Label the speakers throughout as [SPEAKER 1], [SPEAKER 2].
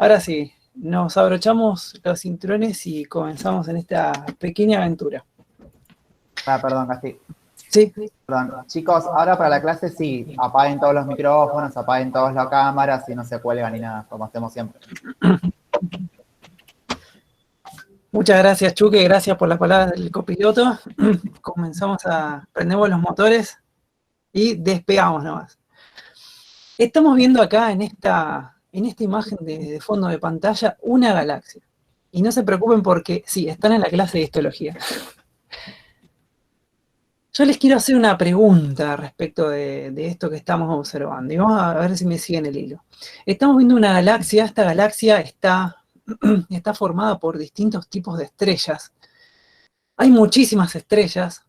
[SPEAKER 1] Ahora sí, nos abrochamos los cinturones y comenzamos en esta pequeña aventura.
[SPEAKER 2] Perdón, Casti.
[SPEAKER 1] Sí.
[SPEAKER 2] Perdón. Chicos, ahora para la clase sí, apaguen todos los micrófonos, apaguen todas las cámaras y no se cuelgan ni nada, como hacemos siempre.
[SPEAKER 1] Muchas gracias, Chuque, gracias por la palabra del copiloto. Prendemos los motores y despegamos nomás. Estamos viendo acá en esta imagen de fondo de pantalla una galaxia. Y no se preocupen porque sí, están en la clase de histología. Yo les quiero hacer una pregunta respecto de esto que estamos observando. Y vamos a ver si me siguen el hilo. Estamos viendo una galaxia. Esta galaxia está formada por distintos tipos de estrellas. Hay muchísimas estrellas.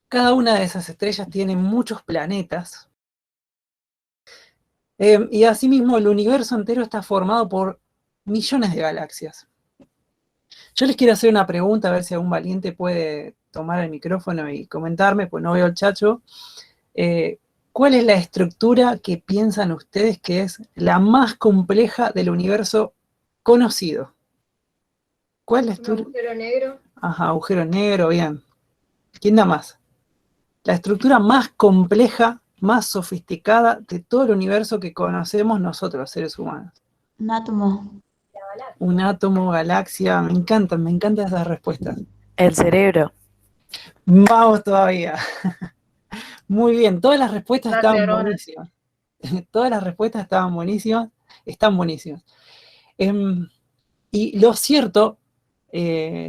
[SPEAKER 1] Cada una de esas estrellas tiene muchos planetas. Y asimismo el universo entero está formado por millones de galaxias. Yo les quiero hacer una pregunta, a ver si algún valiente puede tomar el micrófono y comentarme, pues no veo el chacho. ¿Cuál es la estructura que piensan ustedes que es la más compleja del universo conocido? ¿Cuál es la estructura?
[SPEAKER 3] Un agujero negro.
[SPEAKER 1] Ajá, agujero negro, bien. ¿Quién da más? La estructura más compleja, más sofisticada de todo el universo que conocemos nosotros, seres humanos.
[SPEAKER 4] Un átomo.
[SPEAKER 1] Un átomo, galaxia, me encantan esas respuestas.
[SPEAKER 5] El cerebro.
[SPEAKER 1] Vamos todavía. Muy bien, todas las respuestas estaban buenísimas. Todas las respuestas estaban buenísimas, están buenísimas. Y lo cierto,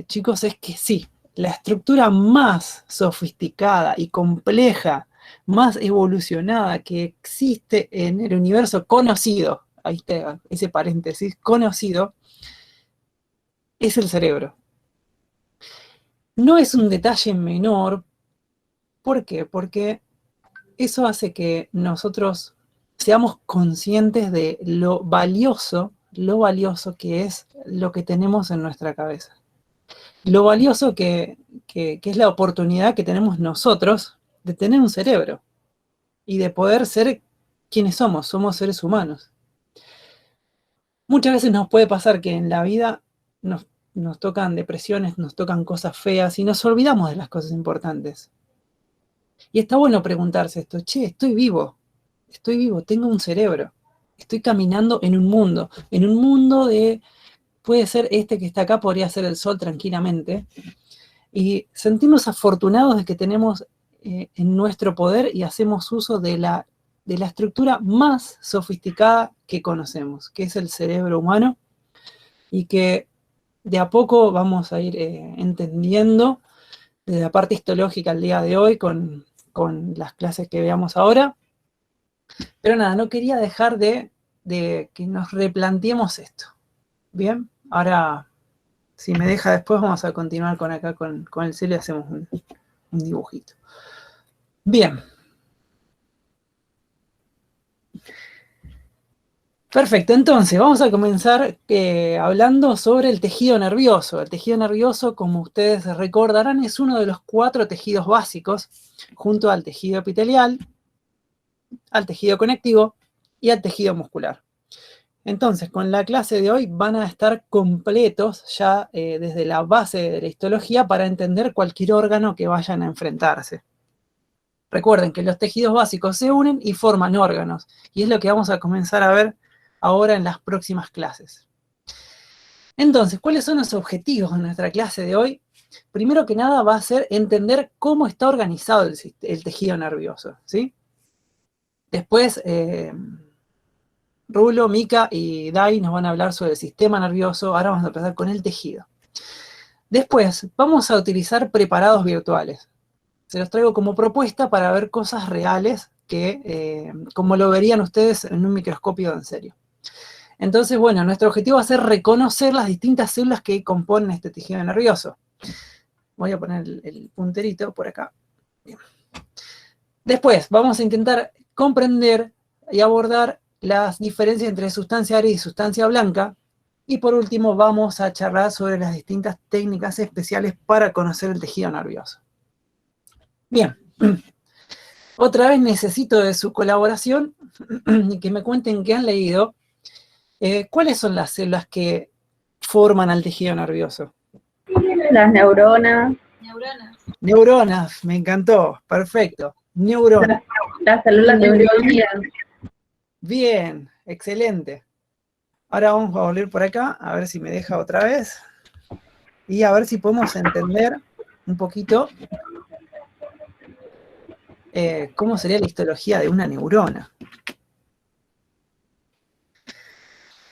[SPEAKER 1] chicos, es que sí, la estructura más sofisticada y compleja, más evolucionada que existe en el universo conocido, ahí está ese paréntesis, conocido, es el cerebro. No es un detalle menor. ¿Por qué? Porque eso hace que nosotros seamos conscientes de lo valioso que es lo que tenemos en nuestra cabeza. Lo valioso que es la oportunidad que tenemos nosotros de tener un cerebro y de poder ser quienes somos seres humanos. Muchas veces nos puede pasar que en la vida nos tocan depresiones, nos tocan cosas feas y nos olvidamos de las cosas importantes. Y está bueno preguntarse esto, estoy vivo, tengo un cerebro, estoy caminando en un mundo de, puede ser este que está acá, podría ser el sol tranquilamente, y sentirnos afortunados de que tenemos en nuestro poder y hacemos uso de la estructura más sofisticada que conocemos, que es el cerebro humano, y que de a poco vamos a ir entendiendo desde la parte histológica al día de hoy con las clases que veamos ahora. Pero nada, no quería dejar de que nos replanteemos esto. Bien, ahora, si me deja después, vamos a continuar con el cielo y hacemos un dibujito. Bien. Perfecto, entonces vamos a comenzar hablando sobre el tejido nervioso. El tejido nervioso, como ustedes recordarán, es uno de los 4 tejidos básicos, junto al tejido epitelial, al tejido conectivo y al tejido muscular. Entonces, con la clase de hoy van a estar completos ya desde la base de la histología para entender cualquier órgano que vayan a enfrentarse. Recuerden que los tejidos básicos se unen y forman órganos, y es lo que vamos a comenzar a ver ahora en las próximas clases. Entonces, ¿cuáles son los objetivos de nuestra clase de hoy? Primero que nada va a ser entender cómo está organizado el tejido nervioso, ¿sí? Después, Rulo, Mika y Dai nos van a hablar sobre el sistema nervioso. Ahora vamos a empezar con el tejido. Después, vamos a utilizar preparados virtuales. Se los traigo como propuesta para ver cosas reales que, como lo verían ustedes en un microscopio en serio. Entonces, bueno, nuestro objetivo va a ser reconocer las distintas células que componen este tejido nervioso. Voy a poner el punterito por acá. Bien. Después, vamos a intentar comprender y abordar las diferencias entre sustancia aérea y sustancia blanca. Y por último, vamos a charlar sobre las distintas técnicas especiales para conocer el tejido nervioso. Bien. Otra vez necesito de su colaboración y que me cuenten qué han leído. ¿Cuáles son las células que forman al tejido nervioso?
[SPEAKER 3] Las neuronas.
[SPEAKER 1] Neuronas, me encantó, perfecto. Neuronas.
[SPEAKER 3] Las células neuronales.
[SPEAKER 1] Bien, excelente. Ahora vamos a volver por acá, a ver si me deja otra vez. Y a ver si podemos entender un poquito cómo sería la histología de una neurona.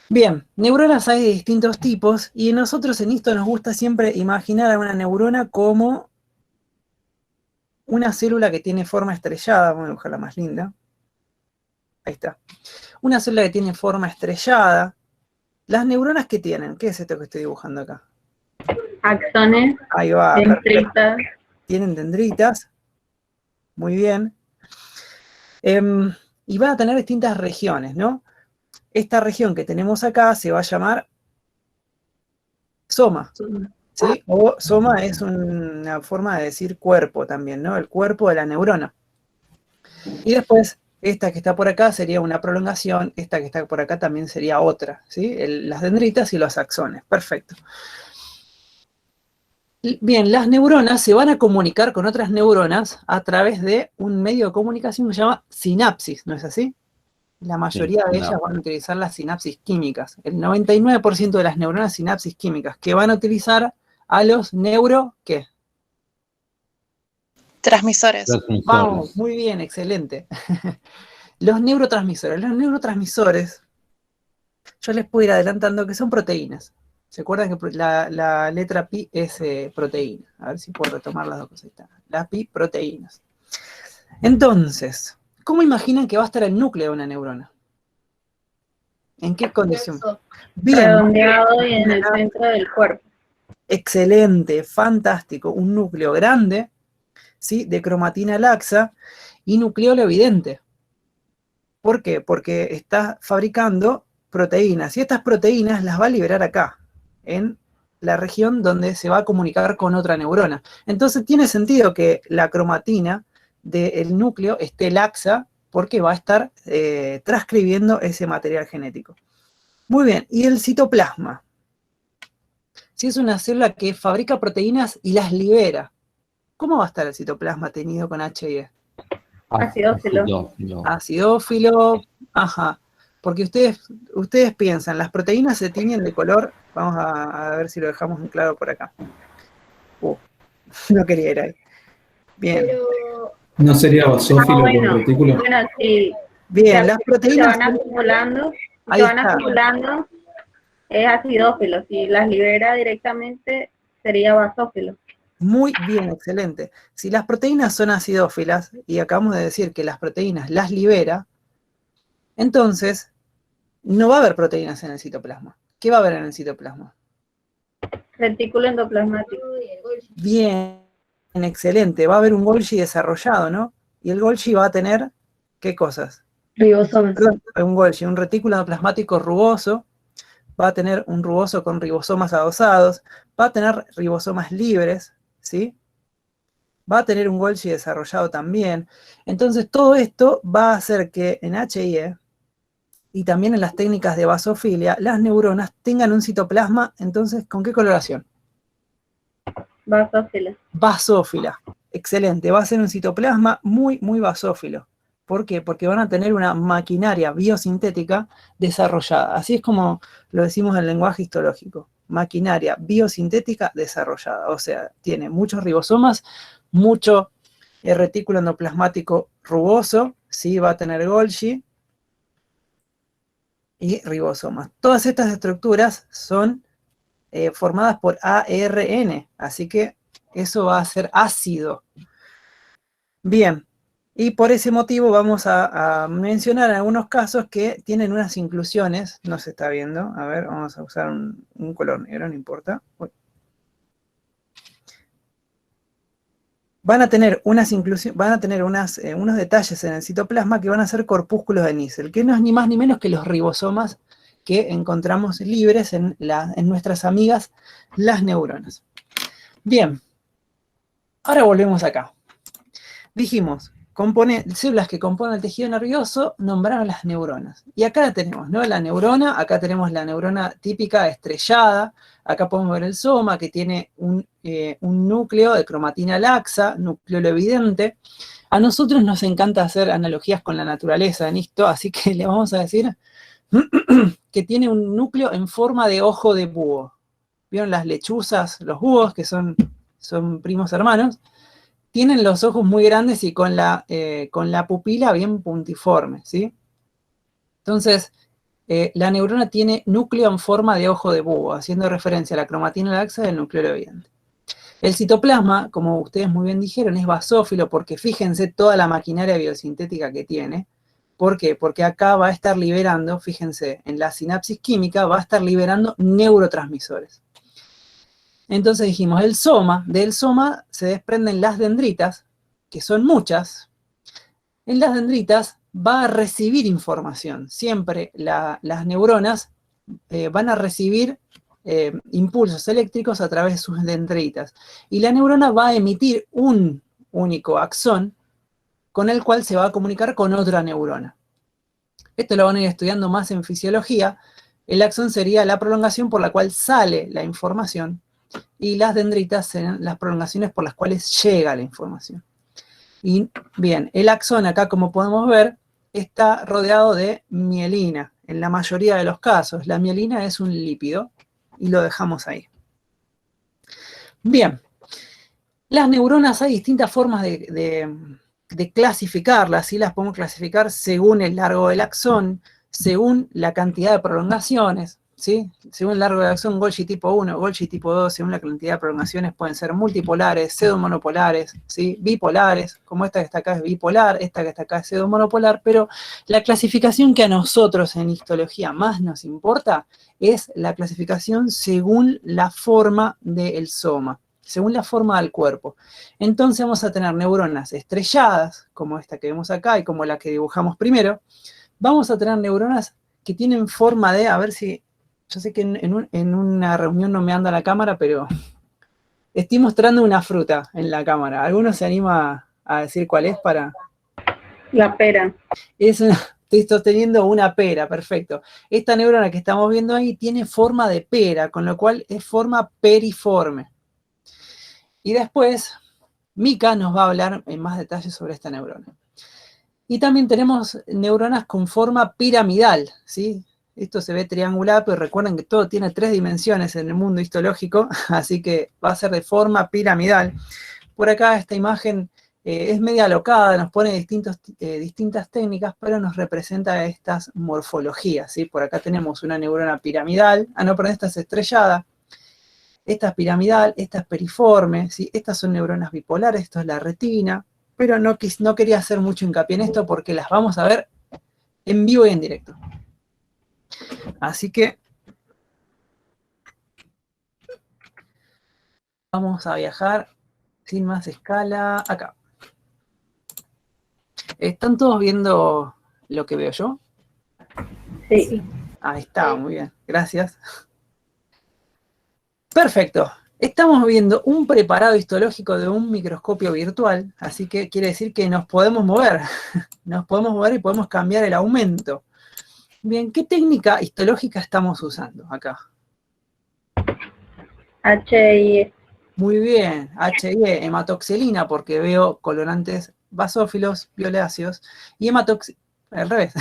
[SPEAKER 1] Bien, neuronas hay de distintos tipos, y nosotros en esto nos gusta siempre imaginar a una neurona como una célula que tiene forma estrellada. Vamos a dibujarla más linda. Ahí está. Una célula que tiene forma estrellada. Las neuronas que tienen, ¿qué es esto que estoy dibujando acá?
[SPEAKER 3] Axones.
[SPEAKER 1] Ahí va.
[SPEAKER 3] Dendritas.
[SPEAKER 1] Tienen dendritas. Muy bien. Y van a tener distintas regiones, ¿no? Esta región que tenemos acá se va a llamar soma, ¿sí? O soma es una forma de decir cuerpo también, ¿no? El cuerpo de la neurona. Y después, esta que está por acá sería una prolongación, esta que está por acá también sería otra, ¿sí? Las dendritas y los axones, perfecto. Bien, las neuronas se van a comunicar con otras neuronas a través de un medio de comunicación que se llama sinapsis, ¿no es así? La mayoría de ellas van a utilizar las sinapsis químicas. El 99% de las neuronas sinapsis químicas que van a utilizar a los ¿qué?
[SPEAKER 4] Transmisores.
[SPEAKER 1] Vamos, muy bien, excelente. Los neurotransmisores. Los neurotransmisores, yo les puedo ir adelantando que son proteínas. ¿Se acuerdan que la letra pi es proteína? A ver si puedo retomar las dos cosas. Las pi, proteínas. Entonces, ¿cómo imaginan que va a estar el núcleo de una neurona? ¿En qué condición? Bien.
[SPEAKER 3] Redondeado y en el centro del cuerpo.
[SPEAKER 1] Excelente, fantástico. Un núcleo grande, ¿sí? De cromatina laxa y nucleolo evidente. ¿Por qué? Porque está fabricando proteínas, y estas proteínas las va a liberar acá, en la región donde se va a comunicar con otra neurona. Entonces tiene sentido que la cromatina del núcleo esté laxa, porque va a estar transcribiendo ese material genético. Muy bien, y el citoplasma. Si es una célula que fabrica proteínas y las libera, ¿cómo va a estar el citoplasma tenido con H&E?
[SPEAKER 3] Acidófilo.
[SPEAKER 1] Acidófilo, ajá. Porque ustedes piensan, las proteínas se tiñen de color. Vamos a ver si lo dejamos en claro por acá. No quería ir ahí. Bien.
[SPEAKER 3] Pero...
[SPEAKER 5] ¿No sería basófilo con retículo?
[SPEAKER 3] Bueno, sí.
[SPEAKER 1] Bien, las proteínas...
[SPEAKER 3] Se van acumulando, es acidófilo. Si las libera directamente, sería basófilo.
[SPEAKER 1] Muy bien, excelente. Si las proteínas son acidófilas, y acabamos de decir que las proteínas las libera, entonces no va a haber proteínas en el citoplasma. ¿Qué va a haber en el citoplasma?
[SPEAKER 3] Retículo endoplasmático.
[SPEAKER 1] Bien, excelente. Va a haber un Golgi desarrollado, ¿no? Y el Golgi va a tener, ¿qué cosas?
[SPEAKER 3] Ribosomas.
[SPEAKER 1] Un Golgi, un retículo endoplasmático rugoso. Va a tener un rugoso con ribosomas adosados. Va a tener ribosomas libres, ¿sí? Va a tener un Golgi desarrollado también. Entonces todo esto va a hacer que en H&E y también en las técnicas de basofilia, las neuronas tengan un citoplasma, entonces, ¿con qué coloración?
[SPEAKER 3] Basófila.
[SPEAKER 1] Basófila. Excelente. Va a ser un citoplasma muy, muy basófilo. ¿Por qué? Porque van a tener una maquinaria biosintética desarrollada. Así es como lo decimos en lenguaje histológico. Maquinaria biosintética desarrollada. O sea, tiene muchos ribosomas, mucho retículo endoplasmático rugoso, ¿sí? Va a tener Golgi y ribosomas. Todas estas estructuras son formadas por ARN, así que eso va a ser ácido. Bien, y por ese motivo vamos a mencionar algunos casos que tienen unas inclusiones, no se está viendo, a ver, vamos a usar un color negro, no importa. Uy. Van a tener unas inclusiones, van a tener unos detalles en el citoplasma que van a ser corpúsculos de níquel, que no es ni más ni menos que los ribosomas que encontramos libres en nuestras amigas, las neuronas. Bien, ahora volvemos acá. Dijimos, células que componen el tejido nervioso, nombraron las neuronas. Y acá la tenemos, ¿no? La neurona, acá tenemos la neurona típica estrellada, acá podemos ver el soma, que tiene un núcleo de cromatina laxa, núcleo evidente. A nosotros nos encanta hacer analogías con la naturaleza en esto, así que le vamos a decir que tiene un núcleo en forma de ojo de búho. ¿Vieron las lechuzas, los búhos, que son primos hermanos? Tienen los ojos muy grandes y con la pupila bien puntiforme, ¿sí? Entonces, la neurona tiene núcleo en forma de ojo de búho, haciendo referencia a la cromatina laxa del núcleo evidente. El citoplasma, como ustedes muy bien dijeron, es basófilo porque fíjense toda la maquinaria biosintética que tiene. ¿Por qué? Porque acá va a estar liberando, fíjense, en la sinapsis química va a estar liberando neurotransmisores. Entonces dijimos, del soma se desprenden las dendritas, que son muchas. En las dendritas va a recibir información. Siempre las neuronas van a recibir impulsos eléctricos a través de sus dendritas. Y la neurona va a emitir un único axón con el cual se va a comunicar con otra neurona. Esto lo van a ir estudiando más en fisiología. El axón sería la prolongación por la cual sale la información y las dendritas serán las prolongaciones por las cuales llega la información. Y bien, el axón acá, como podemos ver, está rodeado de mielina. En la mayoría de los casos, la mielina es un lípido y lo dejamos ahí. Bien, las neuronas hay distintas formas de clasificarlas, ¿sí? Las podemos clasificar según el largo del axón, según la cantidad de prolongaciones, ¿sí? Según el largo del axón, Golgi tipo 1, Golgi tipo 2, según la cantidad de prolongaciones pueden ser multipolares, pseudomonopolares, ¿sí? Bipolares, como esta que está acá es bipolar, esta que está acá es pseudomonopolar, pero la clasificación que a nosotros en histología más nos importa es la clasificación según la forma del soma, según la forma del cuerpo. Entonces vamos a tener neuronas estrelladas, como esta que vemos acá y como la que dibujamos primero. Vamos a tener neuronas que tienen forma de, a ver si, yo sé que en una reunión no me anda la cámara, pero estoy mostrando una fruta en la cámara. ¿Alguno se anima a decir cuál es para...?
[SPEAKER 3] La pera.
[SPEAKER 1] Estoy sosteniendo una pera, perfecto. Esta neurona que estamos viendo ahí tiene forma de pera, con lo cual es forma periforme. Y después, Mika nos va a hablar en más detalle sobre esta neurona. Y también tenemos neuronas con forma piramidal, ¿sí? Esto se ve triangular, pero recuerden que todo tiene 3 dimensiones en el mundo histológico, así que va a ser de forma piramidal. Por acá esta imagen es media alocada, nos pone distintas técnicas, pero nos representa estas morfologías, ¿sí? Por acá tenemos una neurona piramidal, perdón, esta es estrellada, esta es piramidal, esta es periforme, ¿sí? Estas son neuronas bipolares, esto es la retina, pero no quería hacer mucho hincapié en esto porque las vamos a ver en vivo y en directo. Así que vamos a viajar sin más escala acá. ¿Están todos viendo lo que veo yo?
[SPEAKER 3] Sí.
[SPEAKER 1] Ahí está, muy bien, gracias. Perfecto. Estamos viendo un preparado histológico de un microscopio virtual, así que quiere decir que nos podemos mover. Nos podemos mover y podemos cambiar el aumento. Bien, ¿qué técnica histológica estamos usando acá?
[SPEAKER 3] HIE.
[SPEAKER 1] Muy bien, HIE, hematoxilina, porque veo colorantes basófilos, violáceos, y al revés,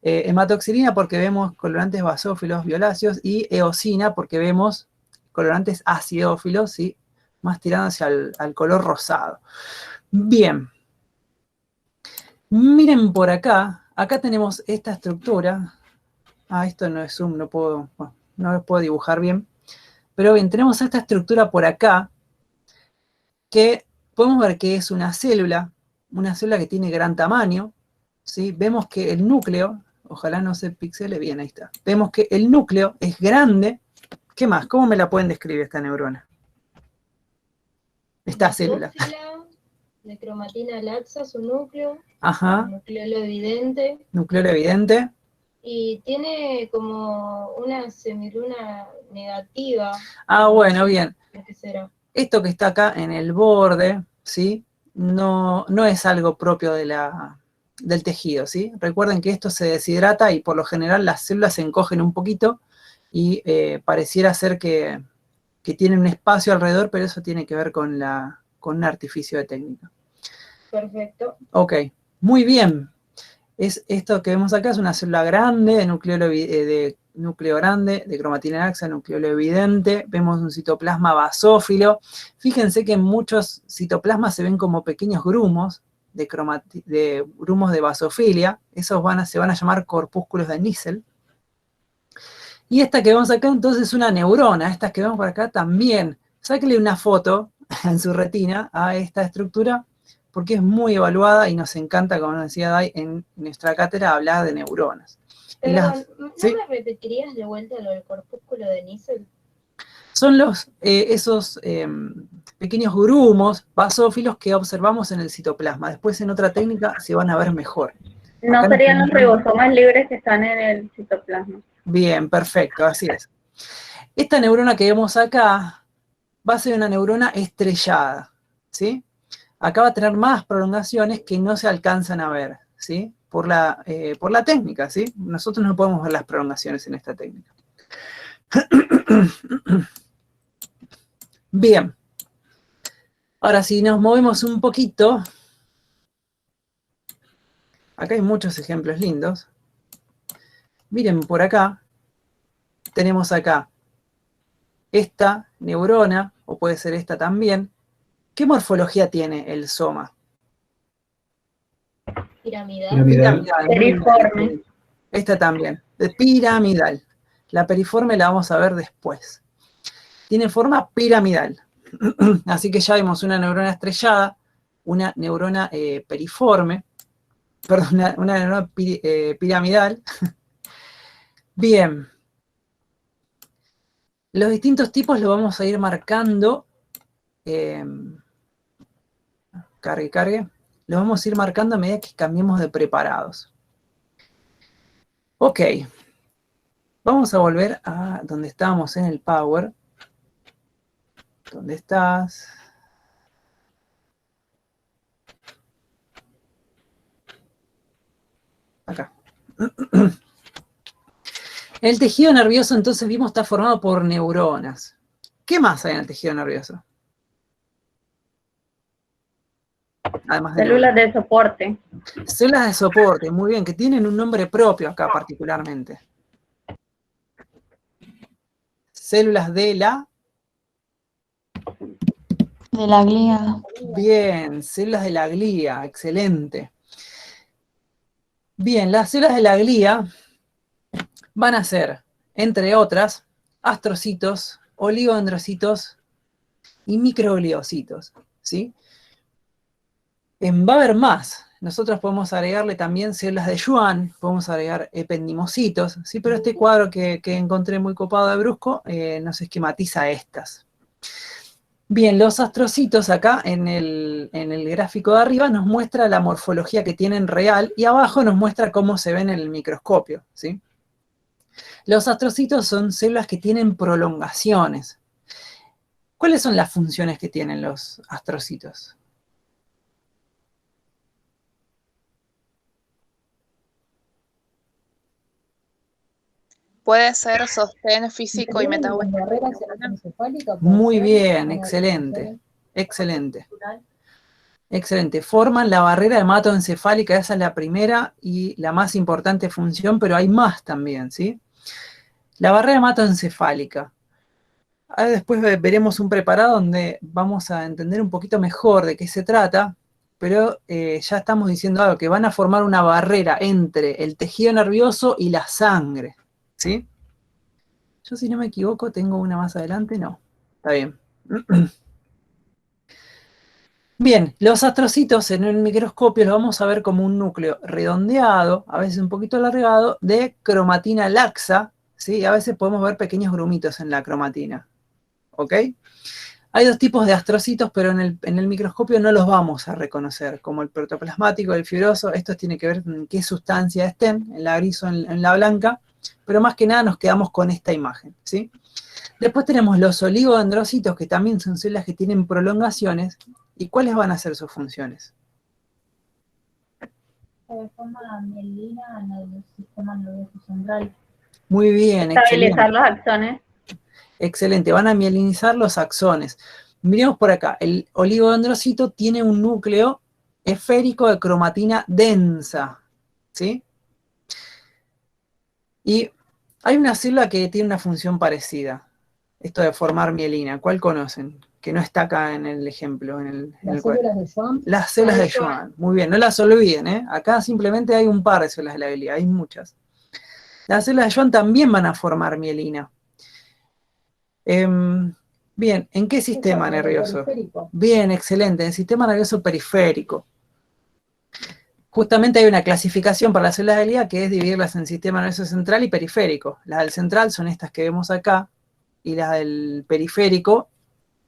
[SPEAKER 1] hematoxilina porque vemos colorantes basófilos, violáceos, y eosina porque vemos colorantes acidófilos, ¿sí? Más tirando hacia al color rosado. Bien. Miren por acá, acá tenemos esta estructura. Esto no es zoom, no lo puedo dibujar bien. Pero bien, tenemos esta estructura por acá, que podemos ver que es una célula que tiene gran tamaño, ¿sí? Vemos que el núcleo, ojalá no se pixele bien, ahí está. Vemos que el núcleo es grande. ¿Qué más? ¿Cómo me la pueden describir esta neurona? Esta célula.
[SPEAKER 4] De cromatina laxa, su núcleo.
[SPEAKER 1] Ajá.
[SPEAKER 4] Nucleolo evidente.
[SPEAKER 1] Nucleolo evidente.
[SPEAKER 4] Y tiene como una semiluna negativa.
[SPEAKER 1] Bueno, bien.
[SPEAKER 4] ¿Qué será?
[SPEAKER 1] Esto que está acá en el borde, ¿sí? no es algo propio del tejido, ¿sí? Recuerden que esto se deshidrata y por lo general las células se encogen un poquito y pareciera ser que tienen un espacio alrededor, pero eso tiene que ver con un artificio de técnica.
[SPEAKER 4] Perfecto.
[SPEAKER 1] Ok, muy bien. Esto que vemos acá es una célula grande, de núcleo grande, de cromatina laxa, nucleolo evidente. Vemos un citoplasma basófilo. Fíjense que en muchos citoplasmas se ven como pequeños grumos grumos de basofilia. Esos se van a llamar corpúsculos de Nissl. Y esta que vemos acá entonces es una neurona. Estas que vemos por acá también. Sáquenle una foto en su retina a esta estructura, porque es muy evaluada y nos encanta, como nos decía Dai, en nuestra cátedra hablar de neuronas.
[SPEAKER 4] Perdón, ¿no
[SPEAKER 1] ¿sí?
[SPEAKER 4] me repetirías de vuelta lo del corpúsculo de Nissl?
[SPEAKER 1] Son esos pequeños grumos basófilos que observamos en el citoplasma. Después en otra técnica se van a ver mejor.
[SPEAKER 3] No
[SPEAKER 1] Acá
[SPEAKER 3] serían los ribosomas libres que están en el citoplasma.
[SPEAKER 1] Bien, perfecto, así es. Esta neurona que vemos acá va a ser una neurona estrellada, ¿sí? Acá va a tener más prolongaciones que no se alcanzan a ver, ¿sí? Por la técnica, ¿sí? Nosotros no podemos ver las prolongaciones en esta técnica. Bien. Ahora, si nos movemos un poquito, acá hay muchos ejemplos lindos. Miren, por acá, tenemos acá esta neurona, o puede ser esta también. ¿Qué morfología tiene el soma?
[SPEAKER 4] Piramidal.
[SPEAKER 5] Piramidal.
[SPEAKER 3] Periforme.
[SPEAKER 1] Esta también, de piramidal. La periforme la vamos a ver después. Tiene forma piramidal. Así que ya vemos una neurona estrellada, una neurona periforme, perdón, una neurona piramidal. Bien. Los distintos tipos los vamos a ir marcando. Cargue. Los vamos a ir marcando a medida que cambiemos de preparados. Ok. Vamos a volver a donde estábamos en el Power. ¿Dónde estás? Acá. El tejido nervioso, entonces vimos, está formado por neuronas. ¿Qué más hay en el tejido nervioso? Además de
[SPEAKER 3] Células de soporte.
[SPEAKER 1] células de soporte, muy bien, que tienen un nombre propio acá particularmente. Células de la...
[SPEAKER 6] De la glía.
[SPEAKER 1] Bien, células de la glía, excelente. Bien, las células de la glía van a ser, entre otras, astrocitos, oligodendrocitos y microgliocitos, ¿sí? Va a haber más. Nosotros podemos agregarle también células de Schwann, podemos agregar ependimocitos, ¿sí? Pero este cuadro que encontré muy copado de Brusco nos esquematiza estas. Bien, los astrocitos acá en el gráfico de arriba nos muestra la morfología que tienen real y abajo nos muestra cómo se ven en el microscopio, ¿sí? Los astrocitos son células que tienen prolongaciones. ¿Cuáles son las funciones que tienen los astrocitos?
[SPEAKER 7] Puede ser sostén físico y metabólico.
[SPEAKER 1] Muy bien, excelente, excelente. Excelente, forman la barrera hematoencefálica, esa es la primera y la más importante función, pero hay más también, ¿sí? La barrera hematoencefálica. Ahora después veremos un preparado donde vamos a entender un poquito mejor de qué se trata, pero ya estamos diciendo algo, que van a formar una barrera entre el tejido nervioso y la sangre, ¿sí? Yo, si no me equivoco, tengo una más adelante, no, está bien. Bien, los astrocitos en el microscopio los vamos a ver como un núcleo redondeado, a veces un poquito alargado, de cromatina laxa, ¿sí? A veces podemos ver pequeños grumitos en la cromatina, ¿ok? Hay dos tipos de astrocitos, pero en el microscopio no los vamos a reconocer, como el protoplasmático, el fibroso. Esto tiene que ver con qué sustancia estén, en la gris o en la blanca, pero más que nada nos quedamos con esta imagen, ¿sí? Después tenemos los oligodendrocitos, que también son células que tienen prolongaciones, ¿Y cuáles van a ser sus funciones?
[SPEAKER 8] Se forma mielina en el sistema nervioso central.
[SPEAKER 1] Muy bien,
[SPEAKER 3] Estabilizar
[SPEAKER 1] excelente.
[SPEAKER 3] los axones.
[SPEAKER 1] Excelente, van a mielinizar los axones. Miremos por acá, el oligodendrocito tiene un núcleo esférico de cromatina densa, ¿sí? Y hay una célula que tiene una función parecida, esto de formar mielina. ¿Cuál conocen? Que no está acá en el ejemplo, en el cuadro.
[SPEAKER 8] Células de Schwann.
[SPEAKER 1] Las células de Schwann. Muy bien, no las olviden, ¿eh? Acá simplemente hay un par de células de la Glia, hay muchas. Las células de Schwann también van a formar mielina. Bien, ¿en qué sistema nervioso?
[SPEAKER 8] Periférico.
[SPEAKER 1] Bien, excelente, en el sistema nervioso periférico. Justamente hay una clasificación para las células de Glia que es dividirlas en sistema nervioso central y periférico. Las del central son estas que vemos acá, y las del periférico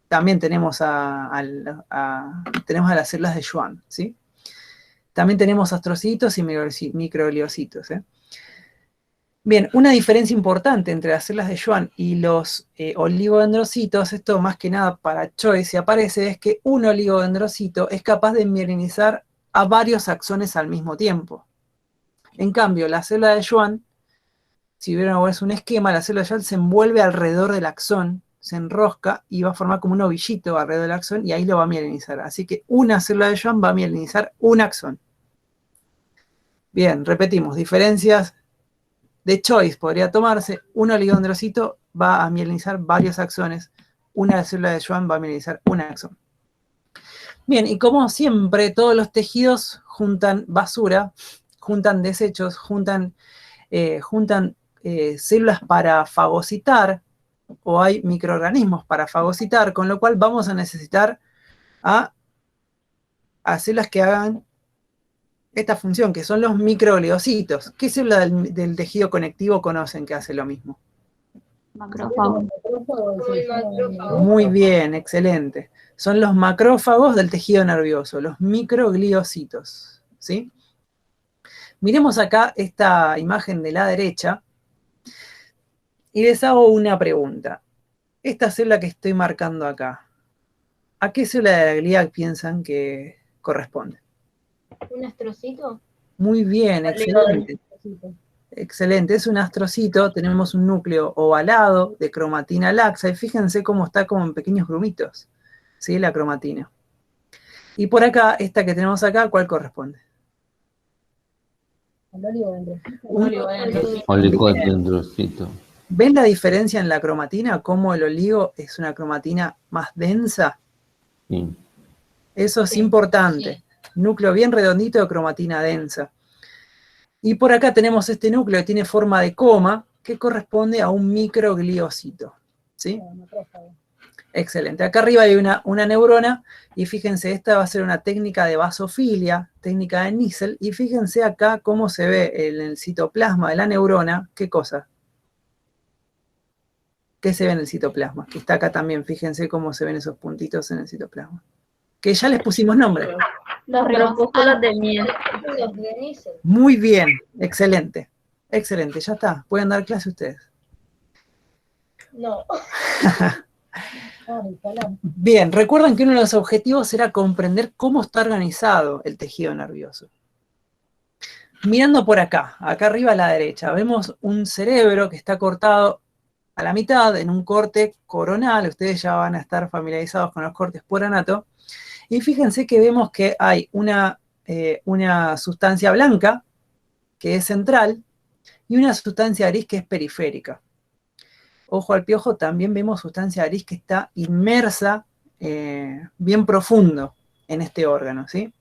[SPEAKER 1] también tenemos tenemos a las células de Schwann, ¿sí? También tenemos astrocitos y microgliocitos, ¿eh? Bien, una diferencia importante entre las células de Schwann y los oligodendrocitos, esto más que nada para Choi si aparece, es que un oligodendrocito es capaz de mielinizar a varios axones al mismo tiempo. En cambio, la célula de Schwann, si vieron ahora es un esquema, la célula de Schwann se envuelve alrededor del axón, se enrosca y va a formar como un ovillito alrededor del axón y ahí lo va a mielinizar. Así que una célula de Schwann va a mielinizar un axón. Bien, repetimos, diferencias de Choice podría tomarse, un oligodendrocito va a mielinizar varios axones, una célula de Schwann va a mielinizar un axón. Bien, y como siempre, todos los tejidos juntan basura, juntan desechos, juntan células para fagocitar, o hay microorganismos para fagocitar, con lo cual vamos a necesitar a células que hagan esta función, que son los microgliocitos. ¿Qué célula del tejido conectivo conocen que hace lo mismo?
[SPEAKER 6] Macrófago.
[SPEAKER 1] Muy bien, excelente. Son los macrófagos del tejido nervioso, los microgliocitos, ¿sí? Miremos acá esta imagen de la derecha y les hago una pregunta. Esta célula que estoy marcando acá, ¿a qué célula de la glia piensan que corresponde?
[SPEAKER 4] ¿Un astrocito?
[SPEAKER 1] Muy bien, excelente. Excelente, es un astrocito, tenemos un núcleo ovalado de cromatina laxa y fíjense cómo está como en pequeños grumitos, ¿sí? La cromatina. Y por acá, esta que tenemos acá, ¿cuál corresponde?
[SPEAKER 8] El oligodendrocito.
[SPEAKER 6] Oligodendrocito.
[SPEAKER 1] ¿Ven la diferencia en la cromatina? ¿Cómo el oligo es una cromatina más densa?
[SPEAKER 6] Sí.
[SPEAKER 1] Eso es
[SPEAKER 4] Sí,
[SPEAKER 1] importante.
[SPEAKER 4] sí.
[SPEAKER 1] Núcleo bien redondito de cromatina densa. Y por acá tenemos este núcleo que tiene forma de coma, que corresponde a un microgliocito, ¿sí? Excelente. Acá arriba hay una neurona, y fíjense, esta va a ser una técnica de basofilia, técnica de Nissl, y fíjense acá cómo se ve en el citoplasma de la neurona. ¿Qué cosa? ¿Qué se ve en el citoplasma? Que está acá también, fíjense cómo se ven esos puntitos en el citoplasma. Que ya les pusimos nombre.
[SPEAKER 3] Los grupúsculos de miel.
[SPEAKER 4] Los de Nissl.
[SPEAKER 1] Muy bien, excelente. Excelente, ya está. Pueden dar clase ustedes.
[SPEAKER 4] No.
[SPEAKER 1] Bien, recuerden que uno de los objetivos era comprender cómo está organizado el tejido nervioso. Mirando por acá arriba a la derecha, vemos un cerebro que está cortado a la mitad en un corte coronal. Ustedes ya van a estar familiarizados con los cortes por anato. Y fíjense que vemos que hay una sustancia blanca, que es central, y una sustancia gris que es periférica. Ojo al piojo, también vemos sustancia gris que está inmersa bien profundo en este órgano, ¿sí?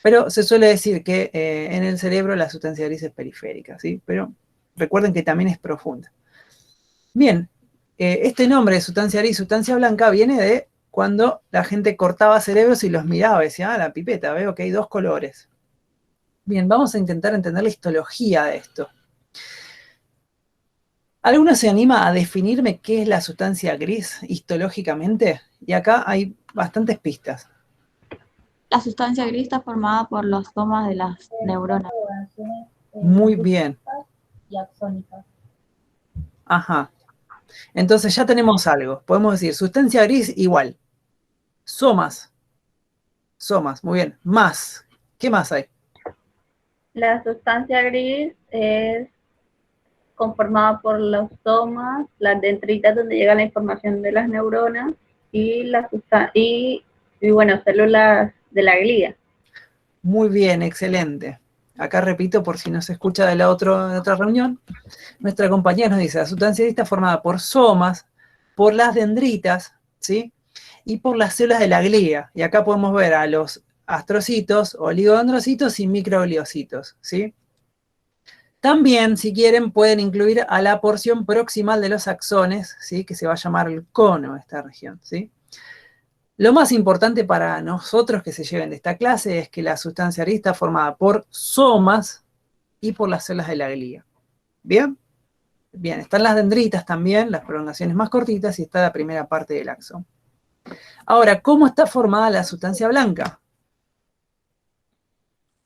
[SPEAKER 1] Pero se suele decir que en el cerebro la sustancia gris es periférica, ¿sí? Pero recuerden que también es profunda. Bien, este nombre de sustancia gris, sustancia blanca, viene de cuando la gente cortaba cerebros y los miraba y decía, ah, la pipeta, veo que hay dos colores. Bien, vamos a intentar entender la histología de esto. ¿Alguno se anima a definirme qué es la sustancia gris histológicamente? Y acá hay bastantes pistas.
[SPEAKER 6] La sustancia gris está formada por los somas de las neuronas.
[SPEAKER 1] Muy bien.
[SPEAKER 8] Y axónicas.
[SPEAKER 1] Ajá. Entonces ya tenemos algo. Podemos decir sustancia gris igual. Somas Somas, muy bien. Más. ¿Qué más hay?
[SPEAKER 3] La sustancia gris es conformada por los somas, las dendritas donde llega la información de las neuronas y bueno, células de la glía.
[SPEAKER 1] Muy bien, excelente. Acá repito por si no se escucha de la otra reunión. Nuestra compañera nos dice, la sustancia gris está formada por somas, por las dendritas, ¿sí? Y por las células de la glía. Y acá podemos ver a los astrocitos, oligodendrocitos y microgliocitos, ¿sí? También, si quieren, pueden incluir a la porción proximal de los axones, ¿sí? Que se va a llamar el cono, esta región, ¿sí? Lo más importante para nosotros que se lleven de esta clase es que la sustancia gris está formada por somas y por las células de la glía. ¿Bien? Bien, están las dendritas también, las prolongaciones más cortitas, y está la primera parte del axón. Ahora, ¿cómo está formada la sustancia blanca?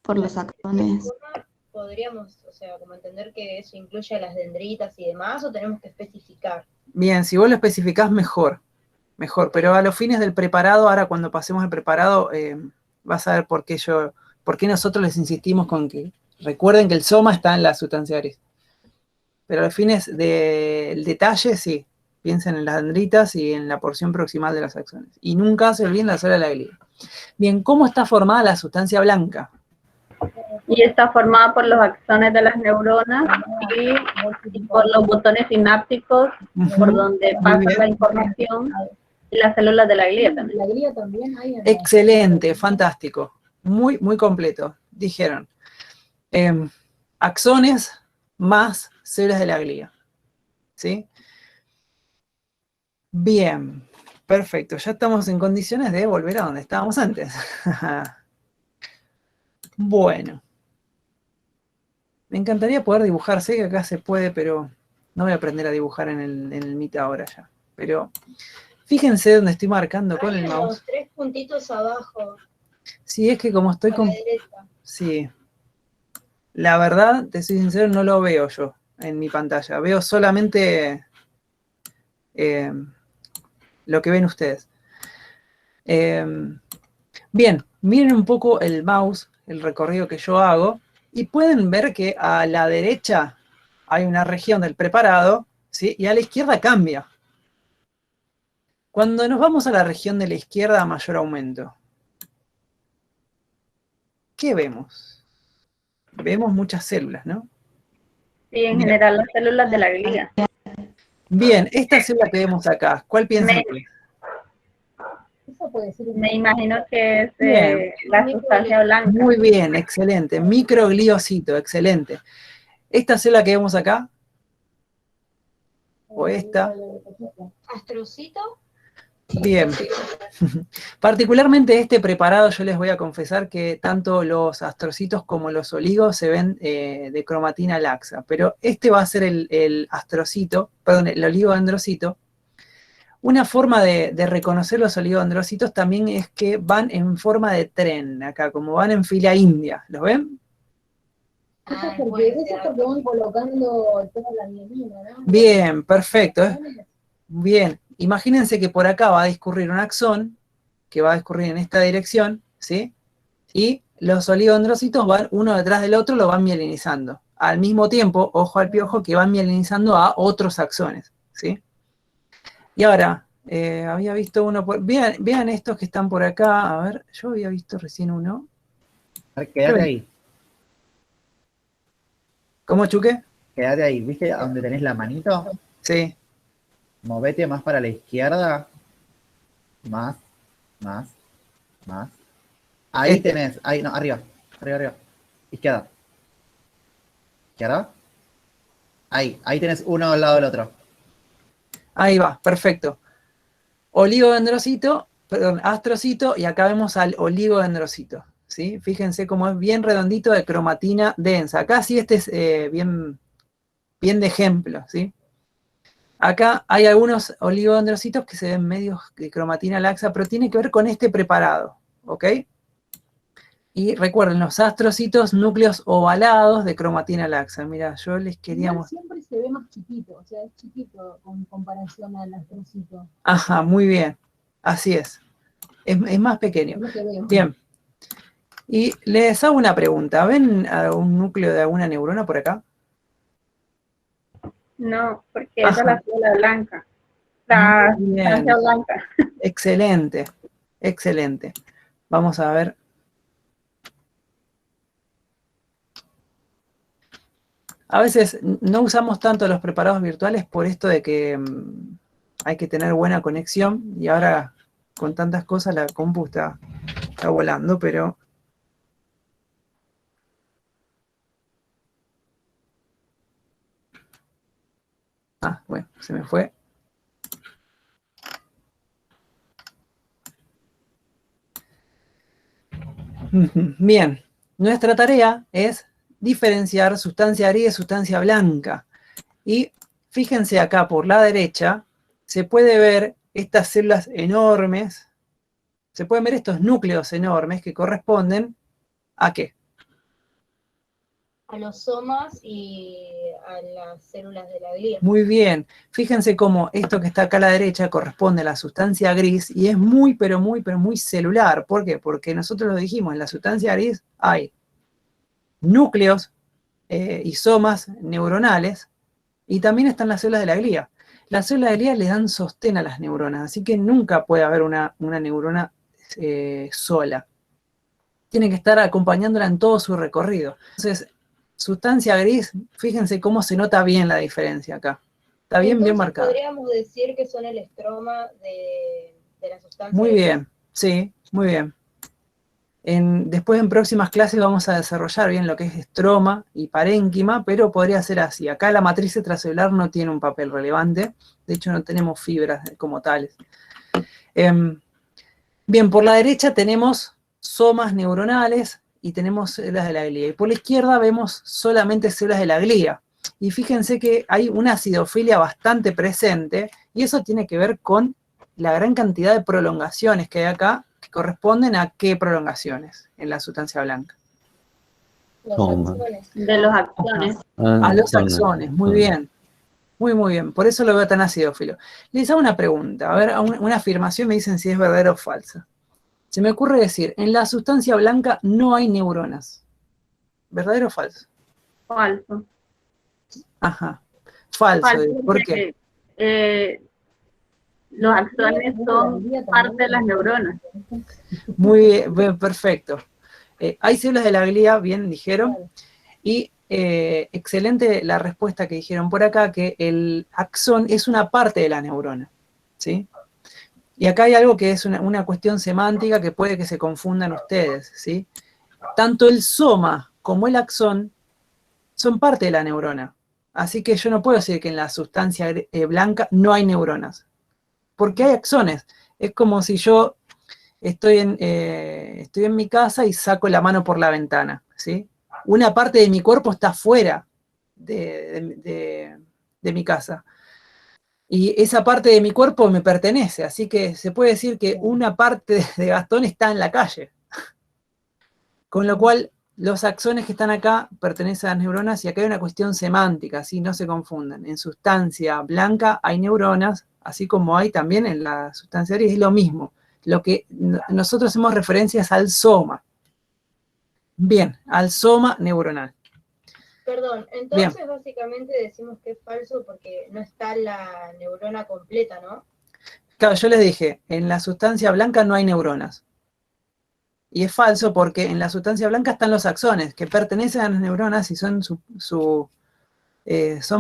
[SPEAKER 6] Por los axones.
[SPEAKER 4] Podríamos, o sea, como entender que eso incluye a las dendritas y demás, o tenemos que especificar.
[SPEAKER 1] Bien, si vos lo especificás, mejor, pero a los fines del preparado, ahora cuando pasemos al preparado, vas a ver por qué nosotros les insistimos con que recuerden que el soma está en la sustancia gris. Pero a los fines del detalle, sí, piensen en las dendritas y en la porción proximal de los axones. Y nunca se olviden la célula de la glía. Bien, ¿cómo está formada la sustancia blanca?
[SPEAKER 3] Y está formada por los axones de las neuronas y por los botones sinápticos, por donde pasa la información, y las células de la glía también.
[SPEAKER 8] La glía también hay.
[SPEAKER 1] Excelente, fantástico. Muy, muy completo. Dijeron, axones más células de la glía. ¿Sí? Bien, perfecto. Ya estamos en condiciones de volver a donde estábamos antes. Bueno. Me encantaría poder dibujar. Sé que acá se puede, pero no voy a aprender a dibujar en el Meet ahora ya. Pero fíjense dónde estoy marcando con el mouse.
[SPEAKER 4] Los 3 puntitos abajo.
[SPEAKER 1] Sí, es que como estoy con... Sí. La verdad, te soy sincero, no lo veo yo en mi pantalla. Veo solamente lo que ven ustedes. Bien, miren un poco el mouse, el recorrido que yo hago, y pueden ver que a la derecha hay una región del preparado, ¿sí? Y a la izquierda cambia. Cuando nos vamos a la región de la izquierda, mayor aumento. ¿Qué vemos? Vemos muchas células, ¿no?
[SPEAKER 3] Sí, en general las células de la glía.
[SPEAKER 1] Bien, esta célula que vemos acá, ¿cuál piensan que es?
[SPEAKER 8] Eso puede ser
[SPEAKER 3] Me imagino que es
[SPEAKER 1] Bien.
[SPEAKER 3] la sustancia blanca.
[SPEAKER 1] Muy bien, excelente. Microgliocito, excelente. Esta célula que vemos acá, o esta.
[SPEAKER 4] ¿Astrocito?
[SPEAKER 1] Bien. Particularmente este preparado, yo les voy a confesar que tanto los astrocitos como los oligos se ven de cromatina laxa, pero este va a ser el astrocito, perdón, el oligodendrocito. Una forma de reconocer los oligodendrocitos también es que van en forma de tren, acá, como van en fila india. ¿Los ven?
[SPEAKER 8] Eso es porque van colocando toda la mielina, ¿no?
[SPEAKER 1] Bien, perfecto. Bien, imagínense que por acá va a discurrir un axón, que va a discurrir en esta dirección, ¿sí? Y los oligodendrocitos van uno detrás del otro, lo van mielinizando. Al mismo tiempo, ojo al piojo, que van mielinizando a otros axones, ¿sí? Y ahora, había visto uno, vean estos que están por acá, a ver, yo había visto recién uno.
[SPEAKER 2] A ver, quédate ahí,
[SPEAKER 1] ¿Cómo, Chuque?
[SPEAKER 2] quédate ahí. ¿Viste donde tenés la manito?
[SPEAKER 1] Sí,
[SPEAKER 2] Movete más para la izquierda. Más. Ahí
[SPEAKER 1] Este.
[SPEAKER 2] tenés, ahí, no, arriba. Izquierda. Ahí tenés uno al lado del otro.
[SPEAKER 1] ahí va, perfecto. Oligodendrocito, perdón, astrocito, y acá vemos al oligodendrocito, ¿sí? Fíjense cómo es bien redondito de cromatina densa. Acá sí este es bien de ejemplo, ¿sí? Acá hay algunos oligodendrocitos que se ven medios de cromatina laxa, pero tiene que ver con este preparado, ¿ok? Y recuerden, los astrocitos, núcleos ovalados de cromatina laxa. Mira, yo les quería
[SPEAKER 8] Igual
[SPEAKER 1] mostrar.
[SPEAKER 8] siempre se ve más chiquito, o sea, es chiquito con comparación al astrocito.
[SPEAKER 1] Ajá, muy bien. Así es. Es más pequeño.
[SPEAKER 8] Es lo que veo.
[SPEAKER 1] Bien. Y les hago una pregunta. ¿Ven un núcleo de alguna neurona por acá?
[SPEAKER 3] No, porque esa es
[SPEAKER 1] Ajá.
[SPEAKER 3] la célula blanca. La
[SPEAKER 1] Muy bien.
[SPEAKER 3] sustancia blanca.
[SPEAKER 1] Excelente, excelente. Vamos a ver. A veces no usamos tanto los preparados virtuales por esto de que hay que tener buena conexión, y ahora con tantas cosas la compu está volando, pero... Ah, bueno, se me fue. Bien, nuestra tarea es diferenciar sustancia gris de sustancia blanca. Y fíjense acá por la derecha, se puede ver estas células enormes, se pueden ver estos núcleos enormes que corresponden ¿a qué?
[SPEAKER 4] A los somas y a las células de la glía.
[SPEAKER 1] Muy bien, fíjense cómo esto que está acá a la derecha corresponde a la sustancia gris y es muy, pero muy celular. ¿Por qué? Porque nosotros lo dijimos, en la sustancia gris hay núcleos y somas neuronales, y también están las células de la glía. Las células de la glía le dan sostén a las neuronas, así que nunca puede haber una neurona sola. Tiene que estar acompañándola en todo su recorrido. Entonces, sustancia gris, fíjense cómo se nota bien la diferencia acá. Está bien, bien marcado.
[SPEAKER 4] Podríamos decir que son el estroma de la sustancia.
[SPEAKER 1] Muy bien, sí, muy bien. Después en próximas clases vamos a desarrollar bien lo que es estroma y parénquima, pero podría ser así. Acá la matriz extracelular no tiene un papel relevante, de hecho no tenemos fibras como tales. Bien, por la derecha tenemos somas neuronales y tenemos células de la glía, y por la izquierda vemos solamente células de la glía. Y fíjense que hay una acidofilia bastante presente, y eso tiene que ver con la gran cantidad de prolongaciones que hay acá, que corresponden a qué prolongaciones en la sustancia blanca.
[SPEAKER 3] De los axones.
[SPEAKER 1] A los axones, muy bien. Muy bien, por eso lo veo tan acidófilo. Les hago una pregunta, a ver, una afirmación, me dicen si es verdadera o falsa. Se me ocurre decir, en la sustancia blanca no hay neuronas. ¿Verdadero o falso?
[SPEAKER 3] Falso.
[SPEAKER 1] Ajá, falso. ¿Por qué?
[SPEAKER 3] Los axones son parte de las neuronas.
[SPEAKER 1] Muy bien, perfecto. Hay células de la glía, bien dijeron, y excelente la respuesta que dijeron por acá, que el axón es una parte de la neurona, ¿sí? Y acá hay algo que es una cuestión semántica que puede que se confundan ustedes, ¿sí? Tanto el soma como el axón son parte de la neurona. Así que yo no puedo decir que en la sustancia blanca no hay neuronas. Porque hay axones. Es como si yo estoy en mi casa y saco la mano por la ventana, ¿sí? Una parte de mi cuerpo está fuera de mi casa. Y esa parte de mi cuerpo me pertenece, así que se puede decir que una parte de Gastón está en la calle. Con lo cual, los axones que están acá pertenecen a las neuronas, y acá hay una cuestión semántica, ¿sí? No se confundan. En sustancia blanca hay neuronas, así como hay también en la sustancia gris, es lo mismo. Lo que nosotros hacemos referencias al soma. Bien, al soma neuronal.
[SPEAKER 4] Perdón, entonces básicamente decimos que es falso porque no está la neurona completa, ¿no?
[SPEAKER 1] Claro, yo les dije, en la sustancia blanca no hay neuronas. Y es falso porque en la sustancia blanca están los axones, que pertenecen a las neuronas y son, son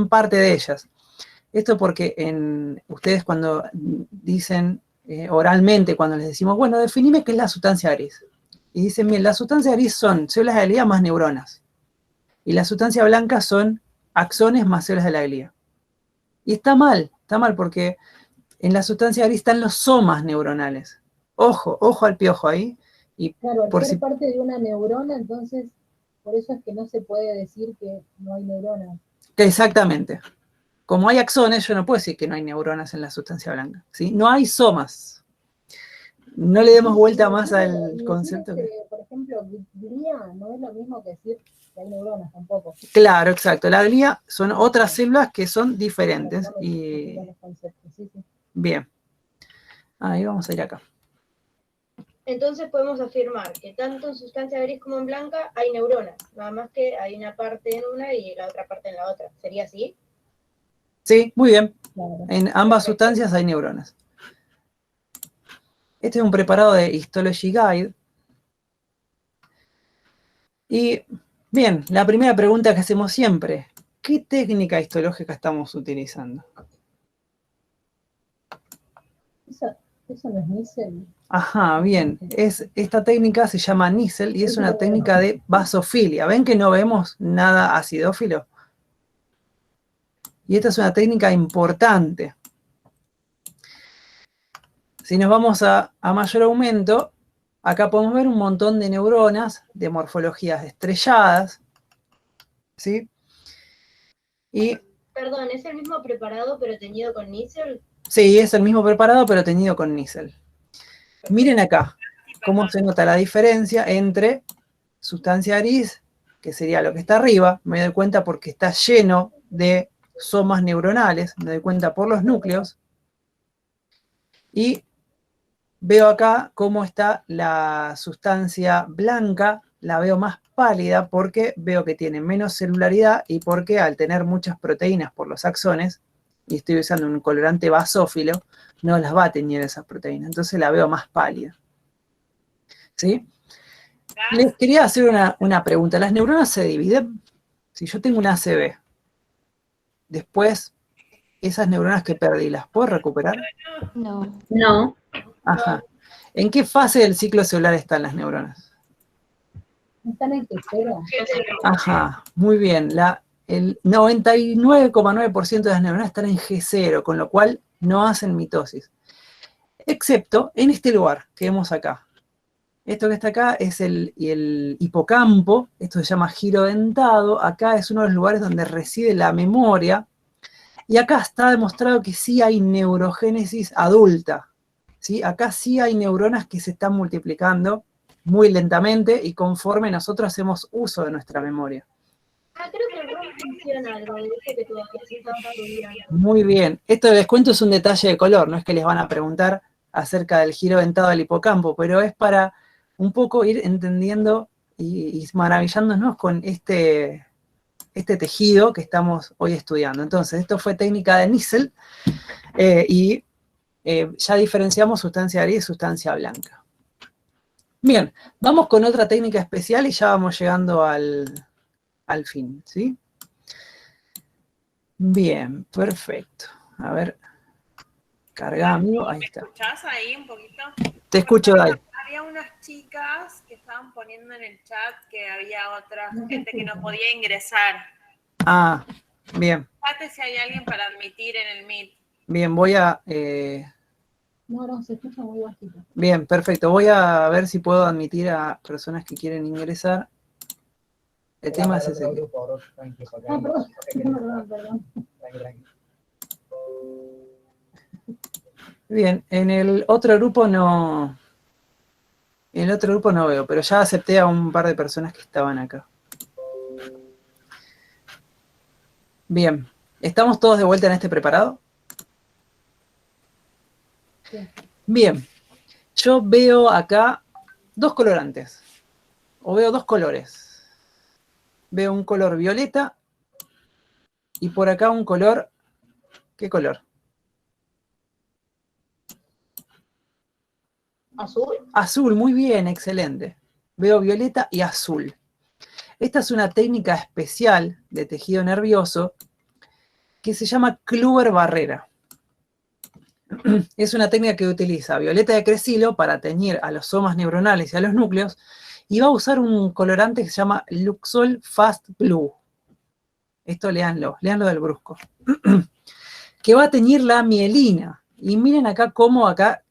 [SPEAKER 1] parte de ellas. Esto porque ustedes cuando dicen oralmente, cuando les decimos, bueno, definime qué es la sustancia gris. Y dicen, bien, la sustancia gris son células de la glía más neuronas. Y la sustancia blanca son axones más células de la glía. Y está mal porque en la sustancia gris están los somas neuronales. Ojo al piojo ahí. Y
[SPEAKER 8] claro, al ser parte de una neurona, entonces, por eso es que no se puede decir que no hay neuronas.
[SPEAKER 1] Exactamente. Como hay axones, yo no puedo decir que no hay neuronas en la sustancia blanca, ¿sí? No hay somas. No le demos vuelta más al concepto.
[SPEAKER 8] Por ejemplo, glía no es lo mismo que decir que hay neuronas tampoco.
[SPEAKER 1] Claro, exacto. La glía son otras células que son diferentes. Bien. Ahí vamos a ir acá.
[SPEAKER 4] Entonces podemos afirmar que tanto en sustancia gris como en blanca hay neuronas, nada más que hay una parte en una y la otra parte en la otra. ¿Sería así?
[SPEAKER 1] Sí, muy bien.
[SPEAKER 8] Claro.
[SPEAKER 1] En ambas sustancias hay neuronas. Este es un preparado de Histology Guide. Y, bien, la primera pregunta que hacemos siempre, ¿qué técnica histológica estamos utilizando?
[SPEAKER 8] Eso no es Nissen.
[SPEAKER 1] Ajá, bien. Esta técnica se llama Nissl y es una técnica de basofilia. ¿Ven que no vemos nada acidófilo? Y esta es una técnica importante. Si nos vamos a mayor aumento, acá podemos ver un montón de neuronas de morfologías estrelladas, ¿sí? Y
[SPEAKER 4] Perdón, ¿es el mismo preparado pero teñido con Nissen?
[SPEAKER 1] sí, es el mismo preparado, pero teñido con Nissl. Miren acá cómo se nota la diferencia entre sustancia gris, que sería lo que está arriba, me doy cuenta porque está lleno de somas neuronales, me doy cuenta por los núcleos, y veo acá cómo está la sustancia blanca, la veo más pálida porque veo que tiene menos celularidad y porque al tener muchas proteínas por los axones, y estoy usando un colorante basófilo, no las va a teñir esas proteínas, entonces la veo más pálida. ¿Sí? Les quería hacer una pregunta. ¿Las neuronas se dividen? Si yo tengo una ACV, después, esas neuronas que perdí, ¿las puedo recuperar?
[SPEAKER 6] No.
[SPEAKER 3] No.
[SPEAKER 1] Ajá. ¿En qué fase del ciclo celular están las neuronas?
[SPEAKER 8] ¿No están en tercero?
[SPEAKER 1] Ajá, muy bien. El 99,9% de las neuronas están en G0, con lo cual no hacen mitosis. Excepto en este lugar que vemos acá. Esto que está acá es el hipocampo, esto se llama giro dentado, acá es uno de los lugares donde reside la memoria, y acá está demostrado que sí hay neurogénesis adulta, ¿sí? Acá sí hay neuronas que se están multiplicando muy lentamente y conforme nosotros hacemos uso de nuestra memoria.
[SPEAKER 4] Ah, creo que el ROM funciona algo, dice que todavía se está estudiando.
[SPEAKER 1] Muy bien, esto les cuento es un detalle de color, no es que les van a preguntar acerca del giro dentado del hipocampo, pero es para un poco ir entendiendo y maravillándonos con este tejido que estamos hoy estudiando. Entonces, esto fue técnica de Nissl, y ya diferenciamos sustancia gris y sustancia blanca. Bien, vamos con otra técnica especial y ya vamos llegando al fin, ¿sí? Bien, perfecto. A ver, carga, amigo, ahí está.
[SPEAKER 9] ¿Me escuchás ahí un poquito?
[SPEAKER 1] Te escucho, Dai.
[SPEAKER 9] Había unas chicas que estaban poniendo en el chat que había otra gente que no podía ingresar.
[SPEAKER 1] Ah, bien.
[SPEAKER 9] Fíjate si hay alguien para admitir en el Meet.
[SPEAKER 1] Bien, voy a...
[SPEAKER 8] No, se escucha muy bajito.
[SPEAKER 1] Bien, perfecto. Voy a ver si puedo admitir a personas que quieren ingresar. El tema es ese.
[SPEAKER 8] Ah, perdón.
[SPEAKER 1] Bien, en el otro grupo no... En el otro grupo no veo, pero ya acepté a un par de personas que estaban acá. Bien, ¿estamos todos de vuelta en este preparado?
[SPEAKER 8] Sí.
[SPEAKER 1] Bien, yo veo acá dos colorantes, o veo dos colores. Veo un color violeta y por acá un color... ¿Qué color?
[SPEAKER 4] ¿Azul?
[SPEAKER 1] Azul, muy bien, excelente. Veo violeta y azul. Esta es una técnica especial de tejido nervioso que se llama Kluwer barrera. Es una técnica que utiliza violeta de Cresilo para teñir a los somas neuronales y a los núcleos, y va a usar un colorante que se llama Luxol Fast Blue. Esto léanlo del Brusco. Que va a teñir la mielina. Y miren acá cómo acá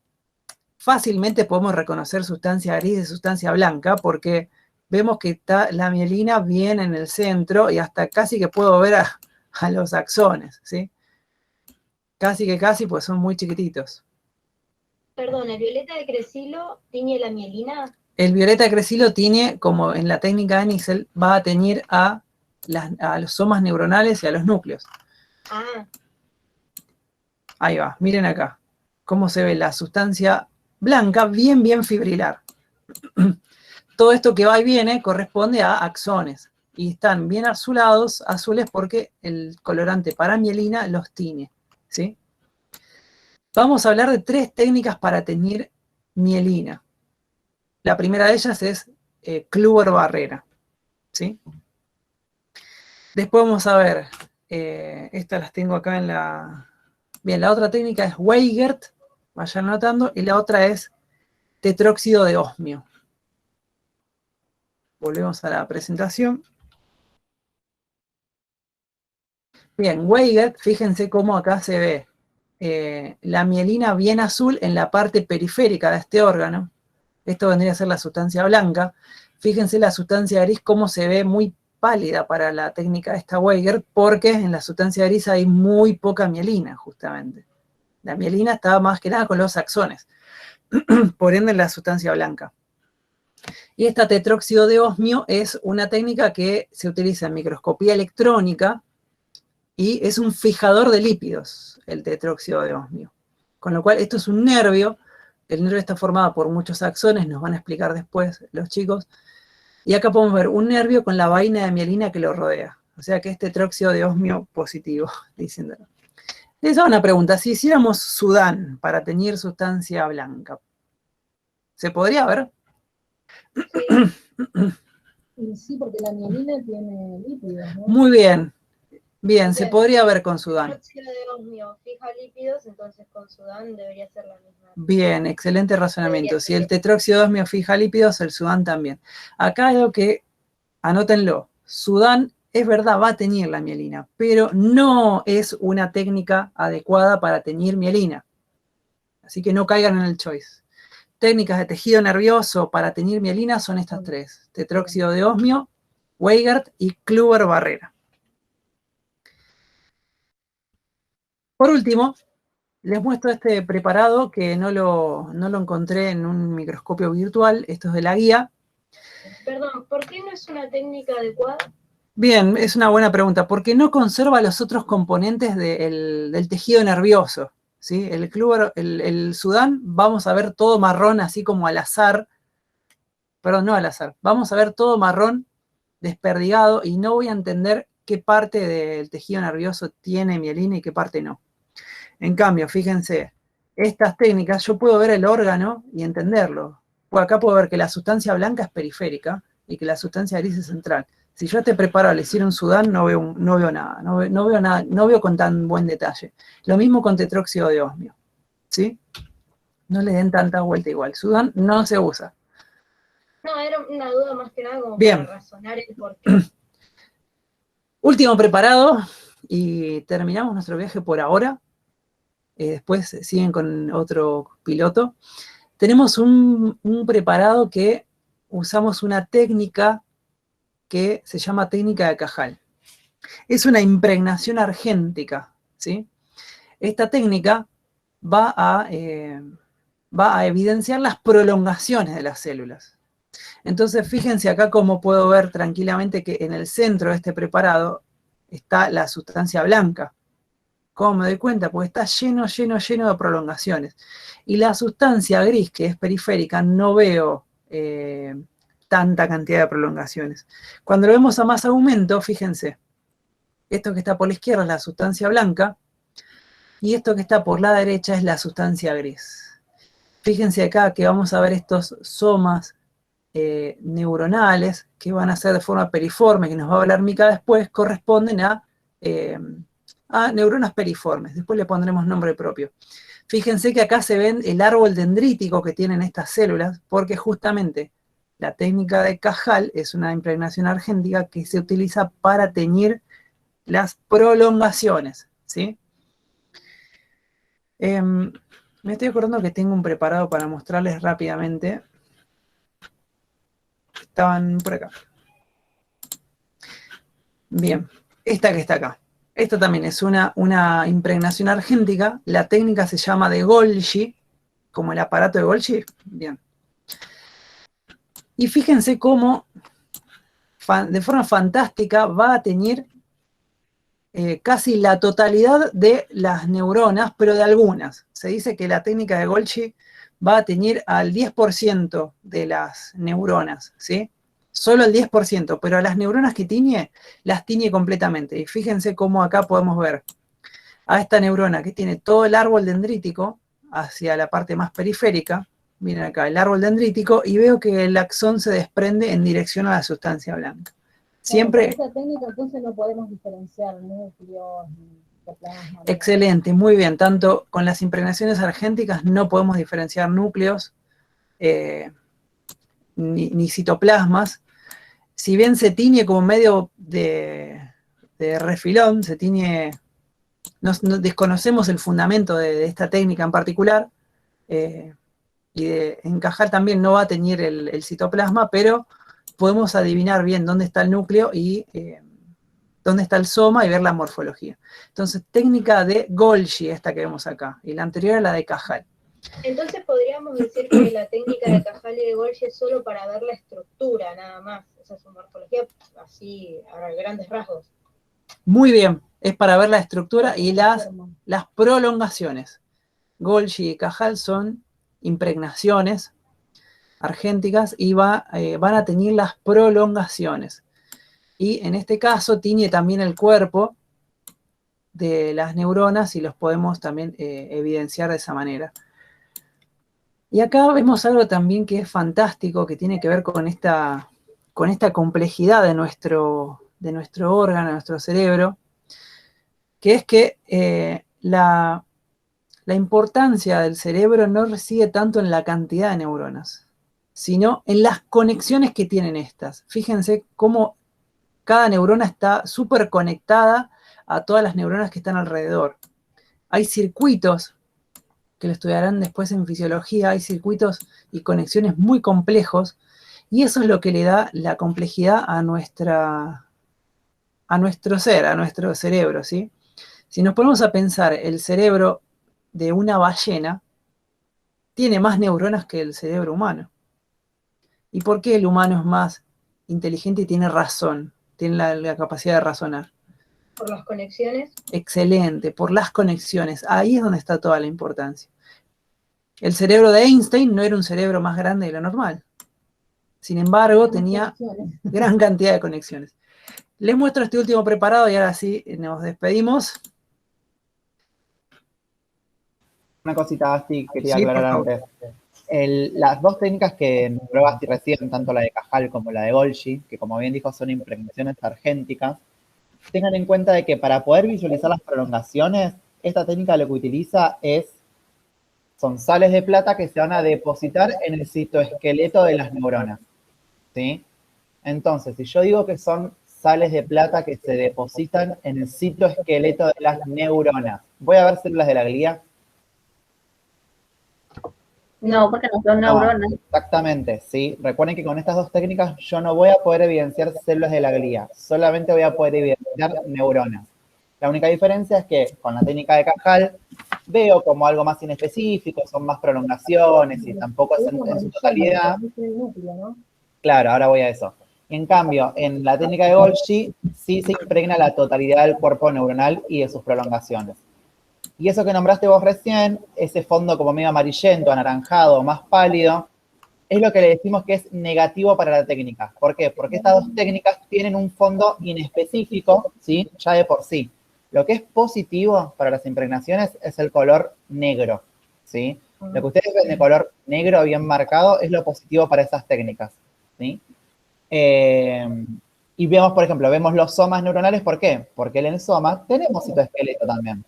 [SPEAKER 1] fácilmente podemos reconocer sustancia gris de sustancia blanca, porque vemos que está la mielina bien en el centro y hasta casi que puedo ver a los axones, ¿sí? Casi, pues son muy chiquititos.
[SPEAKER 4] Perdón, ¿el violeta de Cresilo tiñe la mielina?
[SPEAKER 1] El violeta de Cresilo tiene, como en la técnica de Nissl, va a teñir a los somas neuronales y a los núcleos.
[SPEAKER 4] Ah.
[SPEAKER 1] Ahí va, miren acá, cómo se ve la sustancia blanca, bien fibrilar. Todo esto que va y viene corresponde a axones. Y están bien azulados, azules, porque el colorante para mielina los tiñe, ¿sí? Vamos a hablar de 3 técnicas para teñir mielina. La primera de ellas es Kluber-Barrera, ¿sí? Después vamos a ver, estas las tengo acá en la... Bien, la otra técnica es Weigert, vayan anotando, y la otra es tetróxido de osmio. Volvemos a la presentación. Bien, Weigert, fíjense cómo acá se ve la mielina bien azul en la parte periférica de este órgano. Esto vendría a ser la sustancia blanca. Fíjense la sustancia gris cómo se ve muy pálida para la técnica de esta Weigert, porque en la sustancia gris hay muy poca mielina, justamente. La mielina está más que nada con los axones, por ende en la sustancia blanca. Y esta tetróxido de osmio es una técnica que se utiliza en microscopía electrónica y es un fijador de lípidos, el tetróxido de osmio. Con lo cual, esto es un nervio. El nervio está formado por muchos axones, nos van a explicar después los chicos. Y acá podemos ver un nervio con la vaina de mielina que lo rodea. O sea que es tetróxido de osmio positivo, diciéndolo. Les hago una pregunta. Si hiciéramos Sudán para teñir sustancia blanca, ¿se podría ver?
[SPEAKER 8] Y sí, porque la mielina tiene lípidos, ¿no?
[SPEAKER 1] Muy bien. Bien, se podría ver con Sudán.
[SPEAKER 4] El tetróxido de osmio fija lípidos, entonces con Sudán debería ser la misma.
[SPEAKER 1] Bien, excelente razonamiento. Si el tetróxido de osmio fija lípidos, el Sudán también. Acá hay algo que, anótenlo, Sudán es verdad, va a teñir la mielina, pero no es una técnica adecuada para teñir mielina. Así que no caigan en el choice. Técnicas de tejido nervioso para teñir mielina son estas 3. Tetróxido de osmio, Weigert y Kluber-Barrera. Por último, les muestro este preparado que no lo encontré en un microscopio virtual. Esto es de la guía.
[SPEAKER 4] Perdón, ¿por qué no es una técnica adecuada?
[SPEAKER 1] Bien, es una buena pregunta. Porque no conserva los otros componentes del tejido nervioso, ¿sí? El Sudán, vamos a ver todo marrón, así como al azar. Perdón, no al azar. Vamos a ver todo marrón, desperdigado, y no voy a entender qué parte del tejido nervioso tiene mielina y qué parte no. En cambio, fíjense, estas técnicas, yo puedo ver el órgano y entenderlo. Pues acá puedo ver que la sustancia blanca es periférica y que la sustancia gris es central. Si yo te preparo al decir un Sudán, no veo nada, no veo con tan buen detalle. Lo mismo con tetróxido de osmio, ¿sí? No le den tanta vuelta igual. Sudán no se usa.
[SPEAKER 4] No, era una duda más que nada como
[SPEAKER 1] Bien.
[SPEAKER 4] para razonar el porqué.
[SPEAKER 1] Último preparado y terminamos nuestro viaje por ahora. Después siguen con otro piloto. Tenemos un preparado que usamos una técnica que se llama técnica de Cajal. Es una impregnación argéntica, ¿sí? Esta técnica va a evidenciar las prolongaciones de las células. Entonces, fíjense acá cómo puedo ver tranquilamente que en el centro de este preparado está la sustancia blanca. ¿Cómo me doy cuenta? Porque está lleno de prolongaciones. Y la sustancia gris, que es periférica, no veo tanta cantidad de prolongaciones. Cuando lo vemos a más aumento, fíjense, esto que está por la izquierda es la sustancia blanca, y esto que está por la derecha es la sustancia gris. Fíjense acá que vamos a ver estos somas neuronales, que van a ser de forma periforme, que nos va a hablar Mica después, corresponden a neuronas periformes. Después le pondremos nombre propio. Fíjense que acá se ven el árbol dendrítico que tienen estas células, porque justamente la técnica de Cajal es una impregnación argéntica que se utiliza para teñir las prolongaciones, ¿sí? Me estoy acordando que tengo un preparado para mostrarles rápidamente. Estaban por acá. Bien, esta que está acá. Esta también es una impregnación argéntica. La técnica se llama de Golgi, como el aparato de Golgi. Bien. Y fíjense cómo, de forma fantástica, va a teñir casi la totalidad de las neuronas, pero de algunas. Se dice que la técnica de Golgi va a teñir al 10% de las neuronas, ¿sí? Solo el 10%, pero a las neuronas que tiñe, las tiñe completamente. Y fíjense cómo acá podemos ver a esta neurona que tiene todo el árbol dendrítico hacia la parte más periférica. Miren acá, el árbol dendrítico, y veo que el axón se desprende en dirección a la sustancia blanca. Siempre...
[SPEAKER 8] Con esa técnica entonces no podemos diferenciar núcleos ni citoplasma.
[SPEAKER 1] Excelente, muy bien. Tanto con las impregnaciones argénticas no podemos diferenciar núcleos ni citoplasmas. Si bien se tiñe como medio de refilón, se tiñe... desconocemos el fundamento de esta técnica en particular, y de encajar también no va a teñir el citoplasma, pero podemos adivinar bien dónde está el núcleo y dónde está el soma y ver la morfología. Entonces, técnica de Golgi, esta que vemos acá, y la anterior es la de Cajal.
[SPEAKER 4] Entonces podríamos decir que la técnica de Cajal y de Golgi es solo para ver la estructura, nada más. O sea, su morfología así, a grandes rasgos.
[SPEAKER 1] Muy bien, es para ver la estructura y las prolongaciones. Golgi y Cajal son impregnaciones argénticas y van a teñir las prolongaciones. Y en este caso tiñe también el cuerpo de las neuronas y los podemos también evidenciar de esa manera. Y acá vemos algo también que es fantástico, que tiene que ver con esta complejidad de nuestro órgano, de nuestro cerebro, que es que la importancia del cerebro no reside tanto en la cantidad de neuronas, sino en las conexiones que tienen estas. Fíjense cómo cada neurona está súper conectada a todas las neuronas que están alrededor. Hay circuitos, que lo estudiarán después en fisiología, hay circuitos y conexiones muy complejos, y eso es lo que le da la complejidad a nuestro ser, a nuestro cerebro, ¿sí? Si nos ponemos a pensar, el cerebro de una ballena tiene más neuronas que el cerebro humano. ¿Y por qué el humano es más inteligente y tiene razón? Tiene la capacidad de razonar.
[SPEAKER 4] Por las conexiones.
[SPEAKER 1] Excelente, por las conexiones. Ahí es donde está toda la importancia. El cerebro de Einstein no era un cerebro más grande de lo normal. Sin embargo, tenía gran cantidad de conexiones. Les muestro este último preparado y ahora sí nos despedimos.
[SPEAKER 2] Una cosita, Basti, quería
[SPEAKER 1] Sí,
[SPEAKER 2] aclarar
[SPEAKER 1] por favor.
[SPEAKER 2] antes. Las dos técnicas que nombró Basti recién, tanto la de Cajal como la de Golgi, que como bien dijo son impregnaciones argénticas, tengan en cuenta de que para poder visualizar las prolongaciones, esta técnica lo que utiliza son sales de plata que se van a depositar en el citoesqueleto de las neuronas, ¿sí? Entonces, si yo digo que son sales de plata que se depositan en el citoesqueleto de las neuronas, ¿voy a ver células de la glía?
[SPEAKER 3] No, porque no son neuronas.
[SPEAKER 2] Exactamente, ¿sí? Recuerden que con estas dos técnicas yo no voy a poder evidenciar células de la glía, solamente voy a poder evidenciar neuronas. La única diferencia es que con la técnica de Cajal veo como algo más inespecífico, son más prolongaciones y tampoco es en su totalidad. Claro, ahora voy a eso. En cambio, en la técnica de Golgi sí se impregna la totalidad del cuerpo neuronal y de sus prolongaciones. Y eso que nombraste vos recién, ese fondo como medio amarillento, anaranjado, más pálido, es lo que le decimos que es negativo para la técnica. ¿Por qué? Porque estas dos técnicas tienen un fondo inespecífico, ¿sí? Ya de por sí. Lo que es positivo para las impregnaciones es el color negro, ¿sí? Lo que ustedes ven de color negro bien marcado es lo positivo para esas técnicas, ¿sí? Y vemos, por ejemplo, vemos los somas neuronales, ¿por qué? Porque en el soma tenemos citoesqueleto también,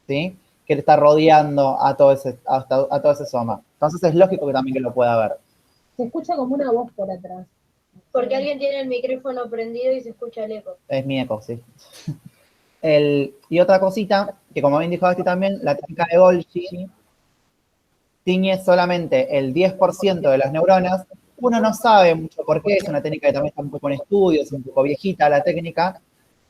[SPEAKER 2] ¿sí? Que le está rodeando a todo ese soma. Entonces es lógico que también que lo pueda ver.
[SPEAKER 8] Se escucha como una voz por atrás.
[SPEAKER 4] Porque alguien tiene el micrófono prendido y se escucha el eco.
[SPEAKER 2] Es mi eco, sí. Y otra cosita, que como bien dijo Basti también, la técnica de Golgi tiñe solamente el 10% de las neuronas. Uno no sabe mucho por qué, es una técnica que también está un poco en estudios, un poco viejita la técnica.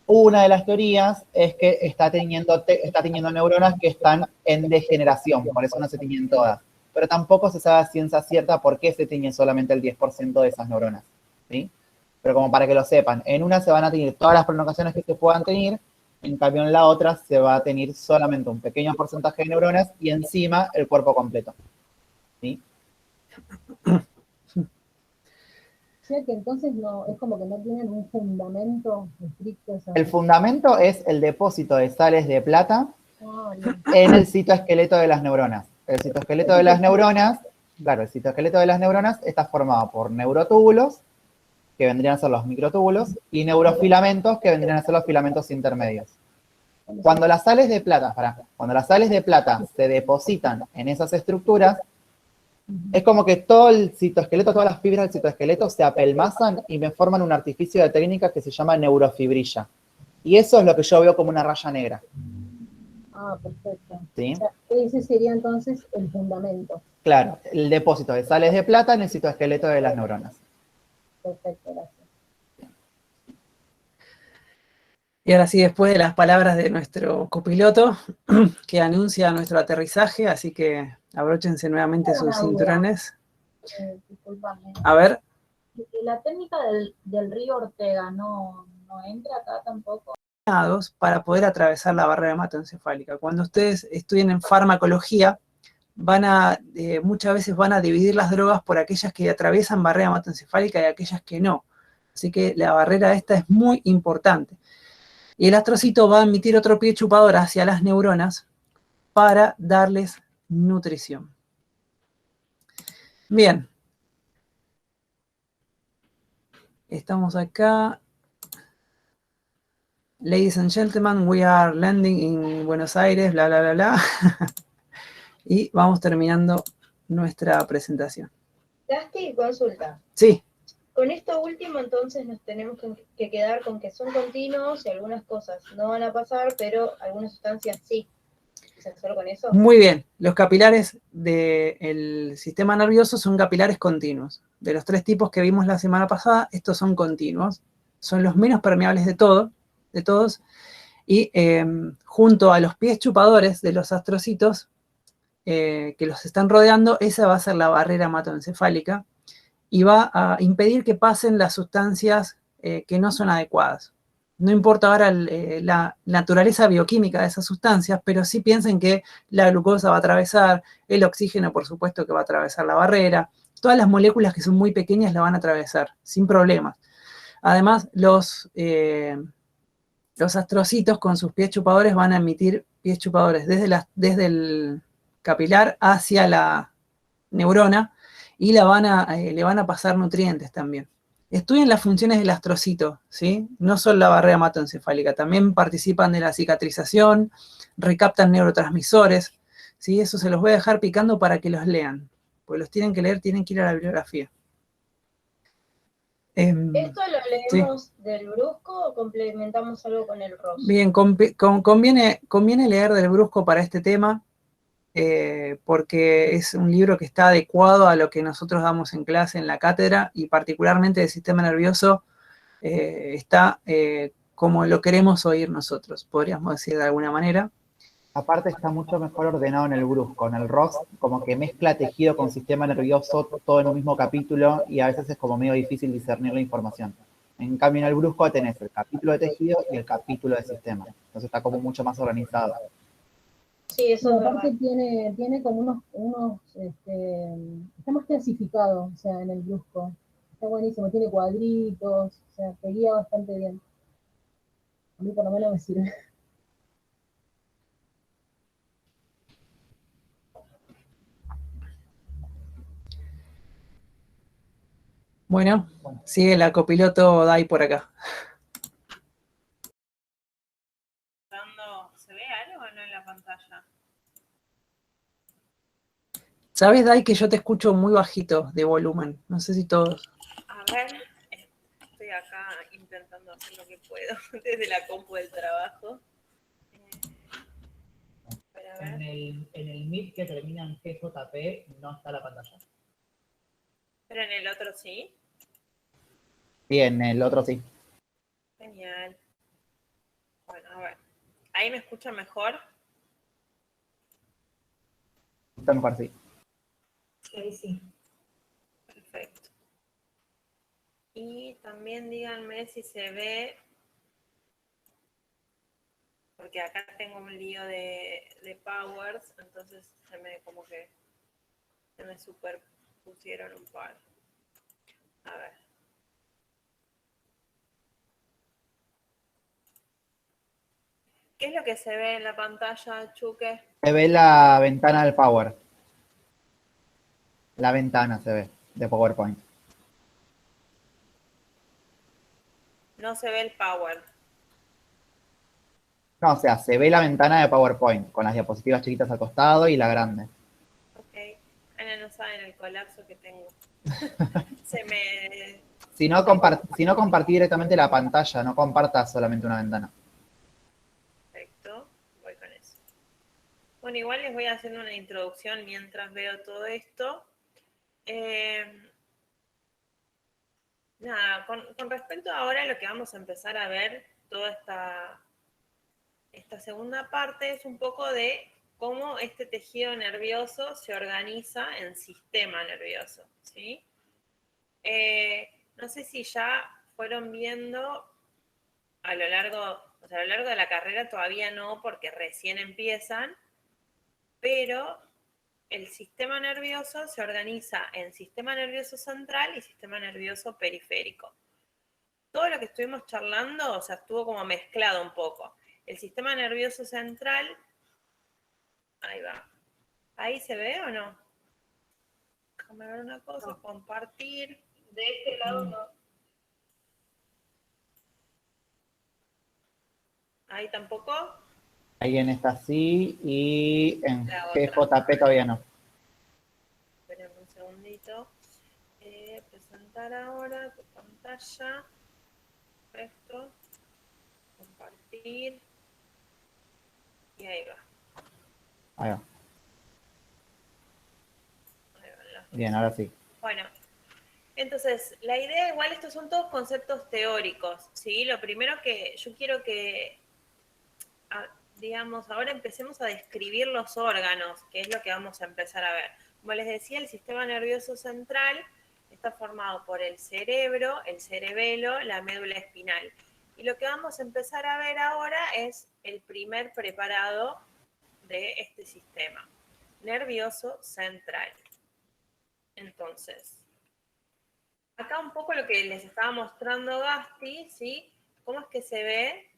[SPEAKER 2] Una de las teorías es que está teniendo neuronas que están en degeneración, por eso no se tiñen todas. Pero tampoco se sabe a ciencia cierta por qué se tiñen solamente el 10% de esas neuronas, ¿sí? Pero como para que lo sepan, en una se van a tener todas las prolongaciones que se puedan tener, en cambio en la otra se va a tener solamente un pequeño porcentaje de neuronas y encima el cuerpo completo. ¿sí?
[SPEAKER 8] O sea que entonces no, es como que no tienen un fundamento estricto.
[SPEAKER 2] El fundamento es el depósito de sales de plata
[SPEAKER 8] Bien.
[SPEAKER 2] en el citoesqueleto de las neuronas. El citoesqueleto de las neuronas, claro, el citoesqueleto de las neuronas está formado por neurotúbulos, que vendrían a ser los microtúbulos, y neurofilamentos, que vendrían a ser los filamentos intermedios. Cuando las sales de plata se depositan en esas estructuras, es como que todo el citoesqueleto, todas las fibras del citoesqueleto se apelmazan y me forman un artificio de técnica que se llama neurofibrilla. Y eso es lo que yo veo como una raya negra.
[SPEAKER 8] Ah, perfecto.
[SPEAKER 2] ¿Sí?
[SPEAKER 8] O sea, ese sería entonces el fundamento.
[SPEAKER 2] Claro, el depósito de sales de plata en el citoesqueleto de las neuronas.
[SPEAKER 8] Perfecto, gracias.
[SPEAKER 1] Y ahora sí, después de las palabras de nuestro copiloto, que anuncia nuestro aterrizaje, así que abróchense nuevamente sus cinturones.
[SPEAKER 8] Disculpame.
[SPEAKER 1] A ver.
[SPEAKER 8] La técnica del río Ortega no entra acá tampoco.
[SPEAKER 1] Para poder atravesar la barrera hematoencefálica. Cuando ustedes estudien en farmacología, muchas veces van a dividir las drogas por aquellas que atraviesan barrera hematoencefálica y aquellas que no. Así que la barrera esta es muy importante. Y el astrocito va a emitir otro pie chupador hacia las neuronas para darles nutrición. Bien. Estamos acá. Ladies and gentlemen, we are landing in Buenos Aires, bla, bla, bla, bla. Y vamos terminando nuestra presentación.
[SPEAKER 4] Gasti, consulta.
[SPEAKER 1] Sí.
[SPEAKER 4] Con esto último, entonces, nos tenemos que quedar con que son continuos y algunas cosas no van a pasar, pero algunas sustancias sí. ¿Solo con eso?
[SPEAKER 1] Muy bien. Los capilares del sistema nervioso son capilares continuos. De los 3 tipos que vimos la semana pasada, estos son continuos. Son los menos permeables de todos. Y junto a los pies chupadores de los astrocitos que los están rodeando, esa va a ser la barrera hematoencefálica y va a impedir que pasen las sustancias que no son adecuadas. No importa ahora la naturaleza bioquímica de esas sustancias, pero sí piensen que la glucosa va a atravesar, el oxígeno por supuesto que va a atravesar la barrera, todas las moléculas que son muy pequeñas la van a atravesar, sin problemas. Además, los astrocitos con sus pies chupadores van a emitir pies chupadores desde el capilar hacia la neurona y le van a pasar nutrientes también. Estudian las funciones del astrocito, ¿sí? No solo la barrera hematoencefálica, también participan de la cicatrización, recaptan neurotransmisores, ¿sí? Eso se los voy a dejar picando para que los lean, porque los tienen que leer, tienen que ir a la bibliografía.
[SPEAKER 4] ¿Esto lo leemos
[SPEAKER 1] sí.
[SPEAKER 4] del Brusco o complementamos algo con el ROS?
[SPEAKER 1] Bien, conviene leer del Brusco para este tema, porque es un libro que está adecuado a lo que nosotros damos en clase en la cátedra y particularmente el sistema nervioso está como lo queremos oír nosotros, podríamos decir de alguna manera.
[SPEAKER 2] Aparte está mucho mejor ordenado en el Brusco. En el ROS como que mezcla tejido con sistema nervioso todo en un mismo capítulo y a veces es como medio difícil discernir la información. En cambio en el Brusco tenés el capítulo de tejido y el capítulo de sistema. Entonces está como mucho más organizado.
[SPEAKER 4] Sí, eso es
[SPEAKER 8] aparte
[SPEAKER 4] verdad.
[SPEAKER 8] tiene como está más clasificado, o sea, en el Brusco. Está buenísimo, tiene cuadritos, o sea, te guía bastante bien. A mí por lo menos me sirve.
[SPEAKER 1] Bueno, sigue la copiloto Dai por acá.
[SPEAKER 9] ¿Se ve algo o no en la pantalla?
[SPEAKER 1] ¿Sabes, Dai, que yo te escucho muy bajito de volumen? No sé si todos.
[SPEAKER 9] A ver, estoy acá intentando hacer lo que puedo desde la compu del trabajo.
[SPEAKER 2] En el Meet que termina en GJP no está la pantalla.
[SPEAKER 9] ¿Pero en el otro sí?
[SPEAKER 2] Sí, en el otro sí.
[SPEAKER 9] Genial. Bueno, a ver. ¿Ahí me escuchan mejor?
[SPEAKER 2] Está mejor, sí.
[SPEAKER 4] Sí, sí.
[SPEAKER 9] Perfecto. Y también díganme si se ve, porque acá tengo un lío de powers, entonces se Se me superpusieron un par. A ver. ¿Qué es lo que se ve en la pantalla, Chuque?
[SPEAKER 2] Se ve la ventana del Power. La ventana se ve de PowerPoint.
[SPEAKER 9] No se ve el Power.
[SPEAKER 2] No, o sea, se ve la ventana de PowerPoint con las diapositivas chiquitas al costado y la grande.
[SPEAKER 9] Ok. Ana, no saben el colapso que tengo. Se me...
[SPEAKER 2] Si no, compartí directamente la pantalla, no compartas solamente una ventana.
[SPEAKER 9] Perfecto, voy con eso. Bueno, igual les voy haciendo una introducción mientras veo todo esto. Nada, con respecto ahora a lo que vamos a empezar a ver, toda esta segunda parte es un poco de cómo este tejido nervioso se organiza en sistema nervioso, ¿sí? No sé si ya fueron viendo a lo largo de la carrera, todavía no, porque recién empiezan, pero el sistema nervioso se organiza en sistema nervioso central y sistema nervioso periférico. Todo lo que estuvimos charlando, o sea, estuvo como mezclado un poco. El sistema nervioso central, ahí va. ¿Ahí se ve o no? Déjame ver una cosa, compartir.
[SPEAKER 4] De este lado no.
[SPEAKER 9] Ahí tampoco.
[SPEAKER 2] Ahí en esta sí y en
[SPEAKER 9] La otra.
[SPEAKER 2] GJP todavía no.
[SPEAKER 9] Esperen un segundito. Presentar ahora tu pantalla. Esto. Compartir. Y ahí va.
[SPEAKER 2] Ahí va.
[SPEAKER 9] Ahí van las dos.
[SPEAKER 2] Bien, ahora sí.
[SPEAKER 9] Bueno, entonces, la idea, igual estos son todos conceptos teóricos, ¿sí? Lo primero que yo quiero que, digamos, ahora empecemos a describir los órganos, que es lo que vamos a empezar a ver. Como les decía, el sistema nervioso central está formado por el cerebro, el cerebelo, la médula espinal. Y lo que vamos a empezar a ver ahora es el primer preparado de este sistema, nervioso central. Entonces, acá un poco lo que les estaba mostrando Gasti, ¿sí? Cómo es que se ve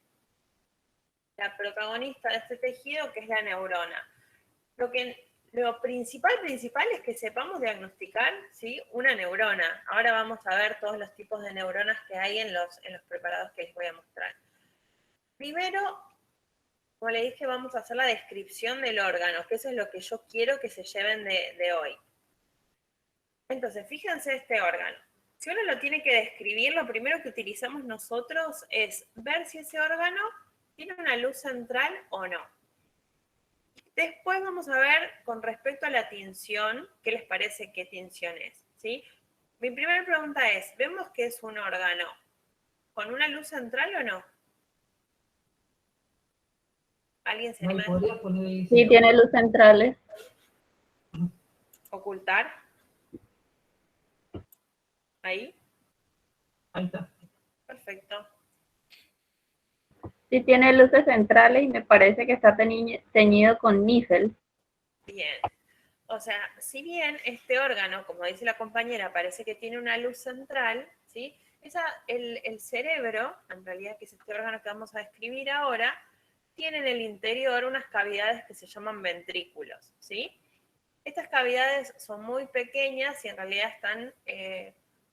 [SPEAKER 9] la protagonista de este tejido, que es la neurona. Lo principal es que sepamos diagnosticar, ¿sí? Una neurona. Ahora vamos a ver todos los tipos de neuronas que hay en los preparados que les voy a mostrar. Primero, como le dije, vamos a hacer la descripción del órgano, que eso es lo que yo quiero que se lleven de hoy. Entonces, fíjense este órgano. Si uno lo tiene que describir, lo primero que utilizamos nosotros es ver si ese órgano tiene una luz central o no. Después vamos a ver con respecto a la tinción, ¿qué les parece qué tinción es? ¿Sí? Mi primera pregunta es, ¿vemos que es un órgano con una luz central o no? ¿Alguien se anima?
[SPEAKER 3] Sí, tiene luz centrales.
[SPEAKER 9] ¿Ocultar? ¿Ahí?
[SPEAKER 1] Ahí está.
[SPEAKER 9] Perfecto.
[SPEAKER 3] Sí, tiene luces centrales y me parece que está teñido con níquel.
[SPEAKER 9] Bien. O sea, si bien este órgano, como dice la compañera, parece que tiene una luz central, ¿sí? El cerebro, en realidad que es este órgano que vamos a describir ahora, tiene en el interior unas cavidades que se llaman ventrículos, ¿sí? Estas cavidades son muy pequeñas y en realidad están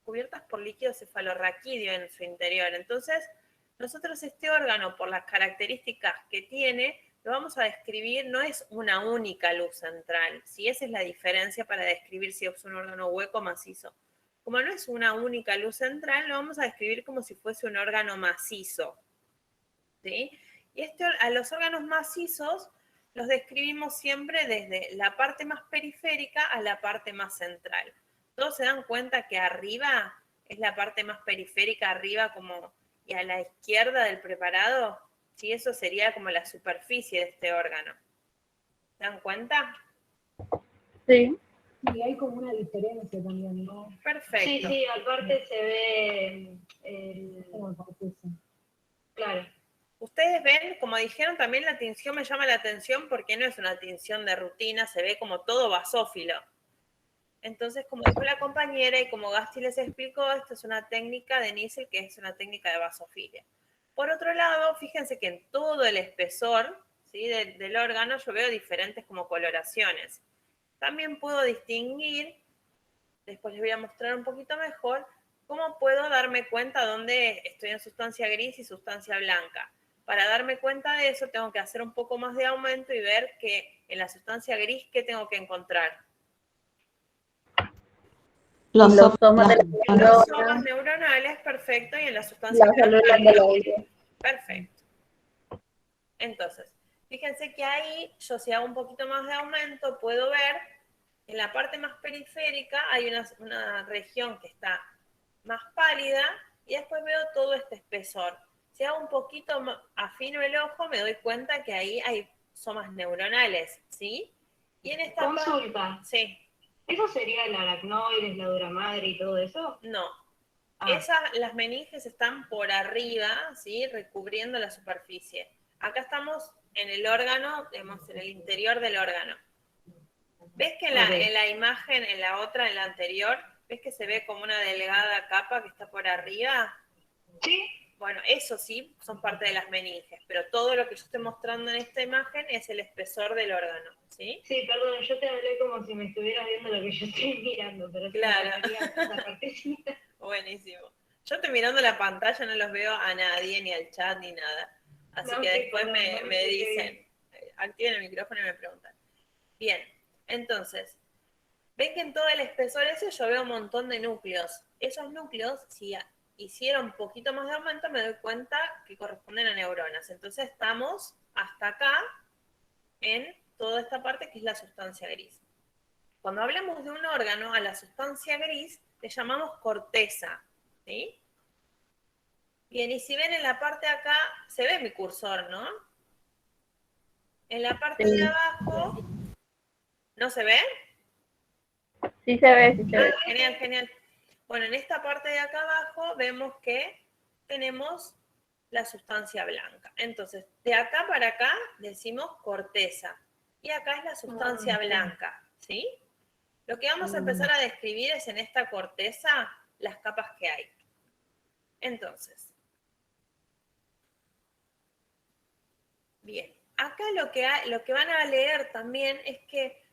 [SPEAKER 9] cubiertas por líquido cefalorraquídeo en su interior. Entonces, nosotros este órgano, por las características que tiene, lo vamos a describir, no es una única luz central, ¿sí? Esa es la diferencia para describir si es un órgano hueco o macizo. Como no es una única luz central, lo vamos a describir como si fuese un órgano macizo, ¿sí? Y a los órganos macizos los describimos siempre desde la parte más periférica a la parte más central. Todos se dan cuenta que arriba es la parte más periférica, arriba como y a la izquierda del preparado, ¿sí? Eso sería como la superficie de este órgano. ¿Se dan cuenta?
[SPEAKER 3] Sí.
[SPEAKER 8] Y hay como una diferencia también, ¿no?
[SPEAKER 9] Perfecto.
[SPEAKER 4] Sí, aparte se ve
[SPEAKER 8] Como confuso.
[SPEAKER 4] claro.
[SPEAKER 9] Ustedes ven, como dijeron, también la tinción me llama la atención porque no es una tinción de rutina, se ve como todo basófilo. Entonces, como dijo la compañera y como Gasti les explicó, esto es una técnica de Nissl, que es una técnica de basofilia. Por otro lado, fíjense que en todo el espesor, ¿sí?, del órgano yo veo diferentes como coloraciones. También puedo distinguir, después les voy a mostrar un poquito mejor, cómo puedo darme cuenta dónde estoy en sustancia gris y sustancia blanca. Para darme cuenta de eso tengo que hacer un poco más de aumento y ver que en la sustancia gris, ¿qué tengo que encontrar?
[SPEAKER 6] Los
[SPEAKER 3] somas de
[SPEAKER 9] Los somas neuronales, perfecto, y en la sustancia
[SPEAKER 3] las células
[SPEAKER 9] blanca.
[SPEAKER 3] del oído.
[SPEAKER 9] Perfecto. Entonces, fíjense que ahí yo si hago un poquito más de aumento puedo ver en la parte más periférica hay una región que está más pálida y después veo todo este espesor. Si hago un poquito afino el ojo me doy cuenta que ahí hay somas neuronales, ¿sí? Y en esta
[SPEAKER 4] Consulta.
[SPEAKER 9] Sí.
[SPEAKER 4] ¿Eso sería el aracnoides, la dura madre y todo eso?
[SPEAKER 9] No.
[SPEAKER 4] Ah.
[SPEAKER 9] Las meninges están por arriba, ¿sí?, recubriendo la superficie. Acá estamos en el órgano, digamos, en el interior del órgano. ¿Ves que en la imagen, en la otra, en la anterior, ves que se ve como una delgada capa que está por arriba?
[SPEAKER 4] Sí.
[SPEAKER 9] Bueno, eso sí, son parte de las meninges, pero todo lo que yo estoy mostrando en esta imagen es el espesor del órgano, ¿sí?
[SPEAKER 4] Sí, perdón, yo te hablé como si me estuvieras viendo lo que yo estoy mirando, pero
[SPEAKER 9] claro.
[SPEAKER 4] esa partecita.
[SPEAKER 9] Buenísimo. Yo estoy mirando la pantalla, no los veo a nadie, ni al chat, ni nada. Así que después me dicen, activen el micrófono y me preguntan. Bien, entonces, ven que en todo el espesor ese yo veo un montón de núcleos. Esos núcleos, si hiciera un poquito más de aumento, me doy cuenta que corresponden a neuronas. Entonces estamos hasta acá en toda esta parte que es la sustancia gris. Cuando hablamos de un órgano, a la sustancia gris le llamamos corteza, ¿sí? Bien, y si ven en la parte de acá, se ve mi cursor, ¿no? En la parte de abajo, ¿no se ve?
[SPEAKER 3] Sí se ve, sí se ve.
[SPEAKER 9] Genial, genial. Bueno, en esta parte de acá abajo vemos que tenemos la sustancia blanca. Entonces, de acá para acá decimos corteza. Y acá es la sustancia blanca, ¿sí? Lo que vamos a empezar a describir es en esta corteza las capas que hay. Entonces, bien, acá lo que van a leer también es que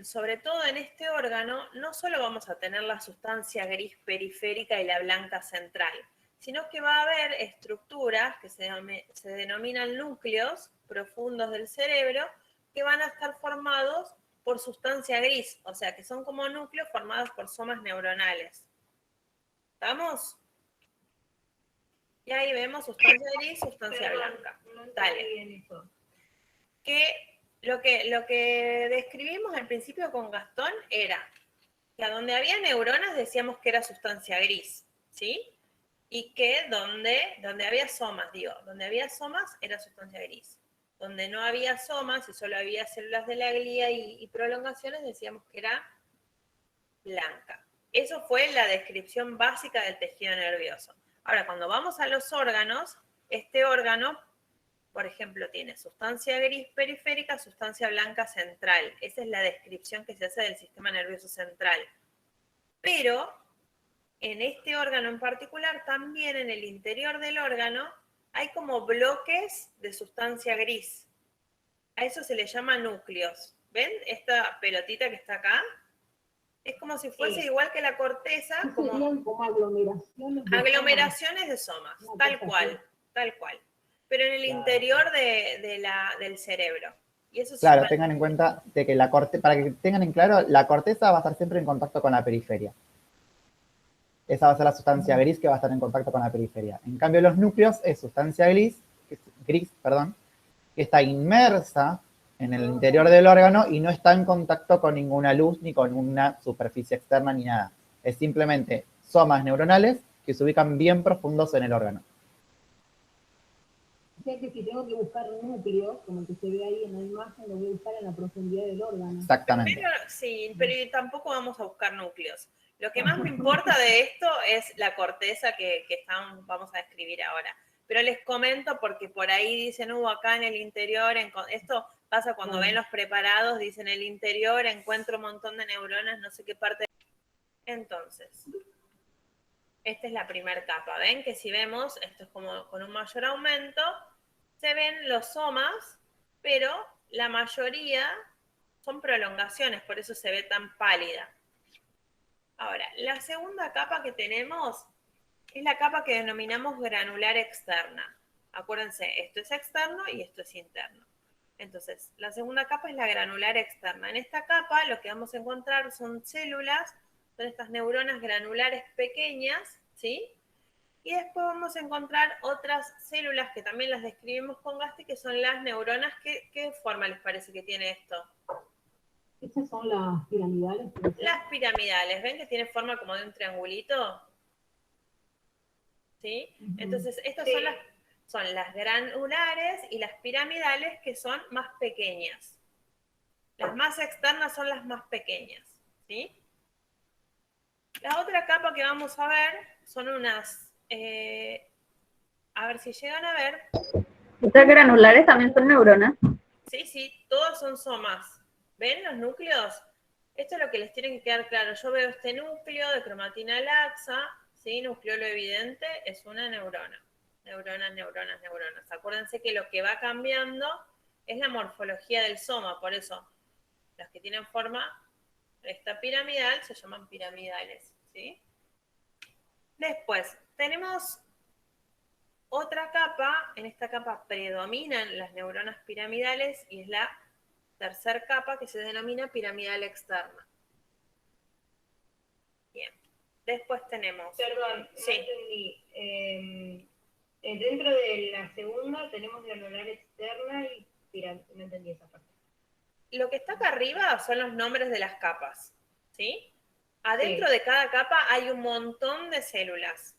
[SPEAKER 9] sobre todo en este órgano, no solo vamos a tener la sustancia gris periférica y la blanca central, sino que va a haber estructuras que se denominan núcleos profundos del cerebro que van a estar formados por sustancia gris, o sea, que son como núcleos formados por somas neuronales. ¿Estamos? Y ahí vemos sustancia gris, sustancia blanca. Dale. Lo que describimos al principio con Gastón era que a donde había neuronas decíamos que era sustancia gris, ¿sí? Y que donde había somas, donde había somas era sustancia gris. Donde no había somas y solo había células de la glía y prolongaciones decíamos que era blanca. Eso fue la descripción básica del tejido nervioso. Ahora, cuando vamos a los órganos, este órgano, por ejemplo, tiene sustancia gris periférica, sustancia blanca central. Esa es la descripción que se hace del sistema nervioso central. Pero en este órgano en particular, también en el interior del órgano, hay como bloques de sustancia gris. A eso se le llama núcleos. ¿Ven esta pelotita que está acá? Es como si fuese igual que la corteza.
[SPEAKER 8] Serían como aglomeraciones.
[SPEAKER 9] Aglomeraciones de somas, tal cual. Pero en el interior del cerebro. Y eso
[SPEAKER 2] claro, tengan en cuenta de que para que tengan en claro, la corteza va a estar siempre en contacto con la periferia. Esa va a ser la sustancia gris que va a estar en contacto con la periferia. En cambio, los núcleos es sustancia gris, que está inmersa en el interior del órgano y no está en contacto con ninguna luz ni con una superficie externa ni nada. Es simplemente somas neuronales que se ubican bien profundos en el órgano.
[SPEAKER 8] O sea que si tengo que buscar núcleos, como el que se ve ahí en la imagen, lo voy a buscar en la profundidad del órgano.
[SPEAKER 9] Exactamente. Pero tampoco vamos a buscar núcleos. Lo que más me importa de esto es la corteza que vamos a describir ahora. Pero les comento porque por ahí dicen, acá en el interior, esto Pasa cuando ven los preparados, dicen el interior, encuentro un montón de neuronas, no sé qué parte. Entonces, esta es la primera capa. Ven que si vemos, esto es como con un mayor aumento, se ven los somas, pero la mayoría son prolongaciones, por eso se ve tan pálida. Ahora, la segunda capa que tenemos es la capa que denominamos granular externa. Acuérdense, esto es externo y esto es interno. Entonces, la segunda capa es la granular externa. En esta capa lo que vamos a encontrar son células, son estas neuronas granulares pequeñas, ¿sí? Y después vamos a encontrar otras células que también las describimos con Gasti, que son las neuronas. ¿Qué forma les parece que tiene esto?
[SPEAKER 8] ¿Estas son las piramidales?
[SPEAKER 9] Las piramidales, ¿ven que tiene forma como de un triangulito? ¿Sí? Entonces, estas son las granulares y las piramidales, que son más pequeñas. Las más externas son las más pequeñas, ¿sí? La otra capa que vamos a ver son unas, a ver si llegan a ver.
[SPEAKER 3] Estas granulares también son neuronas.
[SPEAKER 9] Sí, todos son somas. ¿Ven los núcleos? Esto es lo que les tiene que quedar claro. Yo veo este núcleo de cromatina laxa, ¿sí? Nucleolo evidente, es una neurona. Neuronas. Acuérdense que lo que va cambiando es la morfología del soma, por eso las que tienen forma esta piramidal se llaman piramidales, ¿sí? Después, tenemos otra capa. En esta capa predominan las neuronas piramidales y es la tercera capa, que se denomina piramidal externa. Bien. Después tenemos...
[SPEAKER 4] Perdón,
[SPEAKER 9] sí.
[SPEAKER 4] no entendí. Dentro de la segunda tenemos granular externa y piramidal. No entendí esa parte.
[SPEAKER 9] Lo que está acá arriba son los nombres de las capas, ¿sí? Adentro de cada capa hay un montón de células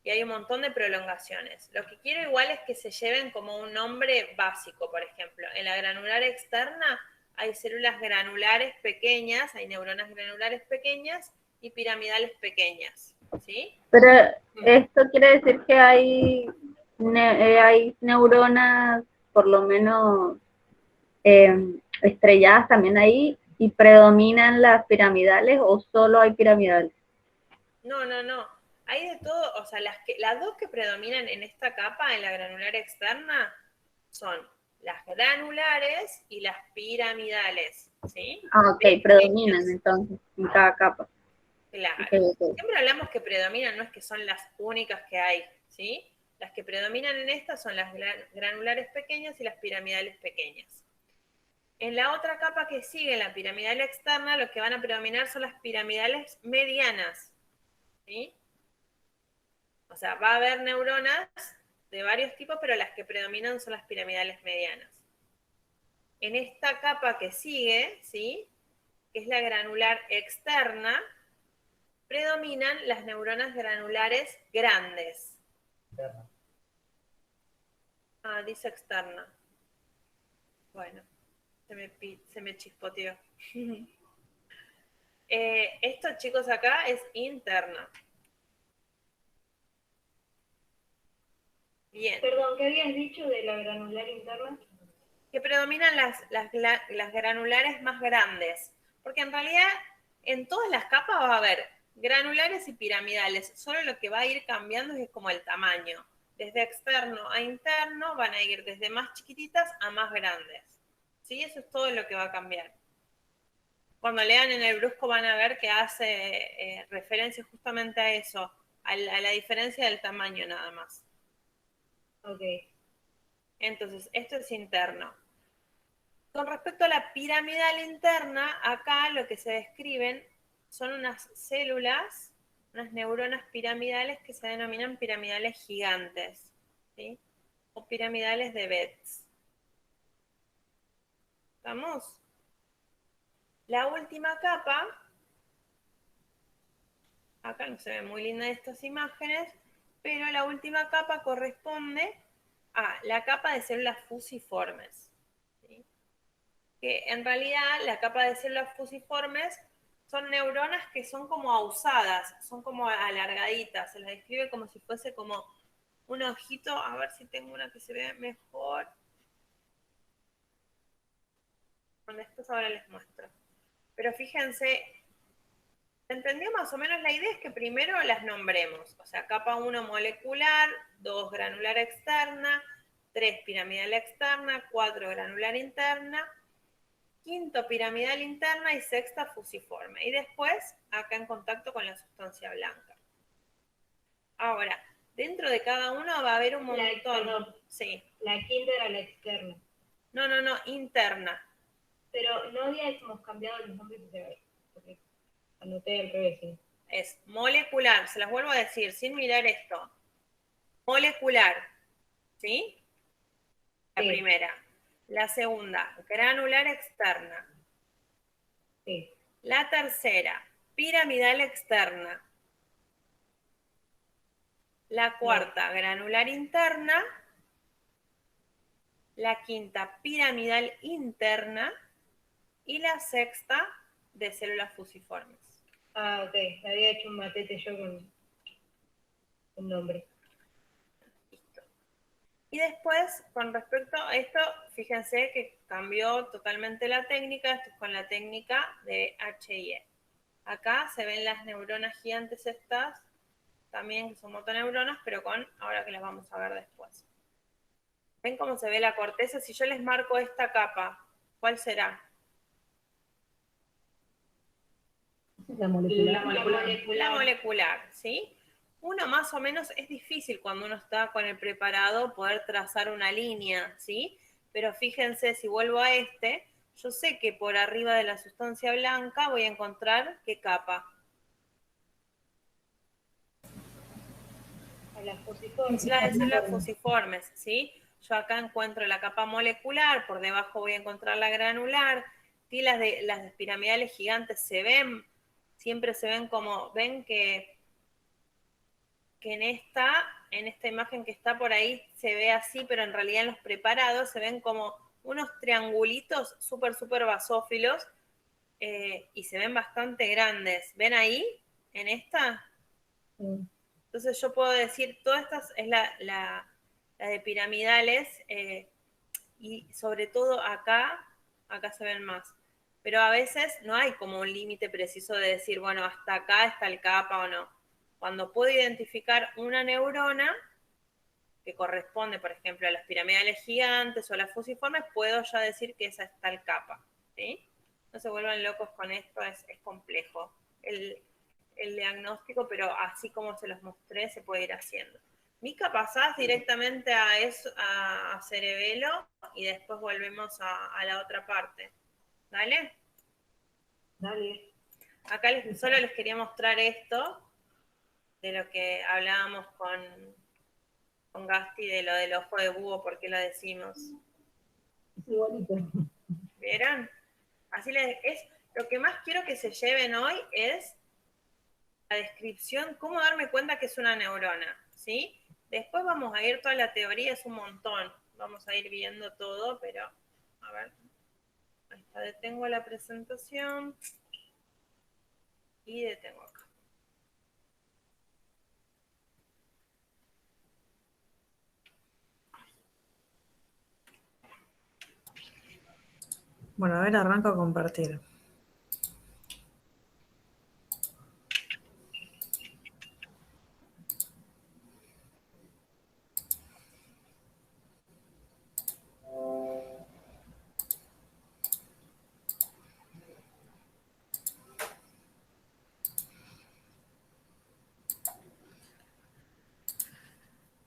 [SPEAKER 9] y hay un montón de prolongaciones. Lo que quiero igual es que se lleven como un nombre básico, por ejemplo. En la granular externa hay células granulares pequeñas, hay neuronas granulares pequeñas y piramidales pequeñas, ¿sí?
[SPEAKER 3] Pero esto quiere decir que hay neuronas, por lo menos estrelladas también ahí, y predominan las piramidales, o solo hay piramidales.
[SPEAKER 9] No. Hay de todo, o sea, las dos que predominan en esta capa, en la granular externa, son las granulares y las piramidales, ¿sí?
[SPEAKER 3] Ah, ok, predominan entonces en cada capa.
[SPEAKER 9] Claro.
[SPEAKER 3] Okay.
[SPEAKER 9] Siempre hablamos que predominan, no es que son las únicas que hay, ¿sí? Las que predominan en esta son las granulares pequeñas y las piramidales pequeñas. En la otra capa que sigue, la piramidal externa, lo que van a predominar son las piramidales medianas, ¿sí? O sea, va a haber neuronas de varios tipos, pero las que predominan son las piramidales medianas. En esta capa que sigue, ¿sí? Que es la granular externa, predominan las neuronas granulares grandes.
[SPEAKER 2] Externa.
[SPEAKER 9] Ah, dice externa. Bueno, se me chispoteó. Esto, chicos, acá es interna. Bien.
[SPEAKER 4] Perdón, ¿qué habías dicho de la granular interna?
[SPEAKER 9] Que predominan las granulares más grandes. Porque en realidad en todas las capas va a haber granulares y piramidales. Solo lo que va a ir cambiando es como el tamaño. Desde externo a interno van a ir desde más chiquititas a más grandes. ¿Sí? Eso es todo lo que va a cambiar. Cuando lean en el brusco van a ver que hace referencia justamente a eso, a la diferencia del tamaño nada más.
[SPEAKER 4] Ok.
[SPEAKER 9] Entonces, esto es interno. Con respecto a la piramidal interna, acá lo que se describen son unas células, unas neuronas piramidales que se denominan piramidales gigantes, ¿sí? O piramidales de Betz. ¿Estamos? La última capa, acá no se ven muy lindas estas imágenes, pero la última capa corresponde a la capa de células fusiformes. ¿Sí? Que en realidad la capa de células fusiformes son neuronas que son como ausadas, son como alargaditas, se las describe como si fuese como un ojito, a ver si tengo una que se vea mejor. Después ahora les muestro. Pero fíjense, ¿entendió más o menos? La idea es que primero las nombremos. O sea, capa 1 molecular, 2 granular externa, 3 piramidal externa, 4 granular interna, 5 piramidal interna y 6ª fusiforme. Y después acá en contacto con la sustancia blanca. Ahora, dentro de cada uno va a haber un montón.
[SPEAKER 4] Perdón.
[SPEAKER 9] Sí.
[SPEAKER 4] La 5ª era la externa.
[SPEAKER 9] No, interna.
[SPEAKER 4] Pero no habíamos cambiado los nombres, porque anoté al revés. ¿Sí?
[SPEAKER 9] Es molecular, se las vuelvo a decir sin mirar esto. Molecular, ¿sí? La primera. La segunda, granular externa.
[SPEAKER 4] Sí.
[SPEAKER 9] La tercera, piramidal externa. La cuarta, granular interna. La 5ª, piramidal interna. Y la 6ª, de células fusiformes.
[SPEAKER 4] Ah, ok. Había hecho un matete yo con un nombre.
[SPEAKER 9] Listo. Y después, con respecto a esto, fíjense que cambió totalmente la técnica. Esto es con la técnica de HIE. Acá se ven las neuronas gigantes estas, también que son motoneuronas, pero ahora que las vamos a ver después. ¿Ven cómo se ve la corteza? Si yo les marco esta capa, ¿cuál será?
[SPEAKER 8] La molecular.
[SPEAKER 9] La molecular, ¿sí? Uno más o menos, es difícil cuando uno está con el preparado poder trazar una línea, ¿sí? Pero fíjense, si vuelvo a yo sé que por arriba de la sustancia blanca voy a encontrar ¿qué capa?
[SPEAKER 4] Las fusiformes.
[SPEAKER 9] La de células fusiformes, ¿sí? Yo acá encuentro la capa molecular, por debajo voy a encontrar la granular, y las piramidales gigantes siempre se ven como, ven que en esta imagen que está por ahí se ve así, pero en realidad en los preparados se ven como unos triangulitos súper basófilos y se ven bastante grandes. ¿Ven ahí? ¿En esta?
[SPEAKER 8] Sí.
[SPEAKER 9] Entonces yo puedo decir, todas estas es la de piramidales y sobre todo acá se ven más. Pero a veces no hay como un límite preciso de decir, bueno, hasta acá está el capa o no. Cuando puedo identificar una neurona que corresponde, por ejemplo, a las piramidales gigantes o a las fusiformes, puedo ya decir que esa está el capa, ¿sí? No se vuelvan locos con esto, es complejo el diagnóstico, pero así como se los mostré, se puede ir haciendo. Mica, pasás directamente a cerebelo y después volvemos a la otra parte. ¿Dale?
[SPEAKER 4] Dale.
[SPEAKER 9] Acá solo les quería mostrar esto, de lo que hablábamos con Gasti, de lo del ojo de búho, ¿por qué lo decimos?
[SPEAKER 8] Es igualito.
[SPEAKER 9] ¿Vieron? Así lo que más quiero que se lleven hoy es la descripción, cómo darme cuenta que es una neurona, ¿sí? Después vamos a ir toda la teoría, es un montón. Vamos a ir viendo todo, pero a ver. Ahí está, detengo la presentación y detengo acá. Bueno, a ver, arranco a compartir.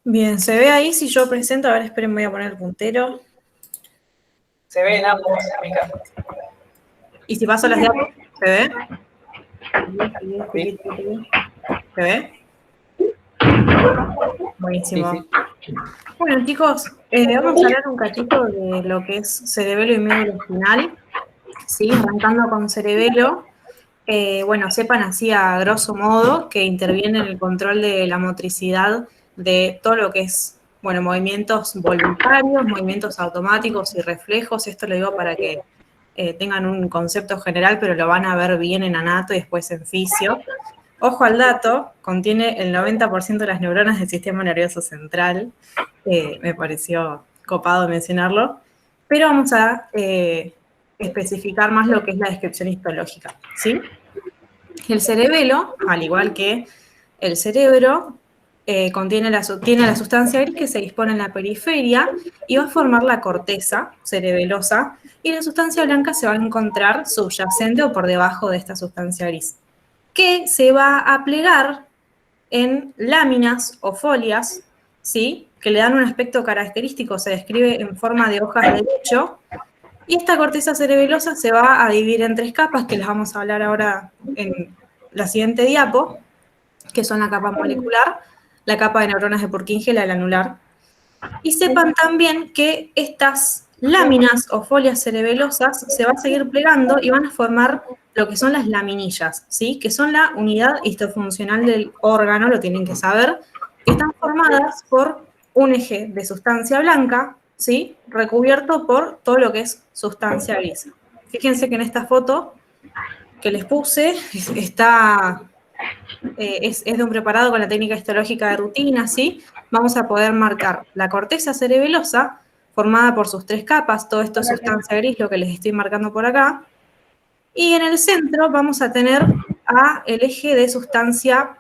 [SPEAKER 9] Bien, ¿se ve ahí si yo presento? A ver, esperen, voy a poner el puntero.
[SPEAKER 1] Se ven ambos, Mica.
[SPEAKER 9] ¿Y si paso las diapositivas, se ve?
[SPEAKER 1] Sí.
[SPEAKER 9] ¿Se ve? Buenísimo.
[SPEAKER 1] Sí.
[SPEAKER 9] Bueno, chicos, vamos a hablar un cachito de lo que es cerebelo y médula espinal. Sí, arrancando con cerebelo. Bueno, sepan así a grosso modo que interviene en el control de la motricidad de todo lo que es, bueno, movimientos voluntarios, movimientos automáticos y reflejos. Esto lo digo para que tengan un concepto general, pero lo van a ver bien en anato y después en fisio. Ojo al dato, contiene el 90% de las neuronas del sistema nervioso central. Me pareció copado mencionarlo. Pero vamos a
[SPEAKER 10] especificar más lo que es la descripción histológica, ¿sí? El cerebelo, al igual que el cerebro, tiene la sustancia gris que se dispone en la periferia y va a formar la corteza cerebelosa, y la sustancia blanca se va a encontrar subyacente o por debajo de esta sustancia gris, que se va a plegar en láminas o folias, ¿sí? Que le dan un aspecto característico, se describe en forma de hojas de lecho, y esta corteza cerebelosa se va a dividir en 3 capas, que las vamos a hablar ahora en la siguiente diapo, que son la capa molecular, la capa de neuronas de Purkinje y la granular. Y sepan también que estas láminas o folias cerebelosas se van a seguir plegando y van a formar lo que son las laminillas, ¿sí? Que son la unidad histofuncional del órgano, lo tienen que saber, que están formadas por un eje de sustancia blanca, ¿sí? Recubierto por todo lo que es sustancia gris. Fíjense que en esta foto que les puse es de un preparado con la técnica histológica de rutina, ¿sí? Vamos a poder marcar la corteza cerebelosa, formada por sus 3 capas, todo esto es sustancia gris, lo que les estoy marcando por acá, y en el centro vamos a tener el eje de sustancia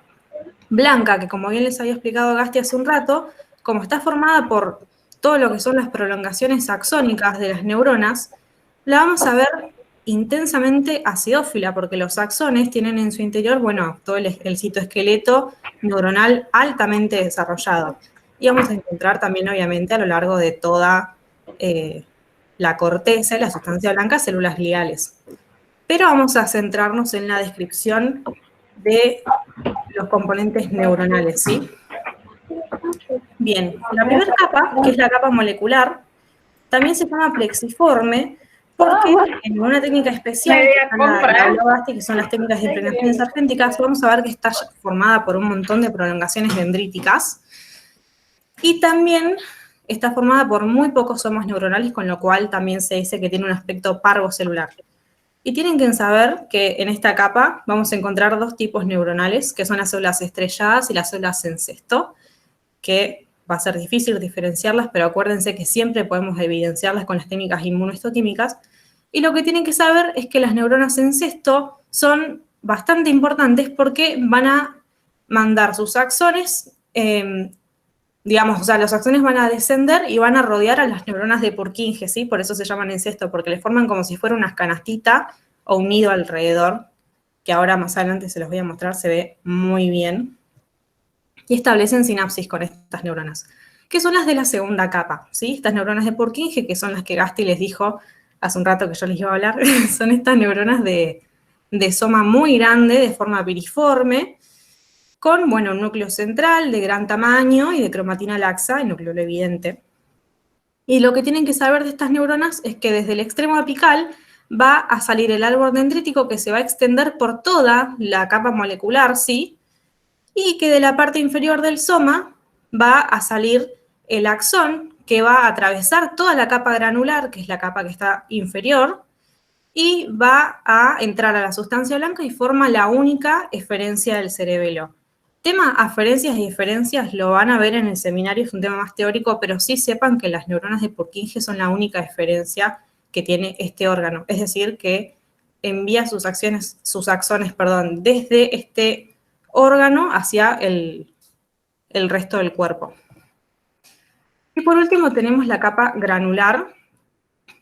[SPEAKER 10] blanca, que como bien les había explicado Gasti hace un rato, como está formada por todo lo que son las prolongaciones axónicas de las neuronas, la vamos a ver intensamente acidófila, porque los axones tienen en su interior, bueno, todo el citoesqueleto neuronal altamente desarrollado. Y vamos a encontrar también, obviamente, a lo largo de toda la corteza y la sustancia blanca, células gliales. Pero vamos a centrarnos en la descripción de los componentes neuronales, ¿sí? Bien, la primera capa, que es la capa molecular, también se llama plexiforme, porque en una técnica especial, que son las técnicas de impregnaciones argénticas, vamos a ver que está formada por un montón de prolongaciones dendríticas, y también está formada por muy pocos somas neuronales, con lo cual también se dice que tiene un aspecto parvocelular. Y tienen que saber que en esta capa vamos a encontrar 2 tipos neuronales, que son las células estrelladas y las células en cesto, que va a ser difícil diferenciarlas, pero acuérdense que siempre podemos evidenciarlas con las técnicas inmunohistoquímicas. Y lo que tienen que saber es que las neuronas en cesto son bastante importantes porque van a mandar sus axones, digamos, o sea, los axones van a descender y van a rodear a las neuronas de Purkinje, ¿sí? Por eso se llaman en cesto, porque le forman como si fuera una canastita o un nido alrededor, que ahora más adelante se los voy a mostrar, se ve muy bien. Y establecen sinapsis con estas neuronas, que son las de la segunda capa, ¿sí? Estas neuronas de Purkinje, que son las que Gasti les dijo hace un rato que yo les iba a hablar, son estas neuronas de soma muy grande, de forma piriforme, con, bueno, un núcleo central de gran tamaño y de cromatina laxa, el núcleo evidente. Y lo que tienen que saber de estas neuronas es que desde el extremo apical va a salir el árbol dendrítico que se va a extender por toda la capa molecular, ¿sí? Y que de la parte inferior del soma va a salir el axón, que va a atravesar toda la capa granular, que es la capa que está inferior, y va a entrar a la sustancia blanca y forma la única eferencia del cerebelo. Tema aferencias y diferencias lo van a ver en el seminario, es un tema más teórico, pero sí sepan que las neuronas de Purkinje son la única eferencia que tiene este órgano, es decir, que envía sus axones, desde este órgano hacia el resto del cuerpo. Y por último tenemos la capa granular,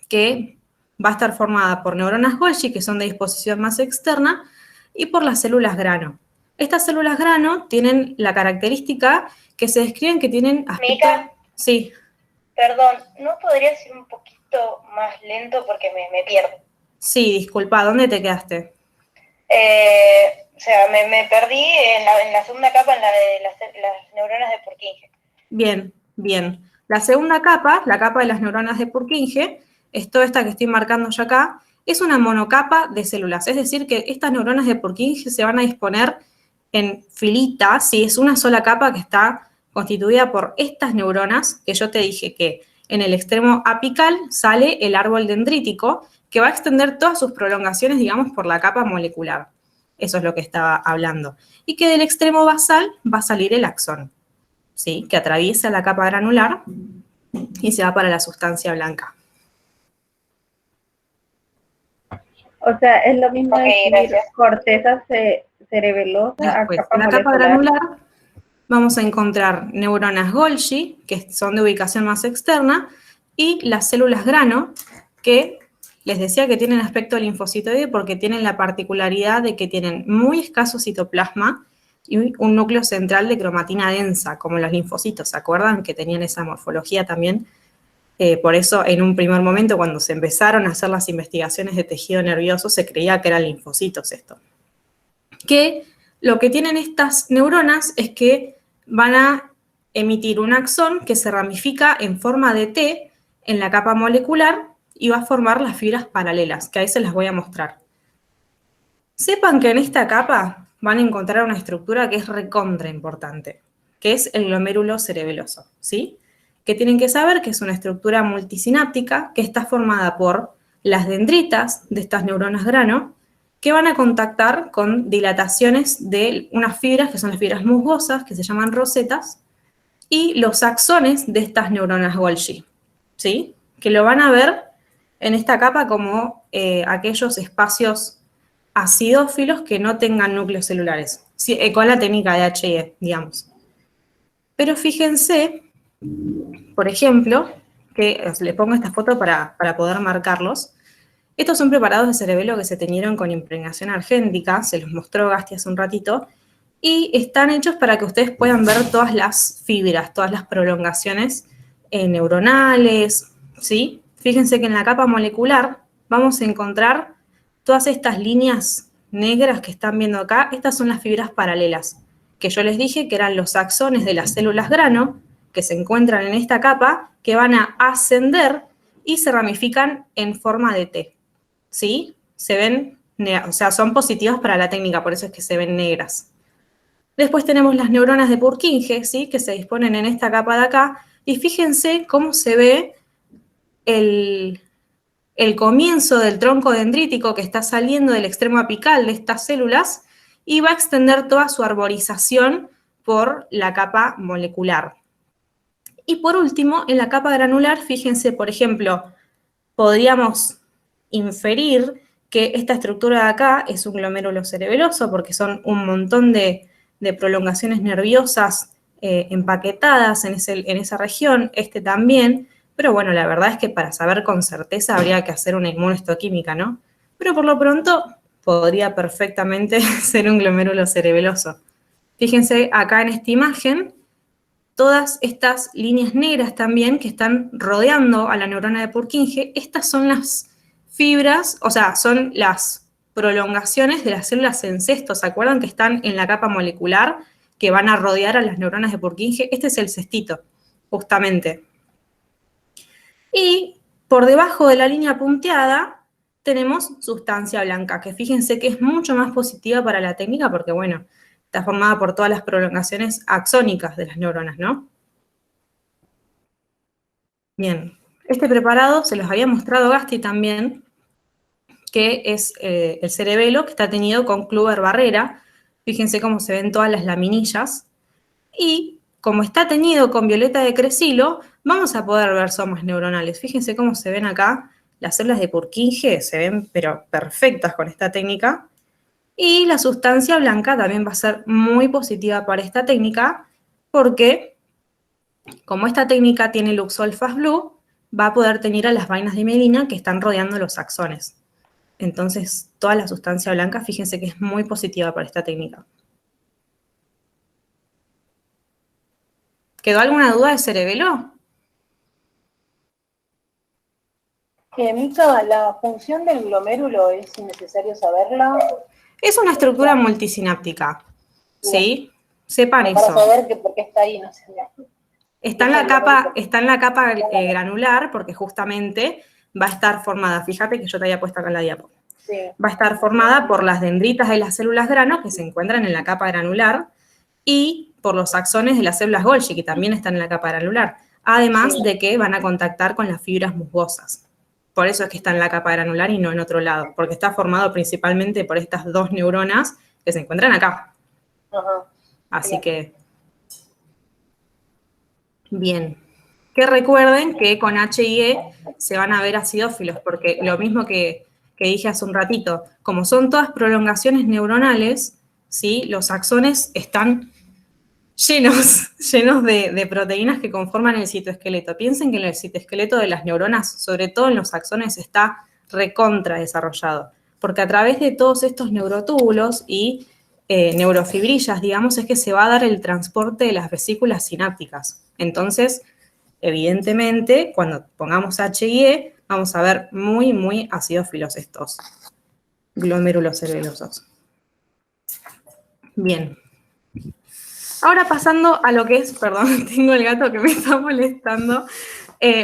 [SPEAKER 10] que va a estar formada por neuronas Golgi, que son de disposición más externa, y por las células grano. Estas células grano tienen la característica que se describen que tienen aspecto...
[SPEAKER 4] Mica,
[SPEAKER 10] sí.
[SPEAKER 4] perdón, ¿no podrías ir un poquito más lento porque me pierdo?
[SPEAKER 10] Sí, disculpa, ¿dónde te quedaste?
[SPEAKER 4] O sea, me perdí en la segunda capa, en la de las neuronas de Purkinje.
[SPEAKER 10] Bien, bien. La segunda capa, la capa de las neuronas de Purkinje, es toda esta que estoy marcando yo acá, es una monocapa de células. Es decir, que estas neuronas de Purkinje se van a disponer en filitas, ¿sí? Es una sola capa que está constituida por estas neuronas, que yo te dije que en el extremo apical sale el árbol dendrítico, que va a extender todas sus prolongaciones, digamos, por la capa molecular. Eso es lo que estaba hablando. Y que del extremo basal va a salir el axón, ¿sí? Que atraviesa la capa granular y se va para la sustancia blanca.
[SPEAKER 3] O sea, es lo mismo
[SPEAKER 11] Ok,
[SPEAKER 3] decir
[SPEAKER 11] gracias.
[SPEAKER 3] corteza cerebelosa a
[SPEAKER 10] Después,
[SPEAKER 3] capa
[SPEAKER 10] en la capa
[SPEAKER 3] molecular.
[SPEAKER 10] granular vamos a encontrar neuronas Golgi, que son de ubicación más externa, y las células grano, que les decía que tienen aspecto linfocitoide porque tienen la particularidad de que tienen muy escaso citoplasma y un núcleo central de cromatina densa, como los linfocitos, ¿se acuerdan? Que tenían esa morfología también. Por eso, en un primer momento, cuando se empezaron a hacer las investigaciones de tejido nervioso, se creía que eran linfocitos esto. Que lo que tienen estas neuronas es que van a emitir un axón que se ramifica en forma de T en la capa molecular y va a formar las fibras paralelas, que ahí se las voy a mostrar. Sepan que en esta capa van a encontrar una estructura que es recontra importante, que es el glomérulo cerebeloso, ¿sí? Que tienen que saber que es una estructura multisináptica que está formada por las dendritas de estas neuronas grano, que van a contactar con dilataciones de unas fibras, que son las fibras musgosas, que se llaman rosetas, y los axones de estas neuronas Golgi, ¿sí? Que lo van a ver en esta capa como aquellos espacios acidófilos que no tengan núcleos celulares, ¿sí? Con la técnica de HIE, digamos. Pero fíjense, por ejemplo, que les pongo esta foto para poder marcarlos. Estos son preparados de cerebelo que se teñieron con impregnación argéntica, se los mostró Gasti hace un ratito, y están hechos para que ustedes puedan ver todas las fibras, todas las prolongaciones neuronales, ¿sí? Fíjense que en la capa molecular vamos a encontrar todas estas líneas negras que están viendo acá. Estas son las fibras paralelas, que yo les dije que eran los axones de las células grano, que se encuentran en esta capa, que van a ascender y se ramifican en forma de T. ¿Sí? Se ven, o sea, son positivas para la técnica, por eso es que se ven negras. Después tenemos las neuronas de Purkinje, ¿sí? Que se disponen en esta capa de acá, y fíjense cómo se ve el comienzo del tronco dendrítico que está saliendo del extremo apical de estas células y va a extender toda su arborización por la capa molecular. Y por último, en la capa granular, fíjense, por ejemplo, podríamos inferir que esta estructura de acá es un glomérulo cerebeloso porque son un montón de prolongaciones nerviosas empaquetadas en esa región, este también, pero bueno, la verdad es que para saber con certeza habría que hacer una inmunohistoquímica, ¿no? Pero por lo pronto podría perfectamente ser un glomérulo cerebeloso. Fíjense acá en esta imagen, todas estas líneas negras también que están rodeando a la neurona de Purkinje, estas son las fibras, o sea, son las prolongaciones de las células en cesto, ¿se acuerdan que están en la capa molecular que van a rodear a las neuronas de Purkinje? Este es el cestito, justamente. Y por debajo de la línea punteada tenemos sustancia blanca, que fíjense que es mucho más positiva para la técnica porque, bueno, está formada por todas las prolongaciones axónicas de las neuronas, ¿no? Bien, este preparado se los había mostrado Gasti también, que es el cerebelo que está teñido con Kluber Barrera. Fíjense cómo se ven todas las laminillas. Y como está teñido con violeta de Cresilo, vamos a poder ver somas neuronales. Fíjense cómo se ven acá. Las células de Purkinje se ven, pero perfectas con esta técnica. Y la sustancia blanca también va a ser muy positiva para esta técnica, porque como esta técnica tiene Luxol Fast Blue, va a poder teñir a las vainas de mielina que están rodeando los axones. Entonces, toda la sustancia blanca, fíjense que es muy positiva para esta técnica. ¿Quedó alguna duda de cerebelo?
[SPEAKER 8] Mica, ¿la función del glomérulo es innecesario saberla?
[SPEAKER 10] Es una estructura multisináptica, ¿sí? Sepan
[SPEAKER 8] Para
[SPEAKER 10] eso.
[SPEAKER 8] saber que por qué está ahí, no sé.
[SPEAKER 10] Está en la capa granular porque justamente va a estar formada, fíjate que yo te había puesto acá en la diapo.
[SPEAKER 8] Sí.
[SPEAKER 10] Va a estar formada por las dendritas de las células grano que se encuentran en la capa granular y por los axones de las células Golgi que también están en la capa granular, además de que van a contactar con las fibras musgosas. Por eso es que está en la capa granular y no en otro lado, porque está formado principalmente por estas dos neuronas que se encuentran acá.
[SPEAKER 8] Ajá.
[SPEAKER 10] Así que, bien. Que recuerden que con HIE se van a ver acidófilos, porque lo mismo que que dije hace un ratito. Como son todas prolongaciones neuronales, ¿sí? Los axones están llenos de proteínas que conforman el citoesqueleto. Piensen que el citoesqueleto de las neuronas, sobre todo en los axones, está recontra desarrollado, porque a través de todos estos neurotúbulos y neurofibrillas, digamos, es que se va a dar el transporte de las vesículas sinápticas. Entonces, evidentemente, cuando pongamos H y E, vamos a ver muy, muy acidófilos estos glomérulos cerebelosos. Bien. Ahora pasando a lo que es, perdón, tengo el gato que me está molestando,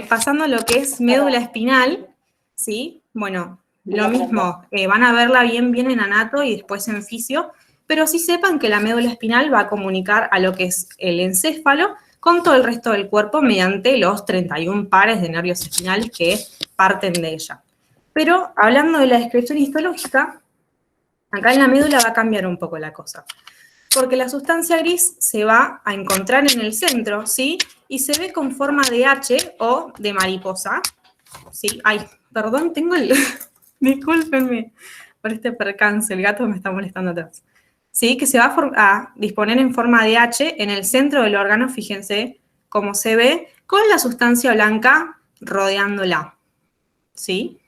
[SPEAKER 10] pasando a lo que es médula espinal, ¿sí? Bueno, lo mismo, van a verla bien en anato y después en fisio, pero sí sepan que la médula espinal va a comunicar a lo que es el encéfalo con todo el resto del cuerpo mediante los 31 pares de nervios espinales que parten de ella. Pero hablando de la descripción histológica, acá en la médula va a cambiar un poco la cosa, porque la sustancia gris se va a encontrar en el centro, ¿sí? Y se ve con forma de H o de mariposa, ¿sí? Ay, perdón, tengo el... Discúlpenme por este percance, el gato me está molestando atrás. ¿Sí? Que se va a disponer en forma de H en el centro del órgano, fíjense cómo se ve, con la sustancia blanca rodeándola, ¿sí?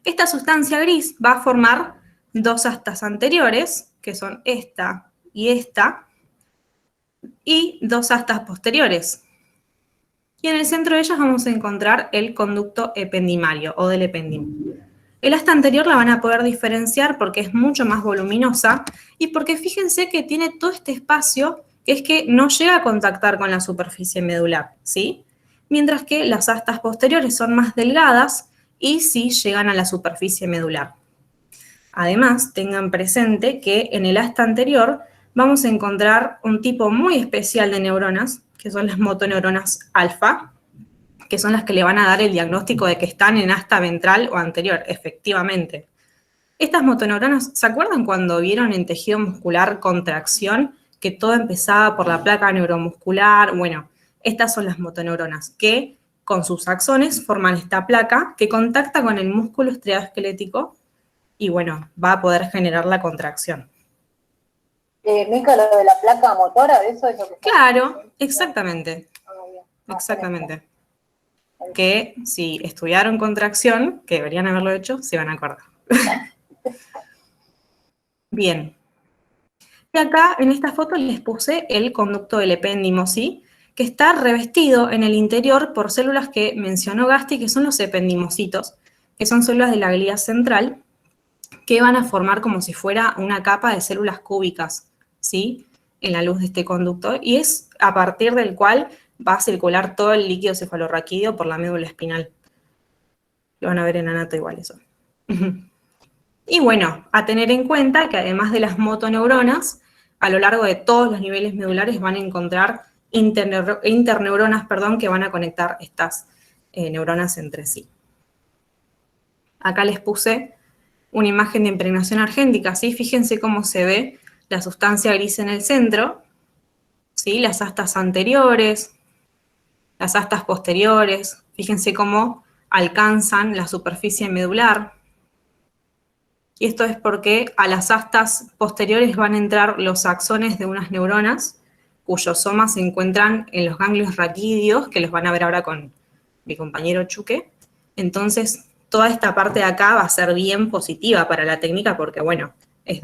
[SPEAKER 10] Esta sustancia gris va a formar dos astas anteriores, que son esta, y dos astas posteriores. Y en el centro de ellas vamos a encontrar el conducto ependimario o del epéndimo. El asta anterior la van a poder diferenciar porque es mucho más voluminosa y porque fíjense que tiene todo este espacio que es que no llega a contactar con la superficie medular, ¿sí? Mientras que las astas posteriores son más delgadas y sí llegan a la superficie medular. Además, tengan presente que en el asta anterior vamos a encontrar un tipo muy especial de neuronas, que son las motoneuronas alfa, que son las que le van a dar el diagnóstico de que están en asta ventral o anterior, efectivamente. Estas motoneuronas, ¿se acuerdan cuando vieron en tejido muscular contracción, que todo empezaba por la placa neuromuscular? Bueno, estas son las motoneuronas, que con sus axones forman esta placa que contacta con el músculo estriado-esquelético y, bueno, va a poder generar la contracción.
[SPEAKER 8] Mica, lo de la placa motora, ¿eso es lo que está?
[SPEAKER 10] Claro, exactamente. Exactamente. Que si estudiaron contracción, que deberían haberlo hecho, se van a acordar. Bien. Y acá, en esta foto, les puse el conducto del epéndimo, ¿sí? Que está revestido en el interior por células que mencionó Gasti, que son los ependimocitos, que son células de la glía central, que van a formar como si fuera una capa de células cúbicas, ¿sí? En la luz de este conducto, y es a partir del cual va a circular todo el líquido cefalorraquídeo por la médula espinal. Lo van a ver en anato igual eso. Y bueno, a tener en cuenta que además de las motoneuronas, a lo largo de todos los niveles medulares van a encontrar interneuronas, que van a conectar estas neuronas entre sí. Acá les puse una imagen de impregnación argéntica, ¿sí? Fíjense cómo se ve la sustancia gris en el centro, ¿sí? Las astas anteriores, las astas posteriores, fíjense cómo alcanzan la superficie medular. Y esto es porque a las astas posteriores van a entrar los axones de unas neuronas, cuyos somas se encuentran en los ganglios raquídeos, que los van a ver ahora con mi compañero Chuque. Entonces, toda esta parte de acá va a ser bien positiva para la técnica porque, bueno, es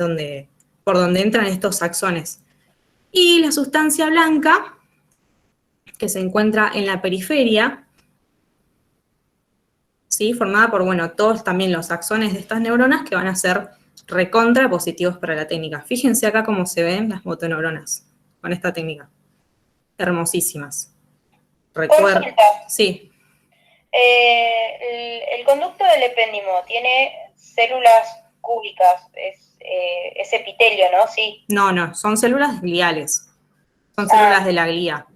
[SPEAKER 10] por donde entran estos axones. Y la sustancia blanca, que se encuentra en la periferia, ¿sí? Formada por, bueno, todos también los axones de estas neuronas que van a ser recontra positivos para la técnica. Fíjense acá cómo se ven las motoneuronas con esta técnica. Hermosísimas. Recuerda. Sí.
[SPEAKER 4] El conducto del epéndimo tiene células cúbicas, es epitelio, ¿no? Sí.
[SPEAKER 10] No, son células gliales. Son células de la glía.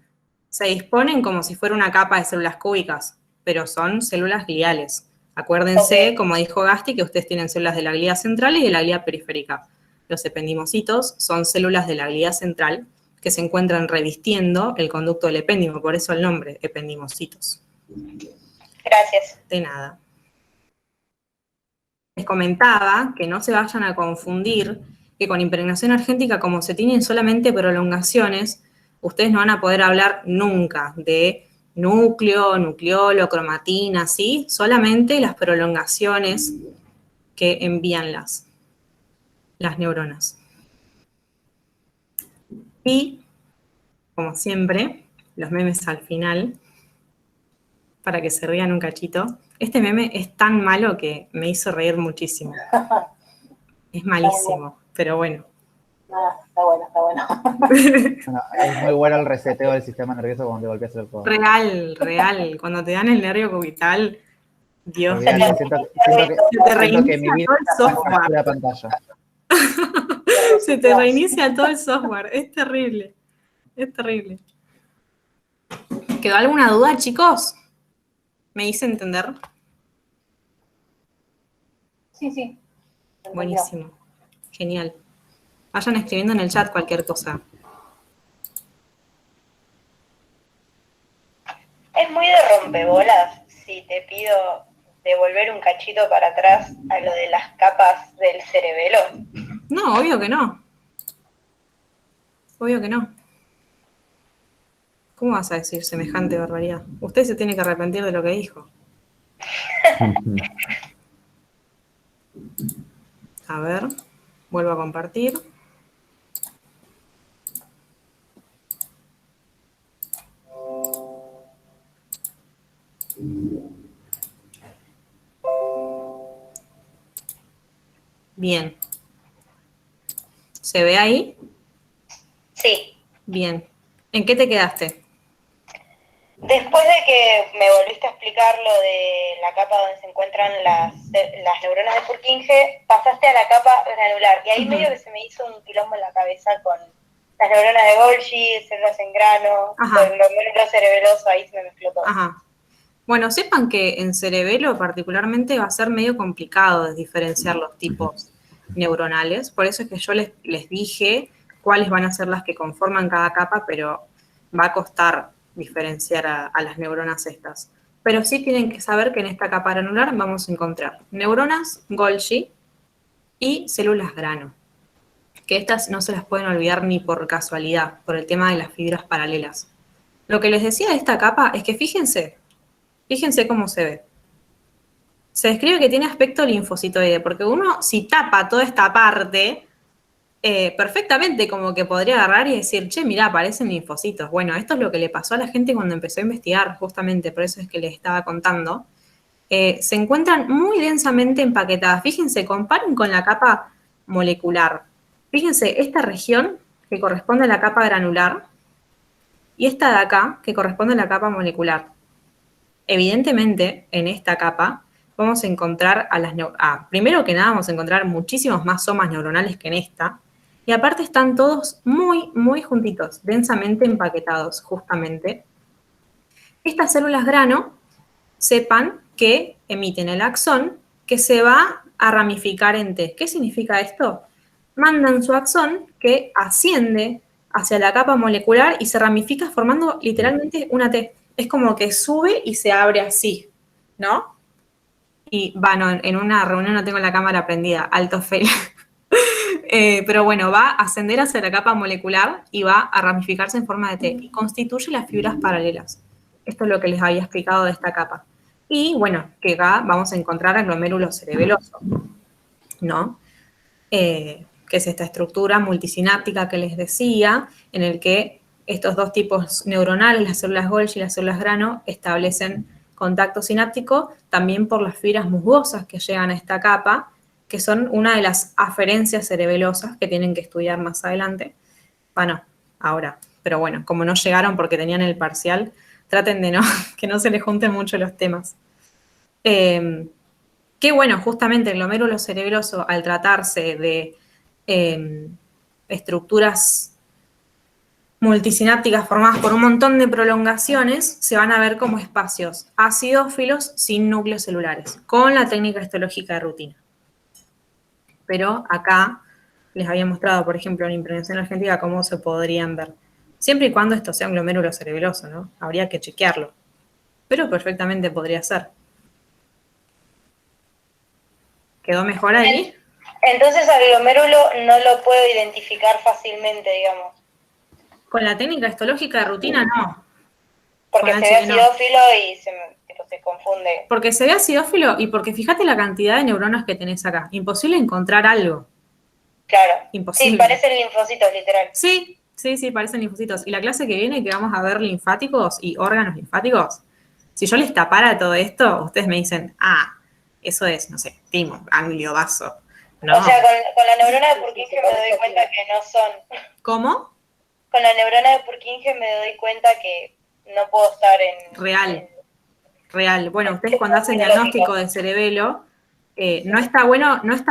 [SPEAKER 10] Se disponen como si fuera una capa de células cúbicas, pero son células gliales. Acuérdense, como dijo Gasti, que ustedes tienen células de la glía central y de la glía periférica. Los ependimocitos son células de la glía central que se encuentran revistiendo el conducto del epéndimo, por eso el nombre, ependimocitos.
[SPEAKER 4] Gracias.
[SPEAKER 10] De nada. les comentaba que no se vayan a confundir que con impregnación argéntica, como se tienen solamente prolongaciones, ustedes no van a poder hablar nunca de núcleo, nucleolo, cromatina, ¿sí? Solamente las prolongaciones que envían las neuronas. Y, como siempre, los memes al final, para que se rían un cachito. Este meme es tan malo que me hizo reír muchísimo. Es malísimo, pero bueno.
[SPEAKER 8] Está bueno, está bueno.
[SPEAKER 2] Bueno, es muy bueno el reseteo del sistema nervioso cuando te golpeas el codo.
[SPEAKER 10] Real. Cuando te dan el nervio cubital, Dios mío.
[SPEAKER 2] Olvídate, siento que mi vida
[SPEAKER 10] todo el software.
[SPEAKER 2] es una pantalla.
[SPEAKER 10] Se te reinicia todo el software. Es terrible. Es terrible. ¿Quedó alguna duda, chicos? ¿Me hice entender?
[SPEAKER 8] Sí.
[SPEAKER 10] Buenísimo. Genial. Vayan escribiendo en el chat cualquier cosa.
[SPEAKER 4] Es muy de rompebolas si te pido devolver un cachito para atrás a lo de las capas del cerebelo.
[SPEAKER 10] No, obvio que no. Obvio que no. ¿Cómo vas a decir semejante barbaridad? Usted se tiene que arrepentir de lo que dijo. A ver, vuelvo a compartir. Bien. ¿Se ve ahí?
[SPEAKER 4] Sí.
[SPEAKER 10] Bien. ¿En qué te quedaste?
[SPEAKER 4] Después de que me volviste a explicar lo de la capa donde se encuentran las neuronas de Purkinje, pasaste a la capa granular. Y ahí medio que se me hizo un quilombo en la cabeza con las neuronas de Golgi, células en grano, el glomérulo cerebeloso, ahí se me mezcló todo.
[SPEAKER 10] Ajá. Bueno, sepan que en cerebelo particularmente va a ser medio complicado diferenciar los tipos neuronales. Por eso es que yo les dije cuáles van a ser las que conforman cada capa, pero va a costar diferenciar a las neuronas estas. Pero sí tienen que saber que en esta capa granular vamos a encontrar neuronas Golgi y células grano, que estas no se las pueden olvidar ni por casualidad, por el tema de las fibras paralelas. Lo que les decía de esta capa es que fíjense cómo se ve. Se describe que tiene aspecto linfocitoide, porque uno, si tapa toda esta parte, perfectamente como que podría agarrar y decir, che, mirá, aparecen linfocitos. Bueno, esto es lo que le pasó a la gente cuando empezó a investigar, justamente, por eso es que les estaba contando. Se encuentran muy densamente empaquetadas. Fíjense, comparen con la capa molecular. Fíjense, esta región que corresponde a la capa granular y esta de acá que corresponde a la capa molecular. Evidentemente, en esta capa vamos a encontrar primero que nada vamos a encontrar muchísimos más somas neuronales que en esta, y aparte están todos muy, muy juntitos, densamente empaquetados, justamente. Estas células grano, sepan que emiten el axón que se va a ramificar en T. ¿Qué significa esto? Mandan su axón que asciende hacia la capa molecular y se ramifica formando literalmente una T. Es como que sube y se abre así, ¿no? Y, bueno, en una reunión no tengo la cámara prendida, alto fail. Pero bueno, va a ascender hacia la capa molecular y va a ramificarse en forma de T y constituye las fibras paralelas. Esto es lo que les había explicado de esta capa. Y bueno, que acá vamos a encontrar el glomérulo cerebeloso, ¿no? Que es esta estructura multisináptica que les decía, en el que estos dos tipos neuronales, las células Golgi y las células grano, establecen contacto sináptico también por las fibras musgosas que llegan a esta capa, que son una de las aferencias cerebelosas que tienen que estudiar más adelante. Bueno, ahora, pero bueno, como no llegaron porque tenían el parcial, traten de que no se les junten mucho los temas. Que bueno, justamente el glomérulo cerebeloso, al tratarse de estructuras multisinápticas formadas por un montón de prolongaciones, se van a ver como espacios acidófilos sin núcleos celulares, con la técnica histológica de rutina. Pero acá les había mostrado, por ejemplo, en impregnación argentina cómo se podrían ver. Siempre y cuando esto sea un glomérulo cerebeloso, ¿no? Habría que chequearlo. Pero perfectamente podría ser. ¿Quedó mejor ahí?
[SPEAKER 4] Entonces al glomérulo no lo puedo identificar fácilmente, digamos.
[SPEAKER 10] Con la técnica histológica de rutina, no.
[SPEAKER 4] Porque se ve
[SPEAKER 10] Acuérdense que no.
[SPEAKER 4] acidófilo y se confunde.
[SPEAKER 10] Porque se ve acidófilo y porque fíjate la cantidad de neuronas que tenés acá. Imposible encontrar algo.
[SPEAKER 4] Claro.
[SPEAKER 10] Imposible.
[SPEAKER 4] Sí, parecen linfocitos, literal.
[SPEAKER 10] Sí, parecen linfocitos. Y la clase que viene, que vamos a ver linfáticos y órganos linfáticos, si yo les tapara todo esto, ustedes me dicen, eso es, no sé, timo, ganglio, vaso. No.
[SPEAKER 4] O sea, con la neurona de Purkinje me doy cuenta que no son.
[SPEAKER 10] ¿Cómo?
[SPEAKER 4] Con la neurona de Purkinje me doy cuenta que no puedo estar en...
[SPEAKER 10] Real. Bueno, ustedes cuando hacen diagnóstico de cerebelo, no está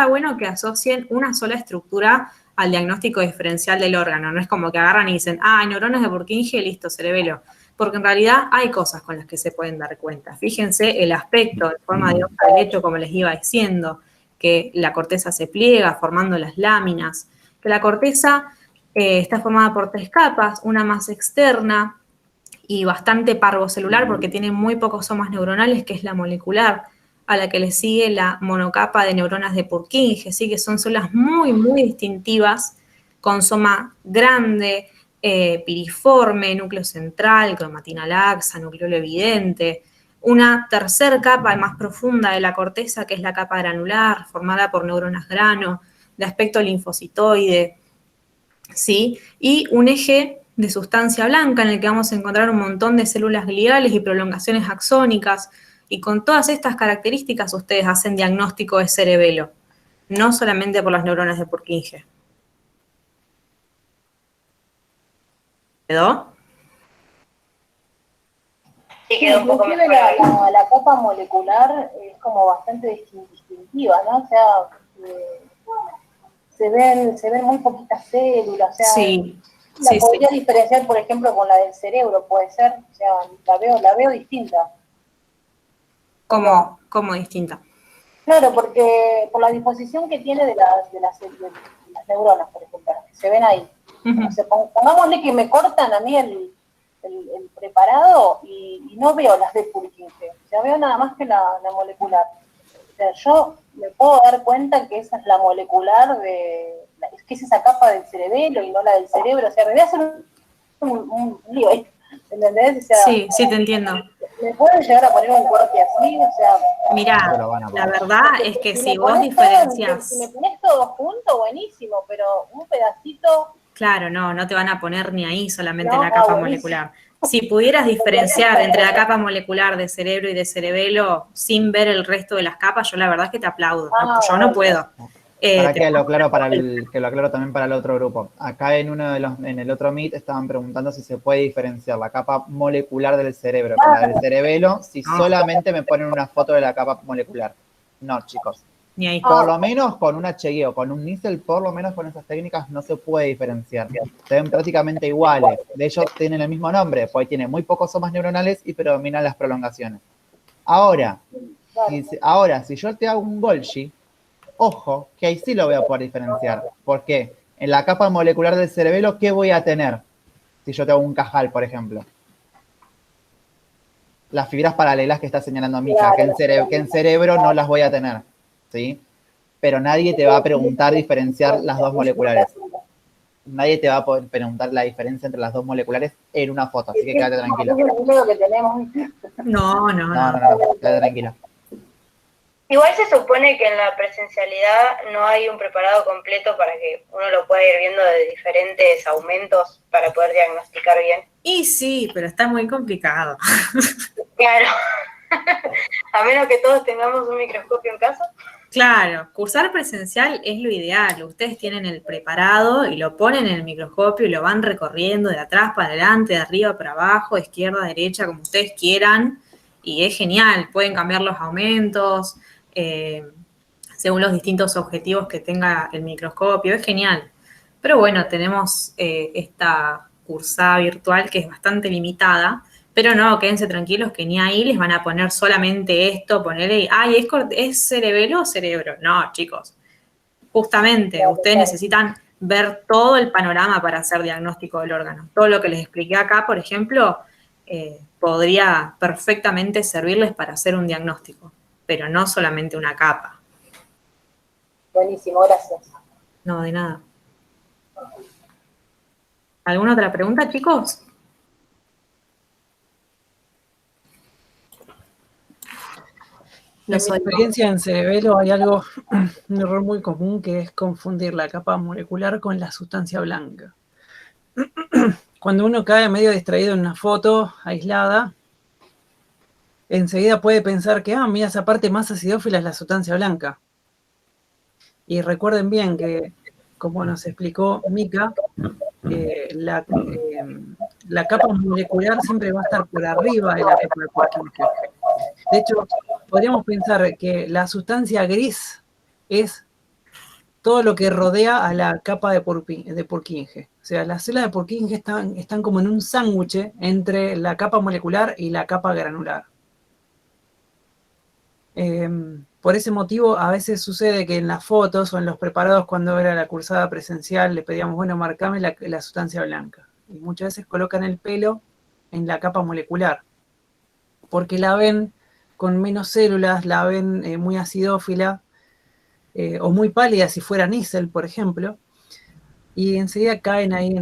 [SPEAKER 10] bueno que asocien una sola estructura al diagnóstico diferencial del órgano. No es como que agarran y dicen, neuronas de Purkinje, listo, cerebelo. Porque en realidad hay cosas con las que se pueden dar cuenta. Fíjense el aspecto en forma de hoja de lecho, como les iba diciendo, que la corteza se pliega formando las láminas, que la corteza está formada por 3 capas, una más externa y bastante parvocelular porque tiene muy pocos somas neuronales, que es la molecular, a la que le sigue la monocapa de neuronas de Purkinje, ¿sí? Que son células muy, muy distintivas, con soma grande, piriforme, núcleo central, cromatina laxa, nucleolo evidente. Una tercer capa más profunda de la corteza, que es la capa granular, formada por neuronas grano, de aspecto linfocitoide, ¿sí? Y un eje de sustancia blanca en el que vamos a encontrar un montón de células gliales y prolongaciones axónicas, y con todas estas características ustedes hacen diagnóstico de cerebelo, no solamente por las neuronas de Purkinje. ¿Quedó?
[SPEAKER 4] Sí, quedó un poco
[SPEAKER 8] Inclusive
[SPEAKER 4] mejor.
[SPEAKER 8] la capa molecular es como bastante distintiva, ¿no? O sea, se ven muy poquitas células, o sea,
[SPEAKER 10] sí,
[SPEAKER 8] la podría diferenciar, por ejemplo, con la del cerebro, puede ser, o sea, la veo distinta.
[SPEAKER 10] ¿Cómo distinta?
[SPEAKER 8] Claro, porque por la disposición que tiene de las neuronas, por ejemplo, que se ven ahí. O sea, pongámosle que me cortan a mí el preparado y no veo las de Purkinje, o sea, veo nada más que la molecular. O sea, yo me puedo dar cuenta que esa es la molecular que es esa capa del cerebelo y no la del cerebro, o sea, me voy a hacer un lío ahí, ¿entendés? O sea,
[SPEAKER 10] sí, te entiendo.
[SPEAKER 8] ¿Me pueden llegar a poner un corte así? O sea,
[SPEAKER 10] mirá, la verdad es que si vos
[SPEAKER 8] diferencias... Si me pones todo junto, buenísimo, pero un pedacito...
[SPEAKER 10] Claro, no te van a poner ni ahí solamente la capa molecular. Si pudieras diferenciar entre la capa molecular de cerebro y de cerebelo sin ver el resto de las capas, yo la verdad es que te aplaudo. Yo no puedo.
[SPEAKER 2] Para que lo aclaro también para el otro grupo. Acá en el otro Meet estaban preguntando si se puede diferenciar la capa molecular del cerebro con la del cerebelo, si solamente me ponen una foto de la capa molecular. No, chicos.
[SPEAKER 10] Ni ahí.
[SPEAKER 2] Por lo menos con una chegueo, con un NISEL, por lo menos con esas técnicas no se puede diferenciar. Se ven prácticamente iguales. De hecho, tienen el mismo nombre, porque tiene muy pocos somas neuronales y predominan las prolongaciones. Ahora, si yo te hago un Golgi, ojo, que ahí sí lo voy a poder diferenciar. ¿Por qué? En la capa molecular del cerebelo, ¿qué voy a tener? Si yo te hago un Cajal, por ejemplo. Las fibras paralelas que está señalando Mika, que en cerebro no las voy a tener. ¿Sí? Pero nadie te va a preguntar diferenciar las dos moleculares. Nadie te va a poder preguntar la diferencia entre las dos moleculares en una foto, así que quédate tranquila.
[SPEAKER 10] No,
[SPEAKER 2] quédate tranquila.
[SPEAKER 4] Igual se supone que en la presencialidad no hay un preparado completo para que uno lo pueda ir viendo de diferentes aumentos para poder diagnosticar bien.
[SPEAKER 10] Y sí, pero está muy complicado.
[SPEAKER 4] Claro. A menos que todos tengamos un microscopio en casa.
[SPEAKER 10] Claro, cursar presencial es lo ideal. Ustedes tienen el preparado y lo ponen en el microscopio y lo van recorriendo de atrás para adelante, de arriba para abajo, de izquierda a derecha, como ustedes quieran. Y es genial, pueden cambiar los aumentos según los distintos objetivos que tenga el microscopio, es genial. Pero bueno, tenemos esta cursada virtual que es bastante limitada. Pero no, quédense tranquilos que ni ahí les van a poner solamente esto, ponerle, ¿es cerebelo o cerebro? No, chicos. Justamente, ustedes necesitan ver todo el panorama para hacer diagnóstico del órgano. Todo lo que les expliqué acá, por ejemplo, podría perfectamente servirles para hacer un diagnóstico, pero no solamente una capa.
[SPEAKER 8] Buenísimo, gracias.
[SPEAKER 10] No, de nada. ¿Alguna otra pregunta, chicos?
[SPEAKER 1] En mi experiencia en cerebelo hay algo, un error muy común, que es confundir la capa molecular con la sustancia blanca. Cuando uno cae medio distraído en una foto aislada, enseguida puede pensar que, mira, esa parte más acidófila es la sustancia blanca. Y recuerden bien que, como nos explicó Mica, la capa molecular siempre va a estar por arriba de la capa de Purkinje. De hecho, podríamos pensar que la sustancia gris es todo lo que rodea a la capa de Purkinje. O sea, las células de Purkinje están como en un sándwich entre la capa molecular y la capa granular. Por ese motivo, a veces sucede que en las fotos o en los preparados, cuando era la cursada presencial, le pedíamos, bueno, marcame la sustancia blanca. Y muchas veces colocan el pelo en la capa molecular, porque la ven con menos células, la ven muy acidófila, o muy pálida si fuera nísel, por ejemplo, y enseguida caen ahí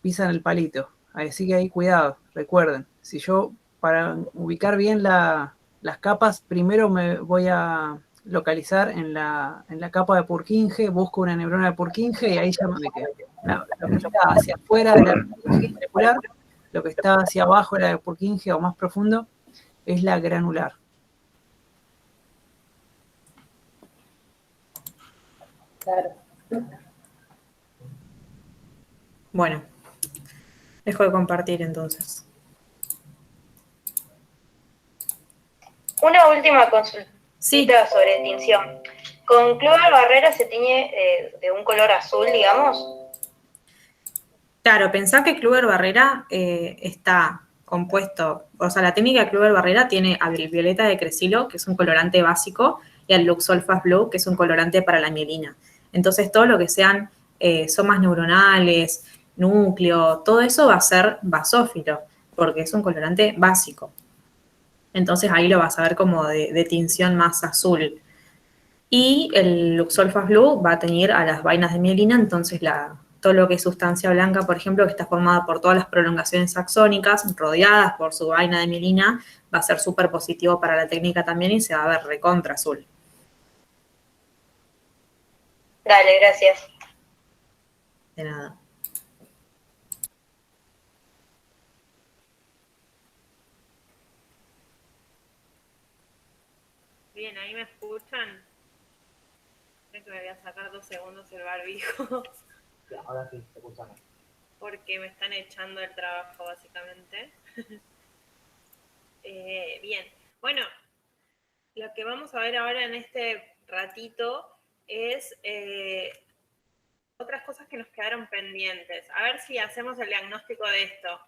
[SPEAKER 1] pisan el palito. Así que ahí cuidado, recuerden, si yo, para ubicar bien las capas, primero me voy a localizar en la capa de Purkinje, busco una neurona de Purkinje y ahí ya me quedo. No, lo que está hacia afuera de la Purkinje molecular, lo que está hacia abajo de la de Purkinje o más profundo, es la granular.
[SPEAKER 8] Claro.
[SPEAKER 10] Bueno, dejo de compartir entonces.
[SPEAKER 4] Una última consulta
[SPEAKER 10] Sí.
[SPEAKER 4] sobre tinción. ¿Con Clover Barrera se tiñe de un color azul, digamos?
[SPEAKER 10] Claro, pensá que Kluber Barrera está compuesto, o sea, la técnica de Kluber Barrera tiene al violeta de Cresilo, que es un colorante básico, y al Luxolfas Blue, que es un colorante para la mielina. Entonces, todo lo que sean somas neuronales, núcleo, todo eso va a ser basófilo, porque es un colorante básico. Entonces, ahí lo vas a ver como de tinción más azul. Y el Luxolfas Blue va a teñir a las vainas de mielina, entonces todo lo que es sustancia blanca, por ejemplo, que está formada por todas las prolongaciones axónicas, rodeadas por su vaina de mielina, va a ser súper positivo para la técnica también y se va a ver recontra azul.
[SPEAKER 4] Dale, gracias.
[SPEAKER 10] De nada.
[SPEAKER 9] Bien, ahí me escuchan. Creo que me voy a sacar 2 segundos el barbijo.
[SPEAKER 2] Ahora sí, te escuchamos.
[SPEAKER 9] Porque me están echando el trabajo, básicamente. Bien, bueno, lo que vamos a ver ahora en este ratito es otras cosas que nos quedaron pendientes. A ver si hacemos el diagnóstico de esto.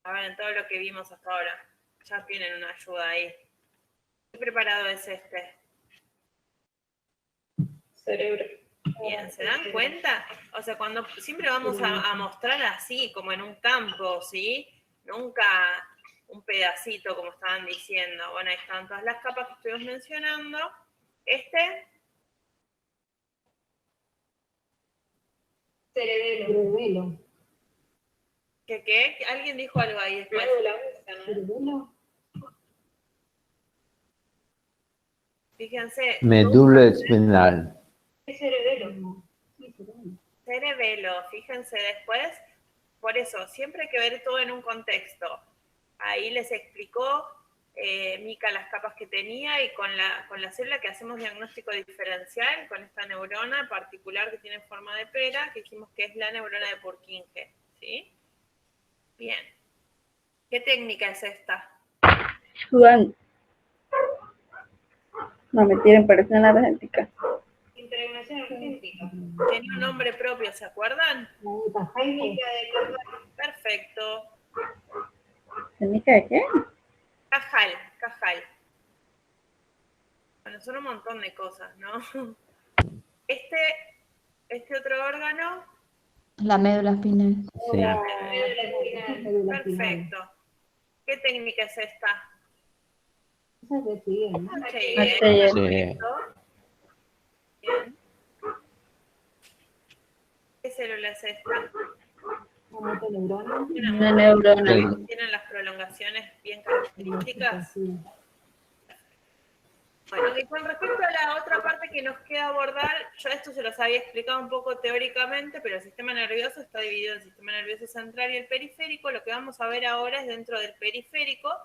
[SPEAKER 9] A ver, en todo lo que vimos hasta ahora. Ya tienen una ayuda ahí. ¿Qué preparado es este?
[SPEAKER 3] Cerebro.
[SPEAKER 9] Bien, ¿se dan cuenta? O sea, cuando siempre vamos a mostrar así, como en un campo, ¿sí? Nunca un pedacito, como estaban diciendo. Bueno, ahí están todas las capas que estuvimos mencionando.
[SPEAKER 3] Cerebelo.
[SPEAKER 9] ¿Qué? ¿Alguien dijo algo ahí después?
[SPEAKER 3] Cerebelo.
[SPEAKER 9] Fíjense.
[SPEAKER 11] Médula espinal.
[SPEAKER 3] Cerebelo.
[SPEAKER 9] Cerebelo, fíjense después. Por eso, siempre hay que ver todo en un contexto. Ahí les explicó Mica las capas que tenía y con la célula que hacemos diagnóstico diferencial, con esta neurona particular que tiene forma de pera, que dijimos que es la neurona de Purkinje, ¿sí? Bien. ¿Qué técnica es esta?
[SPEAKER 3] Sudán. No me tienen, parece una argentina.
[SPEAKER 9] Integración argentina. Tiene un nombre propio, ¿se acuerdan? Perfecto.
[SPEAKER 3] ¿Técnica de qué?
[SPEAKER 9] Cajal. Bueno, son un montón de cosas, ¿no? Este otro órgano.
[SPEAKER 6] La médula espinal.
[SPEAKER 11] Sí.
[SPEAKER 9] Perfecto. ¿Qué técnica es esta?
[SPEAKER 11] Sí.
[SPEAKER 9] Perfecto. Bien. ¿Qué célula es esta?
[SPEAKER 3] Una neurona.
[SPEAKER 9] ¿Tienen las prolongaciones bien características? Bueno, y con respecto a la otra parte que nos queda abordar, yo esto se los había explicado un poco teóricamente, pero el sistema nervioso está dividido en el sistema nervioso central y el periférico. Lo que vamos a ver ahora es dentro del periférico,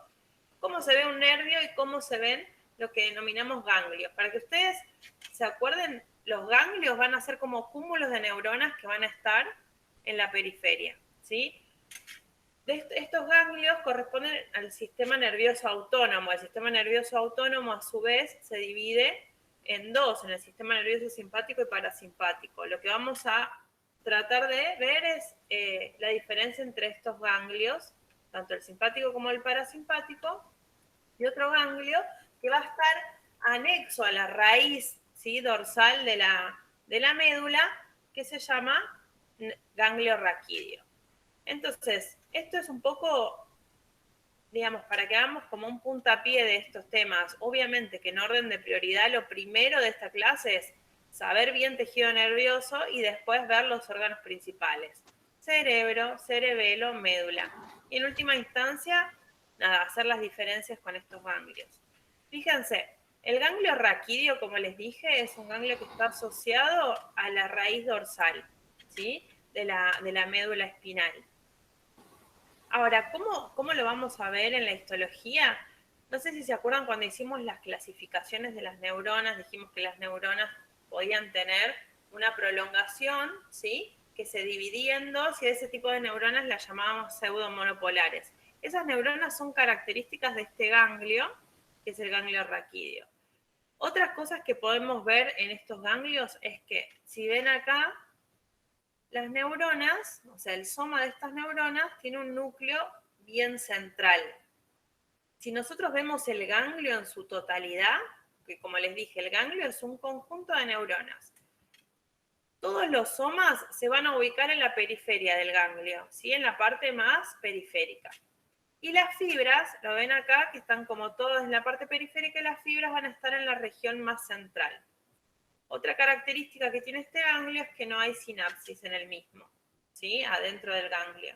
[SPEAKER 9] cómo se ve un nervio y cómo se ven lo que denominamos ganglios. Para que ustedes se acuerden, los ganglios van a ser como cúmulos de neuronas que van a estar en la periferia, ¿sí? Estos ganglios corresponden al sistema nervioso autónomo. El sistema nervioso autónomo, a su vez, se divide en dos, en el sistema nervioso simpático y parasimpático. Lo que vamos a tratar de ver es la diferencia entre estos ganglios, tanto el simpático como el parasimpático, y otro ganglio que va a estar anexo a la raíz, ¿sí?, dorsal de la médula, que se llama ganglio raquídeo. Entonces, esto es un poco, digamos, para que hagamos como un puntapié de estos temas. Obviamente que en orden de prioridad lo primero de esta clase es saber bien tejido nervioso y después ver los órganos principales. Cerebro, cerebelo, médula. Y en última instancia, nada, hacer las diferencias con estos ganglios. Fíjense, el ganglio raquídeo, como les dije, es un ganglio que está asociado a la raíz dorsal, ¿sí?, de la médula espinal. Ahora, ¿cómo lo vamos a ver en la histología? No sé si se acuerdan cuando hicimos las clasificaciones de las neuronas, dijimos que las neuronas podían tener una prolongación, ¿sí?, que se dividía en dos, y a ese tipo de neuronas las llamábamos pseudomonopolares. Esas neuronas son características de este ganglio, que es el ganglio raquídeo. Otras cosas que podemos ver en estos ganglios es que, si ven acá, las neuronas, o sea, el soma de estas neuronas tiene un núcleo bien central. Si nosotros vemos el ganglio en su totalidad, que como les dije, el ganglio es un conjunto de neuronas. Todos los somas se van a ubicar en la periferia del ganglio, ¿sí?, en la parte más periférica. Y las fibras, lo ven acá, que están como todas en la parte periférica, y las fibras van a estar en la región más central. Otra característica que tiene este ganglio es que no hay sinapsis en el mismo, ¿sí?, adentro del ganglio.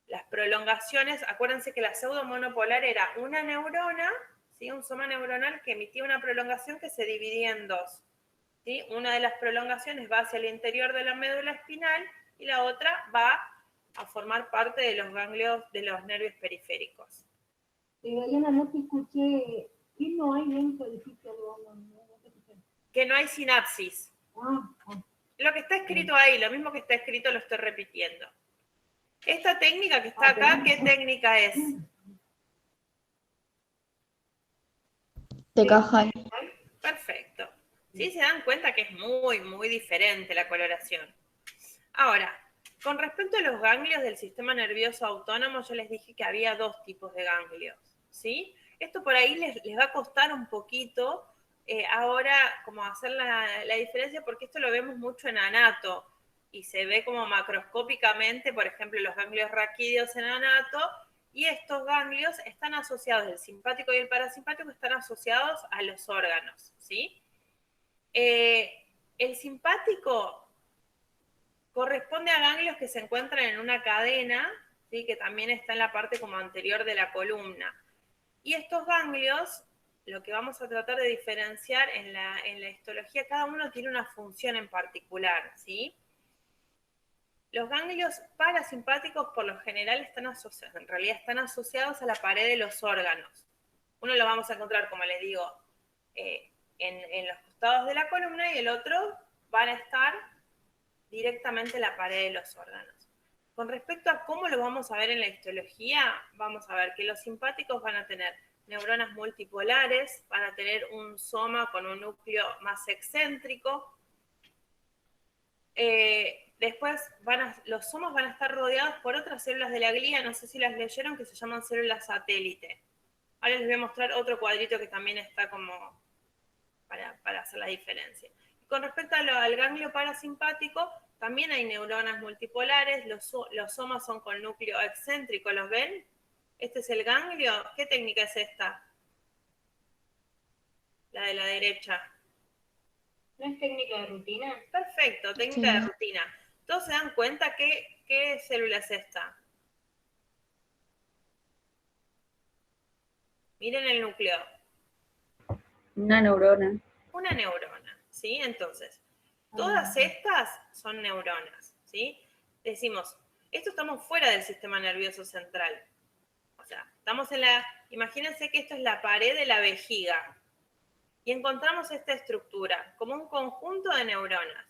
[SPEAKER 9] Las prolongaciones, acuérdense que la pseudomonopolar era una neurona, ¿sí?, un soma neuronal que emitía una prolongación que se dividía en dos, ¿sí? Una de las prolongaciones va hacia el interior de la médula espinal y la otra va a formar parte de los ganglios de los nervios periféricos.
[SPEAKER 8] Diana, no te escuché. ¿Qué no hay dentro del sitio?
[SPEAKER 9] Que no hay sinapsis. Lo que está escrito ahí, lo mismo que está escrito, lo estoy repitiendo. Esta técnica que está acá, ¿qué técnica es?
[SPEAKER 6] De Cajal.
[SPEAKER 9] Perfecto. ¿Sí? Se dan cuenta que es muy, muy diferente la coloración. Ahora, con respecto a los ganglios del sistema nervioso autónomo, yo les dije que había dos tipos de ganglios, ¿sí? Esto por ahí les va a costar un poquito ahora como hacer la diferencia, porque esto lo vemos mucho en anato y se ve como macroscópicamente, por ejemplo, los ganglios raquídeos en anato, y estos ganglios están asociados, el simpático y el parasimpático están asociados a los órganos, ¿sí? El simpático corresponde a ganglios que se encuentran en una cadena, ¿sí?, que también está en la parte como anterior de la columna. Y estos ganglios, lo que vamos a tratar de diferenciar en la histología, cada uno tiene una función en particular, ¿sí? Los ganglios parasimpáticos por lo general están asociados, en realidad están asociados a la pared de los órganos. Uno lo vamos a encontrar, como les digo, en los costados de la columna, y el otro van a estar directamente en la pared de los órganos. Con respecto a cómo lo vamos a ver en la histología, vamos a ver que los simpáticos van a tener neuronas multipolares, van a tener un soma con un núcleo más excéntrico. Después los somas van a estar rodeados por otras células de la glía, no sé si las leyeron, que se llaman células satélite. Ahora les voy a mostrar otro cuadrito que también está como para hacer la diferencia. Y con respecto al ganglio parasimpático, también hay neuronas multipolares, los somas son con núcleo excéntrico, ¿los ven? Este es el ganglio. ¿Qué técnica es esta? La de la derecha.
[SPEAKER 12] ¿No es técnica de rutina?
[SPEAKER 9] Perfecto, técnica de rutina. Todos se dan cuenta qué célula es esta. Miren el núcleo.
[SPEAKER 3] Una neurona.
[SPEAKER 9] Una neurona, ¿sí? Entonces, todas estas son neuronas, ¿sí? Decimos, esto estamos fuera del sistema nervioso central. O sea, estamos en imagínense que esto es la pared de la vejiga. Y encontramos esta estructura como un conjunto de neuronas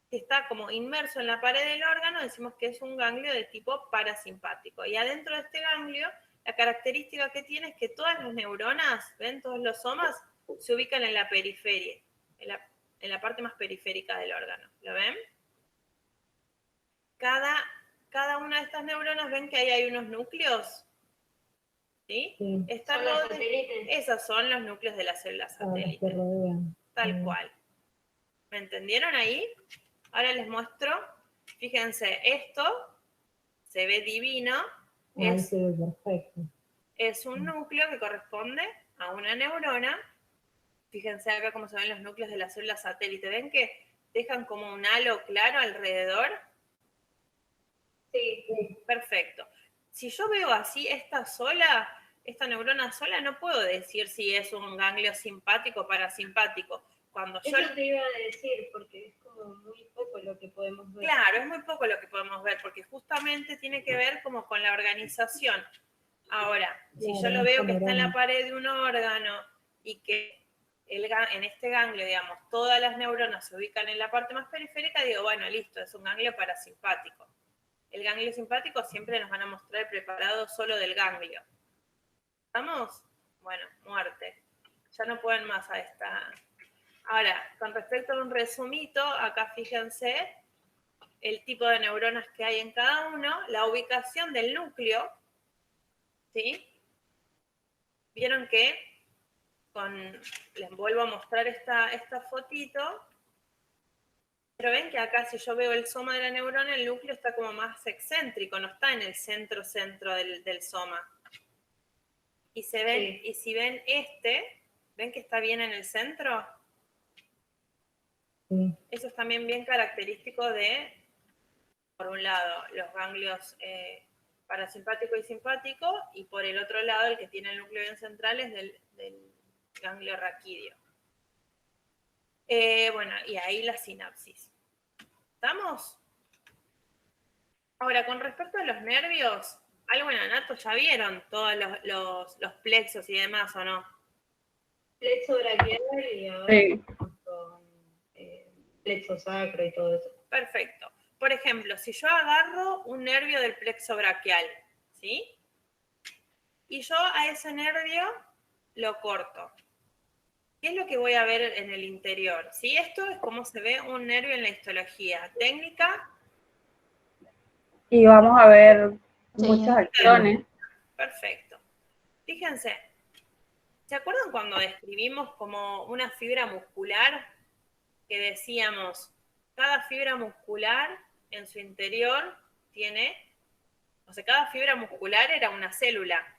[SPEAKER 9] que está como inmerso en la pared del órgano. Decimos que es un ganglio de tipo parasimpático. Y adentro de este ganglio, la característica que tiene es que todas las neuronas, ¿ven? Todos los somas se ubican en la periferia, en la parte más periférica del órgano. ¿Lo ven? Cada una de estas neuronas, ven que ahí hay unos núcleos. ¿Sí?
[SPEAKER 12] Son los satélites.
[SPEAKER 9] Esos son los núcleos de las células satélites. Tal cual. ¿Me entendieron ahí? Ahora les muestro. Fíjense, esto se ve divino.
[SPEAKER 13] Se ve perfecto.
[SPEAKER 9] Es un núcleo que corresponde a una neurona. Fíjense acá cómo se ven los núcleos de las células satélite. ¿Ven que dejan como un halo claro alrededor?
[SPEAKER 12] Sí.
[SPEAKER 9] Perfecto. Si yo veo así esta neurona sola, no puedo decir si es un ganglio simpático o parasimpático.
[SPEAKER 12] Eso te iba a decir, porque es como muy poco lo que podemos ver.
[SPEAKER 9] Claro, es muy poco lo que podemos ver, porque justamente tiene que ver como con la organización. Ahora, si yo lo veo que está en la pared de un órgano y que en este ganglio, digamos, todas las neuronas se ubican en la parte más periférica, digo, bueno, listo, es un ganglio parasimpático. El ganglio simpático siempre nos van a mostrar el preparado solo del ganglio. ¿Estamos? Bueno, muerte. Ya no pueden más a esta. Ahora, con respecto a un resumito, acá fíjense el tipo de neuronas que hay en cada uno, la ubicación del núcleo, ¿sí? Vieron que les vuelvo a mostrar esta fotito, pero ven que acá si yo veo el soma de la neurona, el núcleo está como más excéntrico, no está en el centro del soma. Y si ven ¿ven que está bien en el centro?
[SPEAKER 13] Sí.
[SPEAKER 9] Eso es también bien característico de, por un lado, los ganglios parasimpático y simpático, y por el otro lado, el que tiene el núcleo bien central es del ganglio raquídeo. Bueno, y ahí la sinapsis. ¿Estamos? Ahora, con respecto a los nervios, algo en anato ya vieron, todos los plexos y demás, ¿o no?
[SPEAKER 12] Plexo braquial y ahora con plexo sacro y todo eso.
[SPEAKER 9] Perfecto. Por ejemplo, si yo agarro un nervio del plexo braquial, ¿sí? Y yo a ese nervio lo corto. ¿Qué es lo que voy a ver en el interior? ¿Sí? Esto es como se ve un nervio en la histología. Técnica.
[SPEAKER 3] Y vamos a ver muchas acciones.
[SPEAKER 9] Perfecto. Fíjense, ¿se acuerdan cuando describimos como una fibra muscular? Que decíamos, cada fibra muscular en su interior tiene, cada fibra muscular era una célula,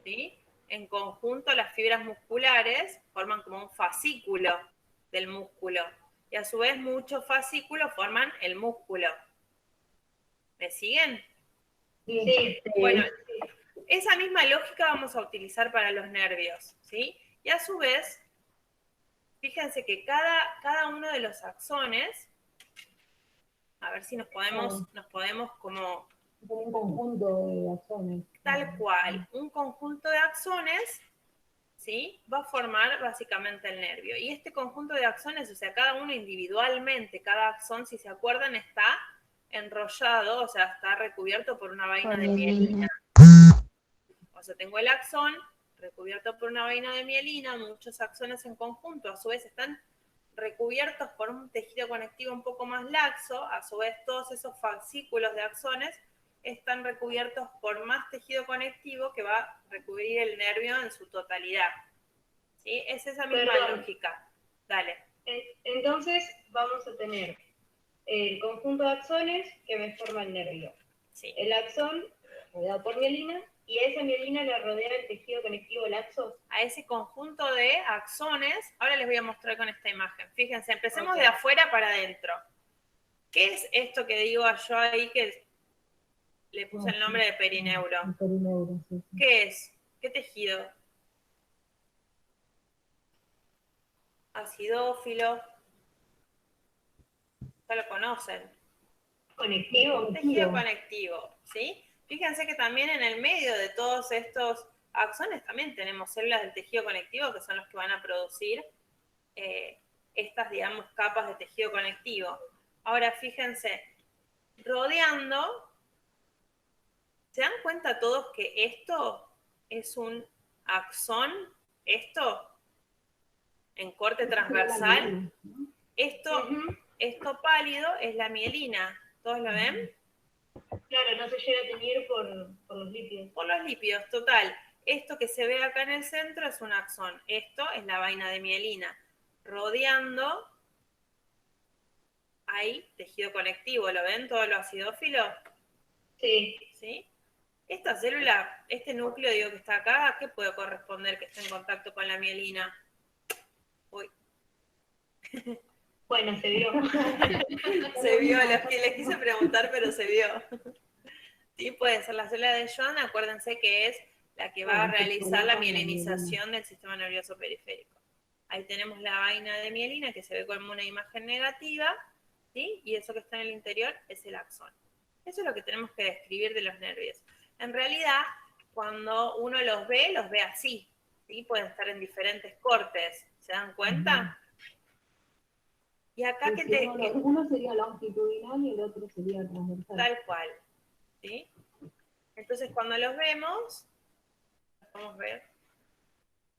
[SPEAKER 9] ¿sí? En conjunto las fibras musculares forman como un fascículo del músculo, y a su vez muchos fascículos forman el músculo. ¿Me siguen?
[SPEAKER 12] Sí.
[SPEAKER 9] Bueno, esa misma lógica vamos a utilizar para los nervios, ¿sí? Y a su vez, fíjense que cada uno de los axones, a ver si nos podemos como...
[SPEAKER 13] Un conjunto de axones.
[SPEAKER 9] Tal cual, un conjunto de axones, ¿sí? Va a formar básicamente el nervio. Y este conjunto de axones, o sea, cada uno individualmente, cada axón, si se acuerdan, está enrollado, o sea, está recubierto por una vaina de mielina. O sea, tengo el axón recubierto por una vaina de mielina, muchos axones en conjunto, a su vez están recubiertos por un tejido conectivo un poco más laxo, a su vez todos esos fascículos de axones están recubiertos por más tejido conectivo que va a recubrir el nervio en su totalidad. ¿Sí? Es esa misma lógica. Dale.
[SPEAKER 12] Entonces vamos a tener el conjunto de axones que me forma el nervio.
[SPEAKER 9] Sí.
[SPEAKER 12] El axón rodeado por mielina, y a esa mielina le rodea el tejido conectivo laxo.
[SPEAKER 9] A ese conjunto de axones, ahora les voy a mostrar con esta imagen. Fíjense, empecemos
[SPEAKER 12] Ok.
[SPEAKER 9] de afuera para adentro. ¿Qué es esto que digo yo ahí que le puse el nombre de perineuro?
[SPEAKER 13] El perineuro, sí, sí.
[SPEAKER 9] ¿Qué es? ¿Qué tejido? Acidófilo. Ya lo conocen.
[SPEAKER 12] Conectivo.
[SPEAKER 9] Tejido conectivo, ¿sí? Fíjense que también en el medio de todos estos axones también tenemos células del tejido conectivo que son los que van a producir estas, digamos, capas de tejido conectivo. Ahora, fíjense, rodeando, ¿se dan cuenta todos que esto es un axón? Esto, en corte transversal. Esto pálido es la mielina. ¿Todos lo ven?
[SPEAKER 12] Claro, no se llega a teñir por los lípidos.
[SPEAKER 9] Por los lípidos, total. Esto que se ve acá en el centro es un axón. Esto es la vaina de mielina. Rodeando hay tejido conectivo. ¿Lo ven? Todo lo acidófilo.
[SPEAKER 12] Sí.
[SPEAKER 9] ¿Sí? Esta célula, este núcleo, digo, que está acá, ¿a qué puede corresponder que esté en contacto con la mielina? Uy.
[SPEAKER 12] Bueno, se vio.
[SPEAKER 9] Se vio, les quise preguntar, pero se vio. Sí, puede ser la célula de Schwann, acuérdense que es la que va a realizar la mielinización del sistema nervioso periférico. Ahí tenemos la vaina de mielina que se ve como una imagen negativa, ¿sí? Y eso que está en el interior es el axón. Eso es lo que tenemos que describir de los nervios. En realidad, cuando uno los ve así, ¿sí? Pueden estar en diferentes cortes, ¿se dan cuenta? Y acá
[SPEAKER 13] Sí, sí, uno sería longitudinal y el otro sería transversal.
[SPEAKER 9] Tal cual, ¿sí? Entonces, cuando los vemos, vamos a ver.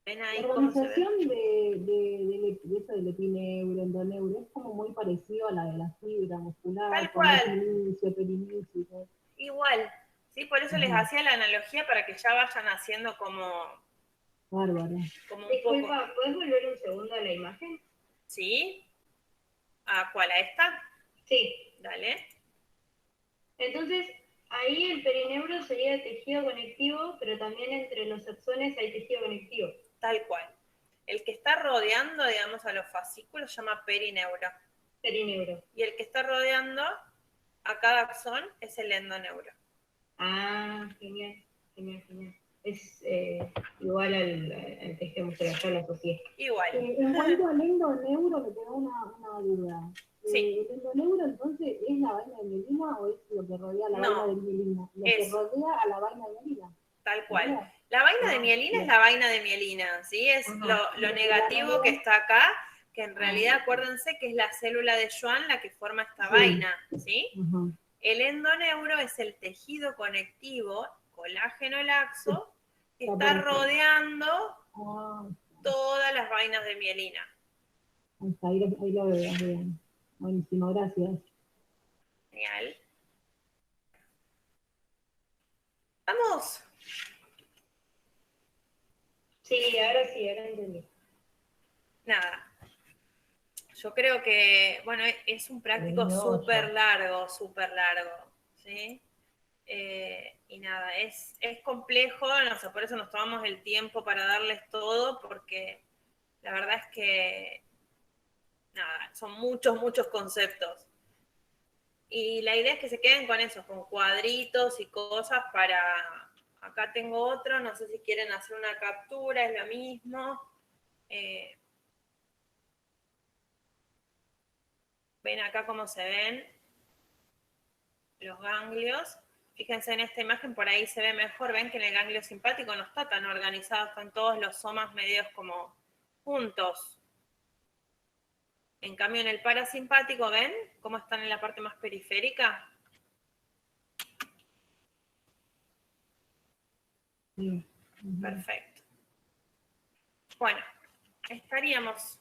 [SPEAKER 9] ¿Ven ahí
[SPEAKER 13] La
[SPEAKER 9] cómo se ve?
[SPEAKER 13] organización de eso del epineuro, endoneuro, es como muy parecido a la de la fibra muscular.
[SPEAKER 9] Tal
[SPEAKER 13] con
[SPEAKER 9] cual.
[SPEAKER 13] epinicio, perinicio y todo.
[SPEAKER 9] Igual, ¿sí? Por eso les hacía la analogía para que ya vayan haciendo como
[SPEAKER 13] Bárbaro.
[SPEAKER 9] un
[SPEAKER 12] Disculpa,
[SPEAKER 9] poco.
[SPEAKER 12] ¿puedes volver un segundo a la imagen?
[SPEAKER 9] ¿Sí? ¿A cuál? ¿A esta?
[SPEAKER 12] Sí.
[SPEAKER 9] Dale.
[SPEAKER 12] Entonces, ahí el perineuro sería tejido conectivo, pero también entre los axones hay tejido conectivo.
[SPEAKER 9] Tal cual. El que está rodeando, digamos, a los fascículos se llama perineuro.
[SPEAKER 12] Perineuro.
[SPEAKER 9] Y el que está rodeando a cada axón es el endoneuro.
[SPEAKER 12] Ah, genial, genial, genial. Es igual al tejido muscular, yo lo asocié.
[SPEAKER 9] Igual.
[SPEAKER 13] En cuanto al endoneuro, me quedó una duda.
[SPEAKER 9] Sí.
[SPEAKER 13] ¿El endoneuro entonces es la vaina de mielina o es lo que rodea a la vaina de mielina? Lo que
[SPEAKER 9] es
[SPEAKER 13] rodea a la vaina de mielina.
[SPEAKER 9] Tal cual. La vaina de mielina es la vaina de mielina, ¿sí? Es lo negativo que está acá, que en realidad acuérdense que es la célula de Schwann la que forma esta vaina, ¿sí? El endoneuro es el tejido conectivo, colágeno laxo, que está rodeando todas las vainas de mielina.
[SPEAKER 13] Ahí lo veo, bien. Buenísimo, gracias.
[SPEAKER 9] Genial. ¿Vamos?
[SPEAKER 12] Sí, ahora entendí.
[SPEAKER 9] Nada. Yo creo que, bueno, es un práctico súper largo, ¿sí? Y nada, es complejo, no sé, por eso nos tomamos el tiempo para darles todo, porque la verdad es que, nada, son muchos conceptos. Y la idea es que se queden con eso, con cuadritos y cosas para... Acá tengo otro, no sé si quieren hacer una captura, es lo mismo. Ven acá cómo se ven los ganglios. Fíjense en esta imagen, por ahí se ve mejor. Ven que en el ganglio simpático no está tan organizado, están todos los somas medios como juntos. En cambio, en el parasimpático, ¿ven cómo están en la parte más periférica? Perfecto. Bueno, estaríamos